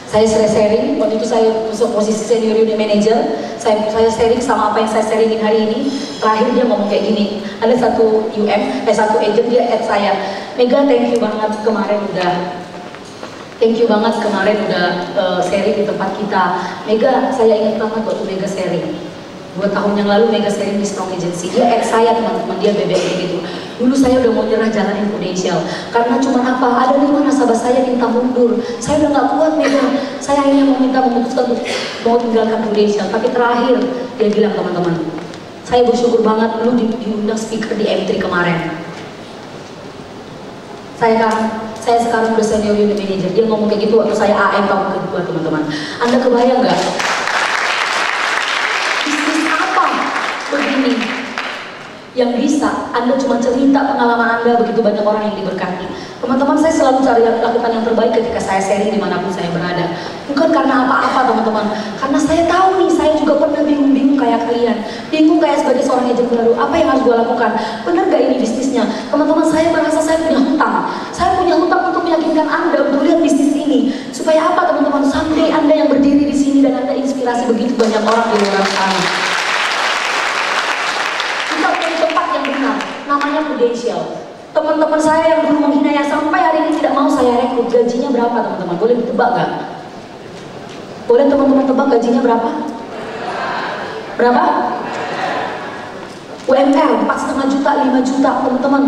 Saya sharing, waktu itu saya posisi senior unit manager. Saya sharing sama apa yang saya sharingin hari ini. Terakhir dia ngomong kayak gini. Ada satu satu agent dia add saya, Mega thank you banget kemarin udah sharing di tempat kita. Mega, saya ingat banget waktu Mega sharing 2 tahun yang lalu Mega sharing di Strong Agency. Dia add saya teman-teman, dia BBM gitu. Dulu saya udah mau nyerah jalanin Prudential. Karena cuma apa, ada 5 nasabah saya minta mundur. Saya udah gak kuat Mega. Saya akhirnya memutuskan untuk mau tinggalkan Prudential. Tapi terakhir dia bilang teman-teman, saya bersyukur banget lu diundang speaker di M3 kemarin. Saya sekarang udah senior unit manager. Dia ngomong kayak gitu waktu saya AM tahun kedua teman-teman. Anda kebayang nggak? Bisnis apa begini yang bisa Anda cuma cerita pengalaman Anda, begitu banyak orang yang diberkati. Teman-teman, saya selalu cari lakukan yang terbaik ketika saya sharing dimanapun saya berada. Bukan karena apa-apa teman-teman, karena saya tahu nih, saya juga pernah bingung kayak kalian. Bingung kayak sebagai seorang agent baru, apa yang harus gue lakukan? Benar gak ini bisnisnya? Teman-teman, saya merasa saya punya hutang. Saya punya hutang untuk meyakinkan Anda untuk lihat bisnis ini. Supaya apa teman-teman? Someday Anda yang berdiri di sini dan Anda inspirasi begitu banyak orang di luar sana. Kita punya tempat yang benar, namanya Prudential. Teman-teman saya yang dulu menghina yang sampai hari ini tidak mau saya rekrut, gajinya berapa teman-teman? Boleh ditebak gak? Boleh teman-teman tebak gajinya berapa? Berapa? UMR 4,5 juta, 5 juta teman-teman.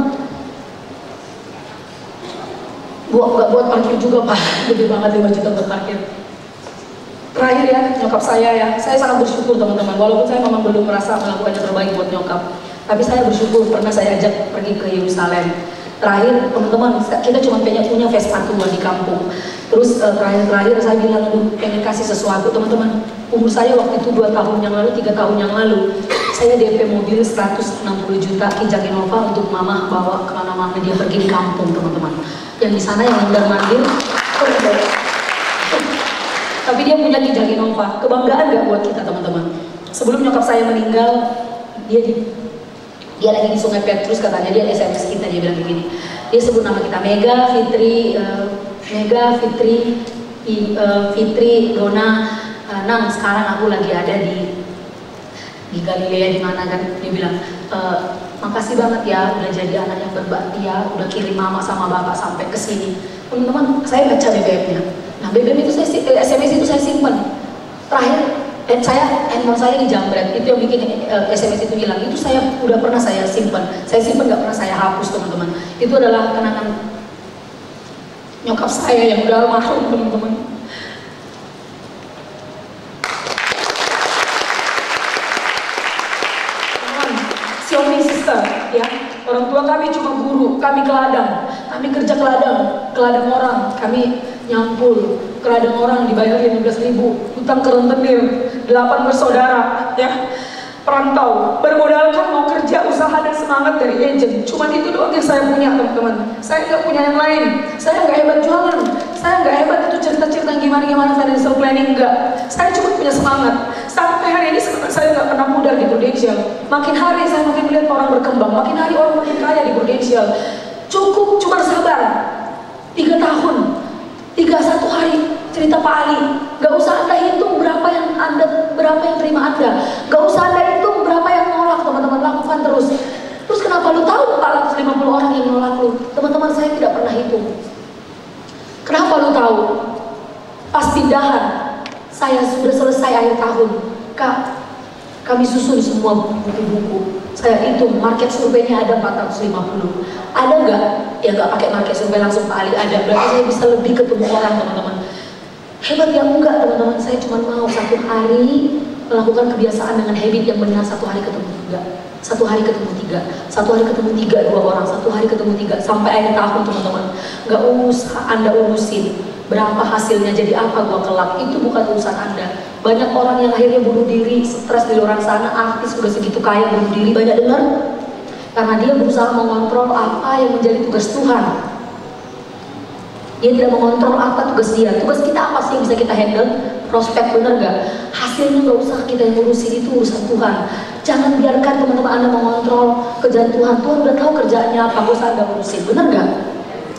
Gak buat parkir juga Pak, gede banget 5 juta buat parkir. Terakhir ya, nyokap saya sangat bersyukur teman-teman. Walaupun saya memang belum merasa melakukan yang terbaik buat nyokap, tapi saya bersyukur pernah saya ajak pergi ke Yerusalem. Terakhir teman-teman, kita cuma punya Vespa tua di kampung. Terus terakhir saya bilang, pengen kasih sesuatu teman-teman. Umur saya waktu itu 2 tahun yang lalu, 3 tahun yang lalu, saya DP mobil 160 juta Kijang Innova untuk mama bawa kemana-mana dia pergi di kampung teman-teman. Yang di sana yang mondar mandir, tapi dia punya Kijang Innova. Kebanggaan gak buat kita teman-teman? Sebelum nyokap saya meninggal, dia lagi di Sungai Petrus, katanya dia SMS kita, dia bilang begini, dia sebut nama kita Mega, Fitri, Dona, Nang, sekarang aku lagi ada di Galilea di mana kan. Dia bilang, makasih banget ya udah jadi anak yang berbakti ya, udah kirim mama sama bapak sampai ke sini. Teman-teman, saya baca BBM-nya. Nah, BBM itu SMS itu saya simpan. Terakhir handphone saya dijamret, itu yang bikin SMS itu hilang. Itu udah pernah saya simpan. Saya simpan, nggak pernah saya hapus teman-teman. Itu adalah kenangan nyokap saya yang udah almarhum teman-teman. Xiaomi sister, ya. Orang tua kami cuma guru, kami ke ladang, kami kerja ke ladang orang, kami nyampul ke ladang orang dibayar 15.000, hutang ke rentenir, 8 bersaudara, ya. Perantau, bermodalkan mau kerja, usaha dan semangat dari agent. Cuman itu doang yang saya punya teman-teman. Saya nggak punya yang lain. Saya nggak hebat jualan. Saya nggak hebat itu cerita-cerita gimana financial planning, enggak. Saya cuma punya semangat. Sampai hari ini sebenarnya saya nggak pernah mudah di Prudential. Makin hari saya makin melihat orang berkembang. Makin hari orang makin kaya di Prudential. Cukup cuma sabar. 3 tahun, 31 hari. Cerita Pak Ali, gak usah Anda hitung berapa yang terima Anda, gak usah Anda hitung berapa yang nolak teman-teman, lakukan terus. Terus kenapa lu tahu Pak 450 orang yang nolak lu. Teman-teman, saya tidak pernah hitung. Kenapa lu tahu? Pas pindahan, saya sudah selesai akhir tahun. Kak, kami susun semua buku-buku. Saya hitung market surveinya ada 450. Ada nggak? Ya nggak pakai market survei langsung Pak Ali ada. Berarti saya bisa lebih ketemu orang, teman-teman. Hebat ya enggak, teman-teman. Saya cuma mau 1 hari melakukan kebiasaan dengan habit yang benar. 1 hari ketemu 3, 1 hari ketemu 3, 1 hari ketemu 3, 2 orang, 1 hari ketemu 3 sampai akhir tahun, teman-teman. Nggak usah Anda urusin berapa hasilnya, jadi apa gua kelak, itu bukan urusan Anda. Banyak orang yang akhirnya bunuh diri, stres di luar sana, artis udah segitu kaya bunuh diri, banyak dengar? Karena dia berusaha mengontrol apa yang menjadi tugas Tuhan. Dia tidak mengontrol apa tugas dia. Tugas kita apa sih yang bisa kita handle? Prospek, bener gak? Hasilnya gak usah kita yang ngurusin, itu urusan Tuhan. Jangan biarkan teman-teman Anda mengontrol kerjaan Tuhan. Tuhan udah tahu kerjaannya apa, gak usah Anda ngurusin, bener gak?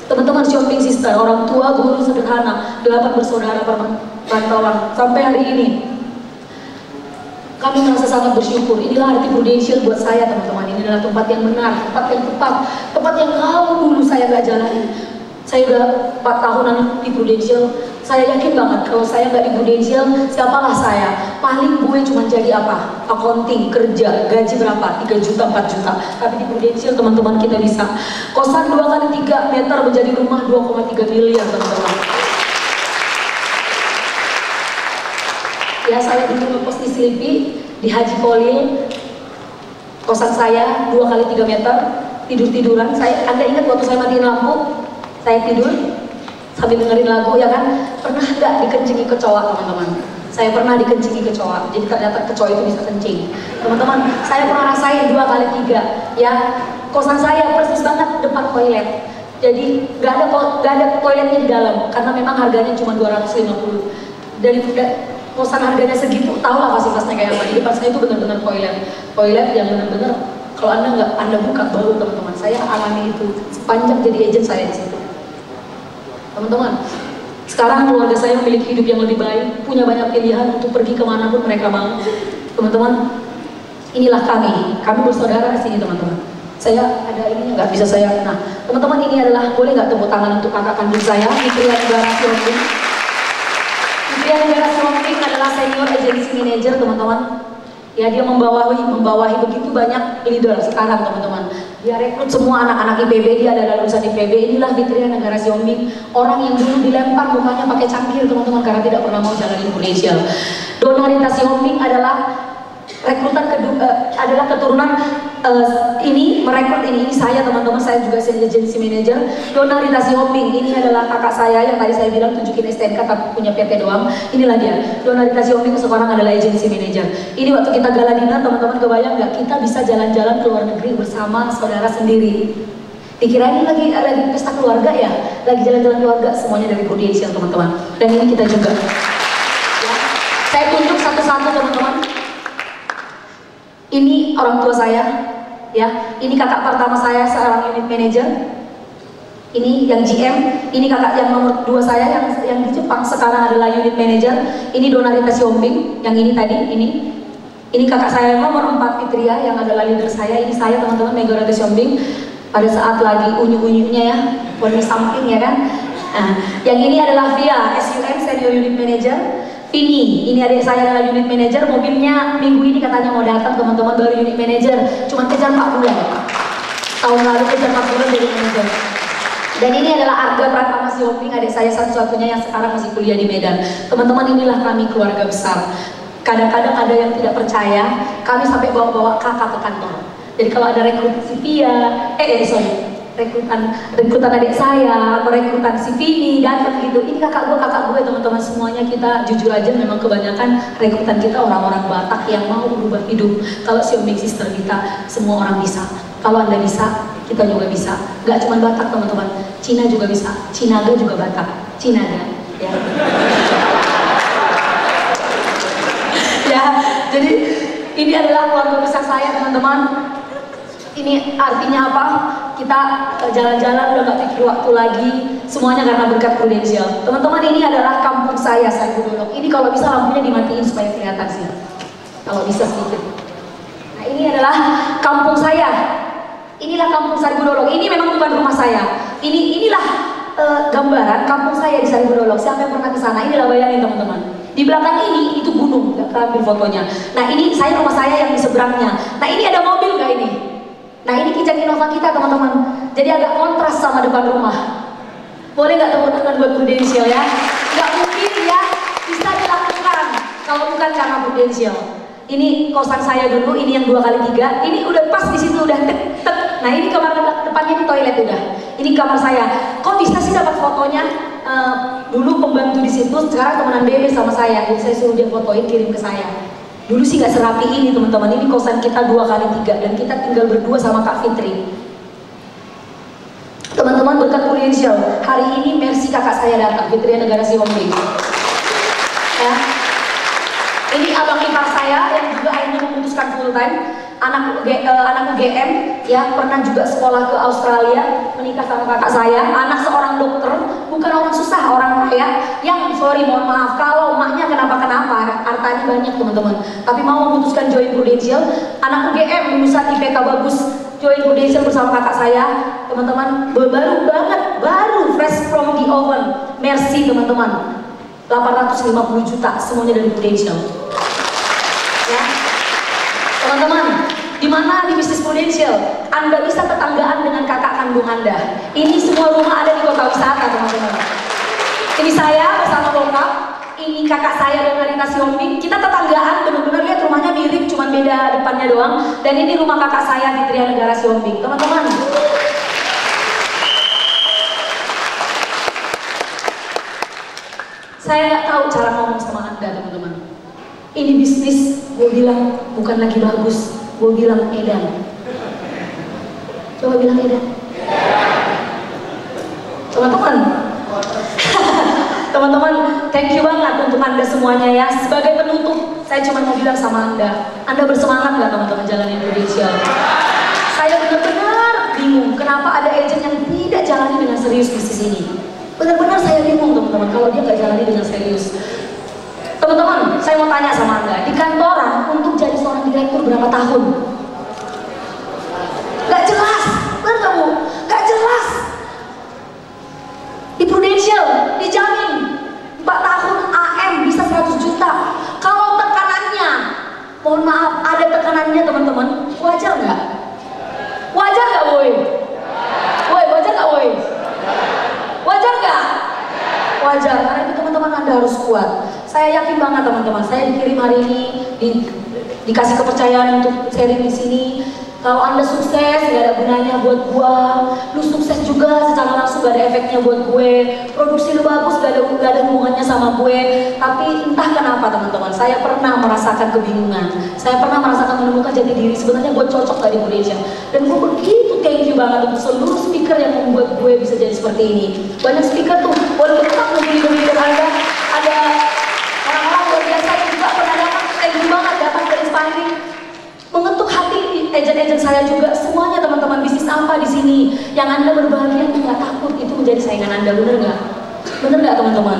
Teman-teman shopping sister, orang tua, guru sederhana, 8 bersaudara perantauan sampai hari ini. Kami merasa sangat bersyukur. Inilah arti Prudential buat saya, teman-teman. Ini adalah tempat yang benar, tempat yang tepat, tempat yang kalau dulu saya gak jalani. Saya udah 4 tahunan di Prudential. Saya yakin banget kalau saya nggak di Prudential, siapalah saya? Paling gue cuma jadi apa? Accounting, kerja, gaji berapa? 3 juta, 4 juta. Tapi di Prudential, teman-teman, kita bisa kosan 2 kali 3 meter menjadi rumah 2,3 miliar, teman-teman. Ya, saya dulu ngepost di Slipi, di Haji Kolil. Kosan saya 2 kali 3 meter, tidur-tiduran. Anda ingat waktu saya matiin lampu? Saya tidur sambil dengerin lagu, ya kan? Pernah nggak dikencingi kecoa, teman-teman? Saya pernah dikencingi kecoa. Jadi ternyata kecoa itu bisa kencing, teman-teman. Saya pernah rasain 2 kali 3. Ya, kosan saya persis banget depan toilet. Jadi nggak ada toiletnya di dalam karena memang harganya cuma 250. Dari kosan harganya segitu, tahulah fasilitasnya kayak apa. Di depan saya itu benar-benar toilet yang benar-benar kalau Anda buka baru, teman-teman. Saya alami itu sepanjang jadi agent saya di situ. Teman-teman, sekarang keluarga saya memiliki hidup yang lebih baik, punya banyak pilihan untuk pergi kemanapun mereka mau. Teman-teman, inilah kami bersaudara di sini, teman-teman. Saya ada ininya nggak bisa saya. Nah, teman-teman, ini adalah, boleh nggak tepuk tangan untuk kakak kandung saya, Fitria Negara Siomping. Fitria Negara Siomping adalah senior agency manager, teman-teman. Ya, dia membawahi begitu banyak leader sekarang, teman-teman. Dia rekrut semua anak-anak IPB, dia ada lulusan IPB. Inilah Fitria Negara Siomping, orang yang dulu dilempar mukanya pakai cangkir, teman-teman, karena tidak pernah mau jalanin Prudential. Dona Rita Siomping adalah rekrutan adalah keturunan ini merekrut ini saya, teman-teman. Saya juga agency manager. Dona Rita Siomping ini adalah kakak saya yang tadi saya bilang tunjukin STNK tapi punya PT doang. Inilah dia. Dona Rita Siomping sekarang adalah agency manager. Ini waktu kita gala dinner, teman-teman, kebayang nggak kita bisa jalan-jalan ke luar negeri bersama saudara sendiri? Dikira ini lagi pesta keluarga ya, lagi jalan-jalan keluarga, semuanya dari Prudential, teman-teman. Dan ini kita juga. Ya. Saya tunjuk satu-satu, teman-teman. Ini orang tua saya, ya. Ini kakak pertama saya, seorang unit manager. Ini yang GM. Ini kakak yang nomor 2 saya yang di Jepang sekarang adalah unit manager. Ini Dona Rita Siomping. Yang ini tadi, ini kakak saya yang nomor 4, Fitria, yang adalah leader saya. Ini saya, teman-teman, Mega Rita Siomping. Pada saat lagi unyu-unyunya ya, warna samping, ya kan. Nah, yang ini adalah Via, SUM, senior unit manager. ini adik saya adalah unit manager. Mobilnya minggu ini katanya mau datang, teman-teman, baru unit manager. Cuma kejar 4 bulan. Tahun lalu kejar 4 bulan jadi manager. Dan ini adalah Arga Pratama Siomping, adik saya satu-satunya yang sekarang masih kuliah di Medan. Teman-teman, inilah kami keluarga besar. Kadang-kadang ada yang tidak percaya, kami sampai bawa-bawa kakak ke kantor. Jadi kalau ada rekrut si Pia, rekrutan adik saya, atau rekrutan si Vini datang gitu, ini kakak gue, teman-teman, semuanya kita jujur aja memang kebanyakan rekrutan kita orang-orang Batak yang mau berubah hidup. Kalau Siomping sister kita, semua orang bisa. Kalau Anda bisa, kita juga bisa. Gak cuma Batak, teman-teman, Cina juga bisa. Cinaga juga Batak, Cinaga, ya. Ya, jadi ini adalah keluarga besar saya, teman-teman. Ini artinya apa? Kita jalan-jalan udah gak pikir waktu lagi, semuanya karena berkat Prudential. Teman-teman, ini adalah kampung saya Budolok. Ini kalau bisa lampunya dimatiin supaya kelihatan sih, kalau bisa sedikit. Nah, ini adalah kampung saya. Inilah kampung Sari Budolog. Ini memang bukan rumah saya. Inilah gambaran kampung saya di Sari Budolog. Siapa yang pernah ke sana? Inilah, bayangin teman-teman. Di belakang ini itu gunung, nggak ambil fotonya. Nah ini rumah saya yang di seberangnya. Nah ini ada mobil nggak ini? Nah ini Kijang Innova kita teman-teman. Jadi agak kontras sama depan rumah. Boleh nggak tepuk tangan buat Prudential ya? Nggak mungkin ya, bisa dilakukan kalau bukan karena Prudential. Ini kosan saya dulu, ini yang 2x3. Ini udah pas di situ, udah tek tek. Nah ini kamar depannya di toilet udah. Ini kamar saya. Kok bisa sih dapat fotonya? Dulu pembantu di situ, sekarang temenan Bebe sama saya. Jadi saya suruh dia fotoin, kirim ke saya. Dulu sih nggak serapi ini teman-teman. Ini kosan kita 2x3 dan kita tinggal berdua sama Kak Fitri. Teman-teman, berkat Prudential, hari ini Mercy kakak saya datang, Fitri Negara Sihombing. Ya. Ini abang ipar saya yang juga akhirnya memutuskan full time. Anak UGM ya, pernah juga sekolah ke Australia, menikah sama kakak saya. Anak seorang dokter, bukan orang susah, orang kaya. Yang mohon maaf kalau maknya kenapa, hartanya banyak teman-teman. Tapi mau memutuskan join Prudential. Anak UGM lulusan IPK bagus, join Prudential bersama kakak saya. Teman-teman, baru banget, baru fresh from the oven. Mercy teman-teman. 850 juta semuanya dari Prudential. Ya. Teman-teman, di mana di bisnis Prudential Anda bisa tetanggaan dengan kakak kandung Anda. Ini semua rumah ada di kota wisata teman-teman. Ini saya bersama bokap, ini kakak saya dengan Rita Sihombing. Kita tetanggaan, benar-benar lihat rumahnya mirip, cuman beda depannya doang. Dan ini rumah kakak saya di Tria Negara Sihombing, teman-teman. Saya nggak tahu cara ngomong sama Anda teman-teman. Ini bisnis, gue bilang bukan lagi bagus, gue bilang edan. Coba bilang edan. Teman-teman, teman-teman, thank you banget untuk Anda semuanya ya. Sebagai penutup, saya cuma mau bilang sama Anda bersemangat nggak teman-teman jalanin Prudential? Saya benar-benar bingung kenapa ada agent yang tidak jalani dengan serius bisnis ini. Benar-benar saya bingung teman-teman kalau dia nggak jalani dengan serius. Teman-teman, saya mau tanya sama Anda, di kantoran untuk jadi seorang direktur berapa tahun? Gak jelas, benar gak Bu? Gak jelas. Di Prudential dijamin 4 tahun AM bisa 100 juta. Kalau tekanannya, mohon maaf, ada tekanannya teman-teman, wajar nggak? Wajar nggak Boy? Boy, wajar nggak Boy? Wajar nggak? Wajar, karena itu teman-teman Anda harus kuat. Saya yakin banget teman-teman, saya dikirim hari ini, dikasih kepercayaan untuk sharing di sini. Kalau Anda sukses, gak ada gunanya buat gua. Lu sukses juga secara langsung gak ada efeknya buat gue. Produksi lu bagus, gak ada hubungannya sama gue. Tapi entah kenapa teman-teman, saya pernah merasakan kebingungan. Saya pernah merasakan menemukan jati diri. Sebenarnya gue cocok gak di Prudential. Dan gue begitu thank you banget untuk seluruh speaker yang membuat gue bisa jadi seperti ini. Banyak speaker tuh, walaupun tetap membeli Anda, ada orang-orang luar biasa yang juga pernah datang. Thank you banget datang ke Inspiring. Mengetuk hati agent-agent saya juga, semuanya teman-teman. Bisnis apa di sini yang Anda berbahagia tuh nggak takut itu menjadi saingan Anda, bener nggak? Bener nggak teman-teman?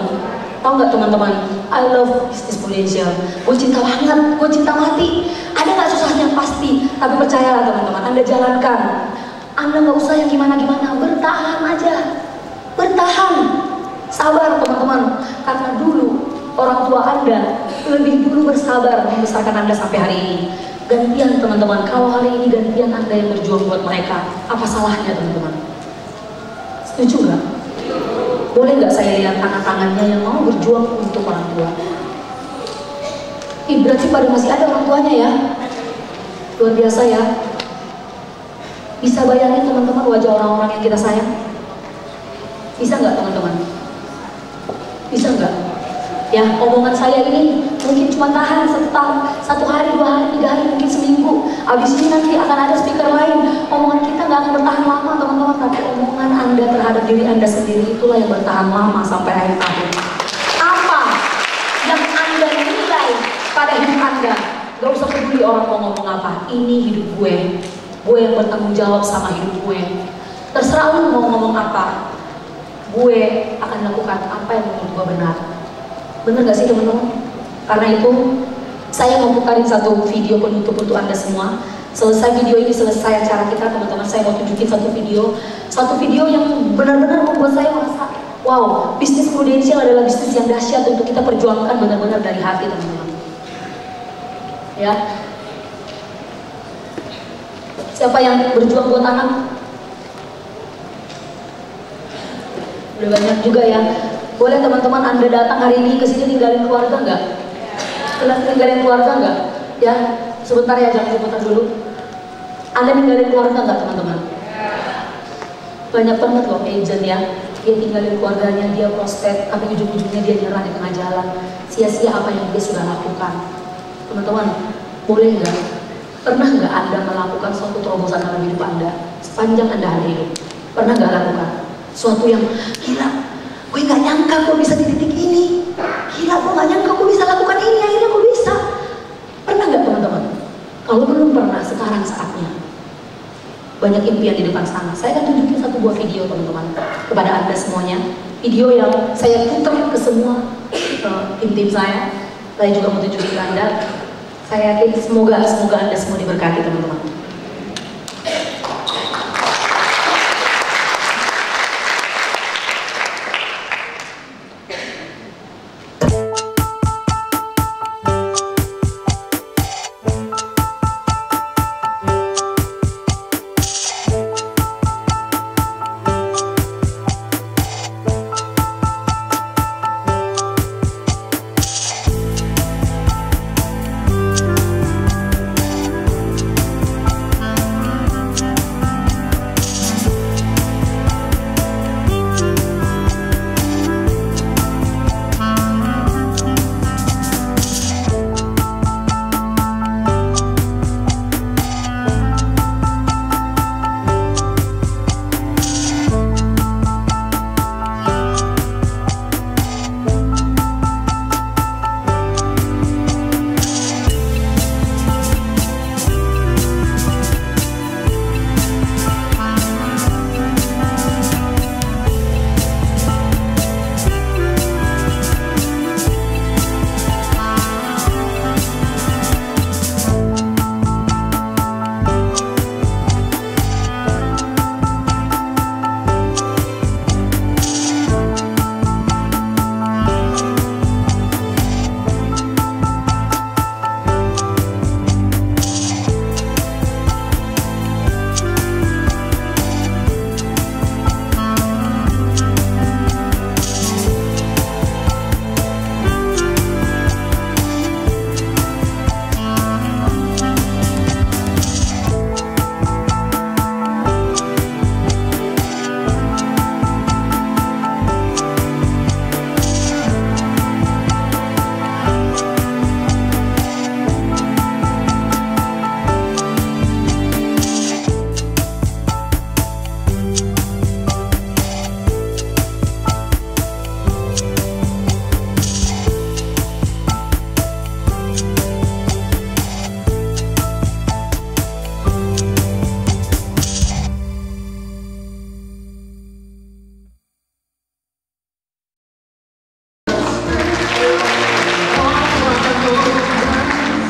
Tahu nggak teman-teman? I love bisnis Prudential. Gue cinta banget, gue cinta mati. Ada nggak susahnya pasti, tapi percayalah teman-teman, Anda jalankan. Anda nggak usah yang gimana-gimana, bertahan aja, bertahan, sabar teman-teman. Karena dulu orang tua Anda lebih dulu bersabar membesarkan Anda sampai hari ini. Gantian teman-teman, kalau hari ini gantian Anda yang berjuang buat mereka, apa salahnya teman-teman? Setuju nggak? Boleh nggak saya lihat tangan-tangannya yang mau berjuang untuk orang tua? Berarti pada masih ada orang tuanya ya? Luar biasa ya. Bisa bayangin teman-teman wajah orang-orang yang kita sayang? Bisa nggak teman-teman? Bisa nggak? Ya, omongan saya ini mungkin cuma tahan satu hari, 2 hari, 3 hari, mungkin seminggu. Abis ini nanti akan ada speaker lain. Omongan kita nggak akan bertahan lama teman-teman, tapi omongan Anda terhadap diri Anda sendiri itulah yang bertahan lama sampai akhir tahun. Apa yang Anda nilai pada hidup Anda? Gak usah peduli orang mau ngomong apa. Ini hidup gue yang bertanggung jawab sama hidup gue. Terserah lu mau ngomong apa, gue akan lakukan apa yang menurut gue benar. Bener gak sih teman-teman? Karena itu saya mau putarin satu video penutup untuk Anda semua. Selesai video ini, selesai acara kita teman-teman, saya mau tunjukin satu video yang benar-benar membuat saya merasa wow, bisnis prudensial adalah bisnis yang dahsyat untuk kita perjuangkan benar-benar dari hati teman-teman. Ya, siapa yang berjuang buat anak? Udah banyak juga ya. Boleh teman-teman Anda datang hari ini ke sini tinggalin keluarga nggak? Tinggalin keluarga nggak? Ya, sebentar ya, jangan sebentar dulu. Anda ninggalin keluarga nggak teman-teman? Banyak banget loh agent ya, dia tinggalin keluarganya, dia prospek, tapi ujung-ujungnya dia nyerah di tengah jalan, sia-sia apa yang dia sudah lakukan. Teman-teman, boleh nggak? Pernah nggak Anda melakukan suatu terobosan dalam hidup Anda sepanjang Anda ada hidup? Pernah nggak lakukan suatu yang gila? Gue nggak nyangka gue bisa di titik ini. Gila, gue nggak nyangka gue bisa lakukan ini. Akhirnya gue bisa. Pernah nggak teman-teman? Kalau belum pernah, sekarang saatnya. Banyak impian di depan sana. Saya akan tunjukin satu buah video teman-teman kepada Anda semuanya. Video yang saya putar ke semua tim-tim saya. Saya juga mau tunjukin ke Anda. Saya yakin semoga Anda semua diberkati teman-teman.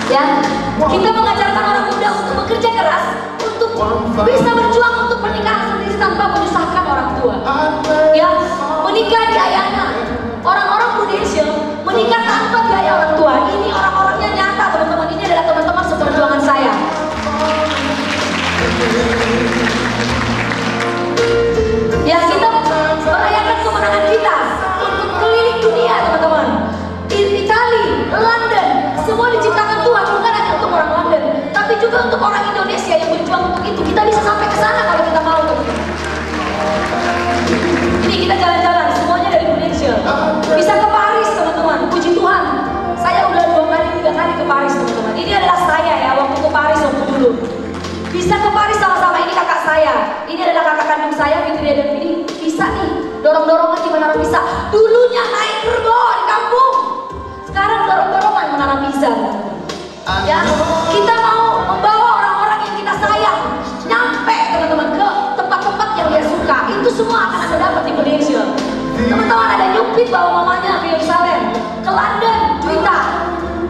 Ya, kita mengajarkan orang muda untuk bekerja keras, untuk bisa berjuang untuk pernikahan sendiri tanpa menyusahkan orang tua. Ya, menikah di Ayana, orang-orang prudensial menikah tanpa biaya orang tua. Ini orang-orangnya nyata teman-teman, ini adalah teman-teman seperjuangan saya. Ya, kita merayakan kemenangan kita untuk keliling dunia teman-teman. Itali, London, semua diciptakan Tuhan, bukan hanya untuk orang London, tapi juga untuk orang Indonesia yang berjuang untuk itu. Kita bisa sampai ke sana kalau kita mau. Ini kita jalan-jalan, semuanya dari Indonesia. Bisa ke Paris teman-teman, puji Tuhan. Saya udah 2 kali, 3 kali ke Paris teman-teman. Ini adalah saya ya, waktu ke Paris waktu dulu. Bisa ke Paris sama-sama, ini kakak saya. Ini adalah kakak kandung saya, Fitria dan Vini. Bisa nih, dorong-dorongan gimana orang bisa. Dulunya naik kerbo di kampung. Sekarang dorong-dorongan menanam pizza. Ya, kita mau membawa orang-orang yang kita sayang nyampe teman-teman ke tempat-tempat yang dia suka. Itu semua akan Anda dapat di Indonesia. Teman-teman ada nyupit bawa mamanya ke Yerusalem, ke London, Juita.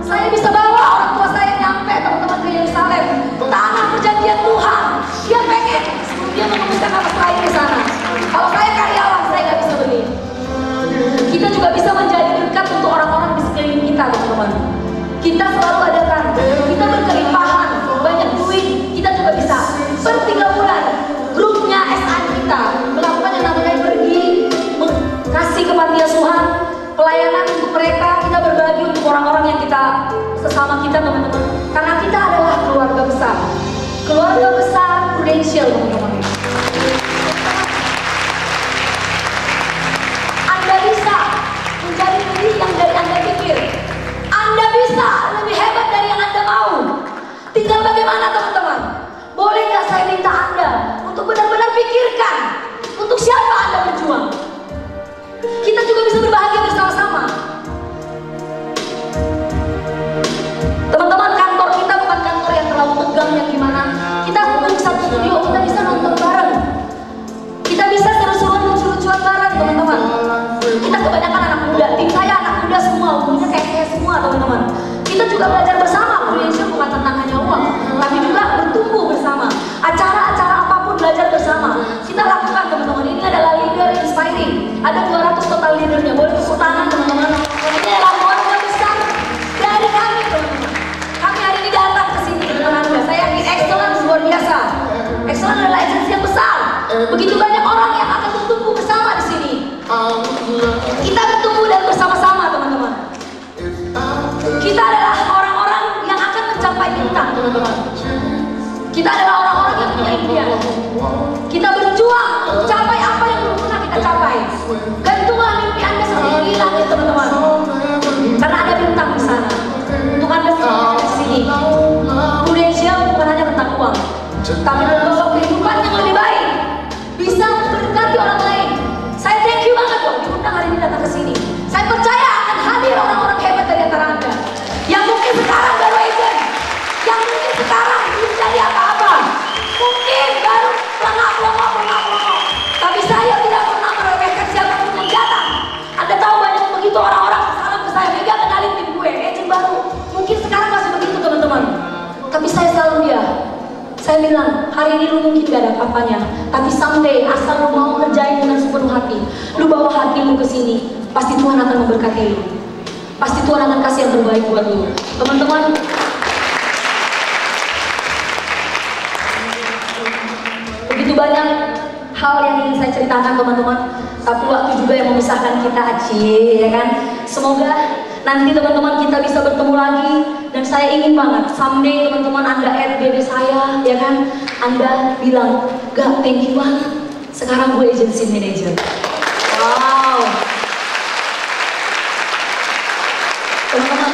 Saya bisa bawa orang tua saya nyampe teman-teman ke Yerusalem. Tanah perjanjian mereka, kita berbagi untuk orang-orang yang kita sesama kita teman-teman. Karena kita adalah keluarga besar. Keluarga besar Prudential teman-teman. Anda bisa menjadi lebih yang dari Anda pikir. Anda bisa lebih hebat dari yang Anda mau. Tinggal bagaimana teman-teman. Boleh nggak saya minta Anda untuk benar-benar pikirkan untuk siapa Anda berjuang. Kita juga bisa berbahagia bersama-sama. Teman-teman, kantor kita bukan kantor yang terlalu tegang yang gimana. Kita di satu studio, kita bisa nonton bareng. Kita bisa seru-seruan lucu-lucuan bareng teman-teman. Kita kebanyakan anak muda, tim saya anak muda semua, umurnya kayak saya semua teman-teman. Kita juga belajar bersama. Prudential bukan tentang hanya uang, tapi juga bertumbuh bersama. Acara-acara apapun belajar bersama. Kita lakukan teman-teman. Ini adalah leader inspiring. Ada 200 total leadernya. Boleh tepuk tangan teman-teman. Ini adalah keluarga besar dari kami teman-teman. Kami hari ini datang ke sini dengan Anda. Saya yakin excellence luar biasa. Excellence adalah agensi yang besar. Begitu banyak orang yang akan bertumbuh bersama di sini. Kita bertumbuh dan bersama-sama teman-teman. Kita adalah orang-orang yang akan mencapai bintang teman-teman. Kita adalah orang-orang yang punya impian. Kita berjuang untuk capai apa yang belum pernah kita capai. Gantunglah mimpi Anda seperti di langit teman-teman. Karena ada bintang di sana. Untuk Anda semua di sini. Prudential bukan hanya tentang uang, tapi membawa kehidupan yang lebih baik. Bisa memberkati orang lain. Saya thank you banget loh diundang hari ini datang ke sini. Saya percaya akan hadir orang-orang hebat dari antara Anda. Yang mungkin sekarang baru agent, yang mungkin sekarang belum jadi apa-apa, mungkin baru pelangak-pelongok. Tapi saya tidak pernah meremehkan siapapun yang datang. Anda tahu banyak begitu orang-orang salam ke saya, Mega kenalin tim gue, agent baru. Mungkin sekarang masih begitu teman-teman. Tapi saya selalu dia. Saya bilang, hari ini lu mungkin gak ada apa-apanya, tapi someday asal lu mau ngerjain dengan sepenuh hati, lu bawa hati lu ke sini, pasti Tuhan akan memberkati lu. Pasti Tuhan akan kasih yang terbaik buat lu. Teman-teman, begitu banyak hal yang ingin saya ceritakan teman-teman, tapi waktu juga yang memisahkan kita, acie, ya kan? Semoga nanti teman-teman kita bisa bertemu lagi. Dan saya ingin banget someday teman-teman Anda add BB saya, ya kan? Anda bilang, gak thank you banget, sekarang gue agency manager. Wow. Teman-teman,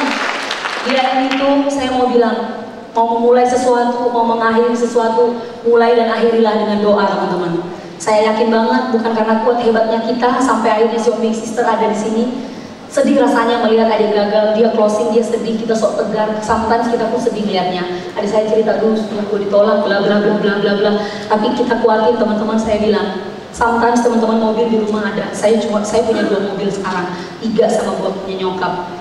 di hari itu saya mau bilang, mau memulai sesuatu, mau mengakhiri sesuatu, mulai dan akhirilah dengan doa teman-teman. Saya yakin banget bukan karena kuat hebatnya kita sampai akhirnya si Big Sister ada di sini. Sedih rasanya melihat adik gagal, dia closing, dia sedih, kita sok tegar. Sometimes kita pun sedih melihatnya. Adik saya cerita dulu, setelah gue ditolak, bla bla bla bla bla bla. Tapi kita kuatin teman-teman, saya bilang, sometimes teman-teman mobil di rumah ada. Saya punya 2 mobil sekarang, 3 sama gue punya nyokap.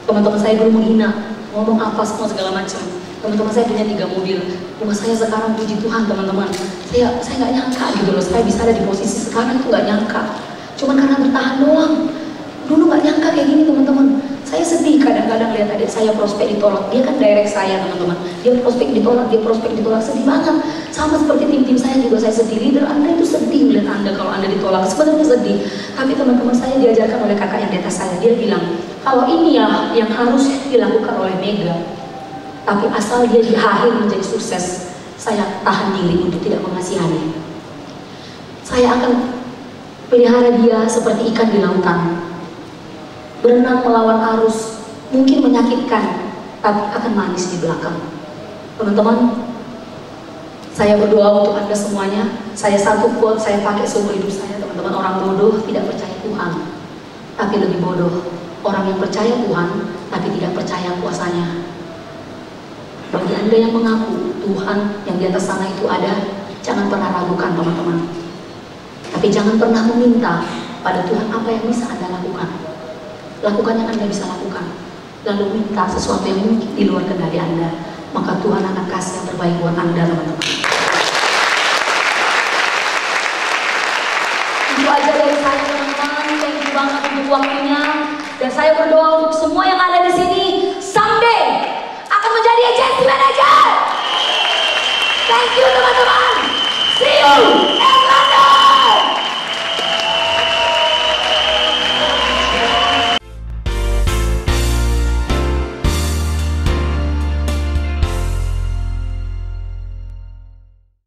Teman-teman saya dulu menghina, ngomong apa semua segala macam. Teman-teman saya punya 3 mobil. Rumah saya sekarang puji Tuhan teman-teman. Saya nggak nyangka gitu loh, saya bisa ada di posisi sekarang itu nggak nyangka. Cuman karena bertahan doang. Dulu nggak nyangka kayak gini teman-teman. Saya sedih kadang-kadang lihat adik saya prospek ditolak. Dia kan direct saya teman-teman. Dia prospek ditolak, sedih banget. Sama seperti tim-tim saya juga saya sedih. Leader Anda itu sedih melihat Anda kalau Anda ditolak. Sebenarnya sedih. Tapi teman-teman saya diajarkan oleh kakak yang di atas saya. Dia bilang, kalau ini ya yang harus dilakukan oleh Mega. Tapi asal dia di akhir menjadi sukses, saya tahan diri untuk tidak mengasihani. Saya akan pelihara dia seperti ikan di lautan. Berenang melawan arus, mungkin menyakitkan, tapi akan manis di belakang. Teman-teman, saya berdoa untuk Anda semuanya. Saya satu quote saya pakai seumur hidup saya, teman-teman. Orang bodoh tidak percaya Tuhan, tapi lebih bodoh orang yang percaya Tuhan, tapi tidak percaya kuasanya. Bagi Anda yang mengaku Tuhan yang di atas sana itu ada, jangan pernah ragukan teman-teman. Tapi jangan pernah meminta pada Tuhan apa yang bisa Anda lakukan. Lakukan yang Anda bisa lakukan. Lalu minta sesuatu yang mungkin di luar kendali Anda. Maka Tuhan akan kasih yang terbaik buat Anda teman-teman. Itu aja dari saya teman-teman. Thank you banget untuk waktunya. Dan saya berdoa untuk semua yang ada di sini someday akan menjadi agency manager. Thank you teman-teman. See you.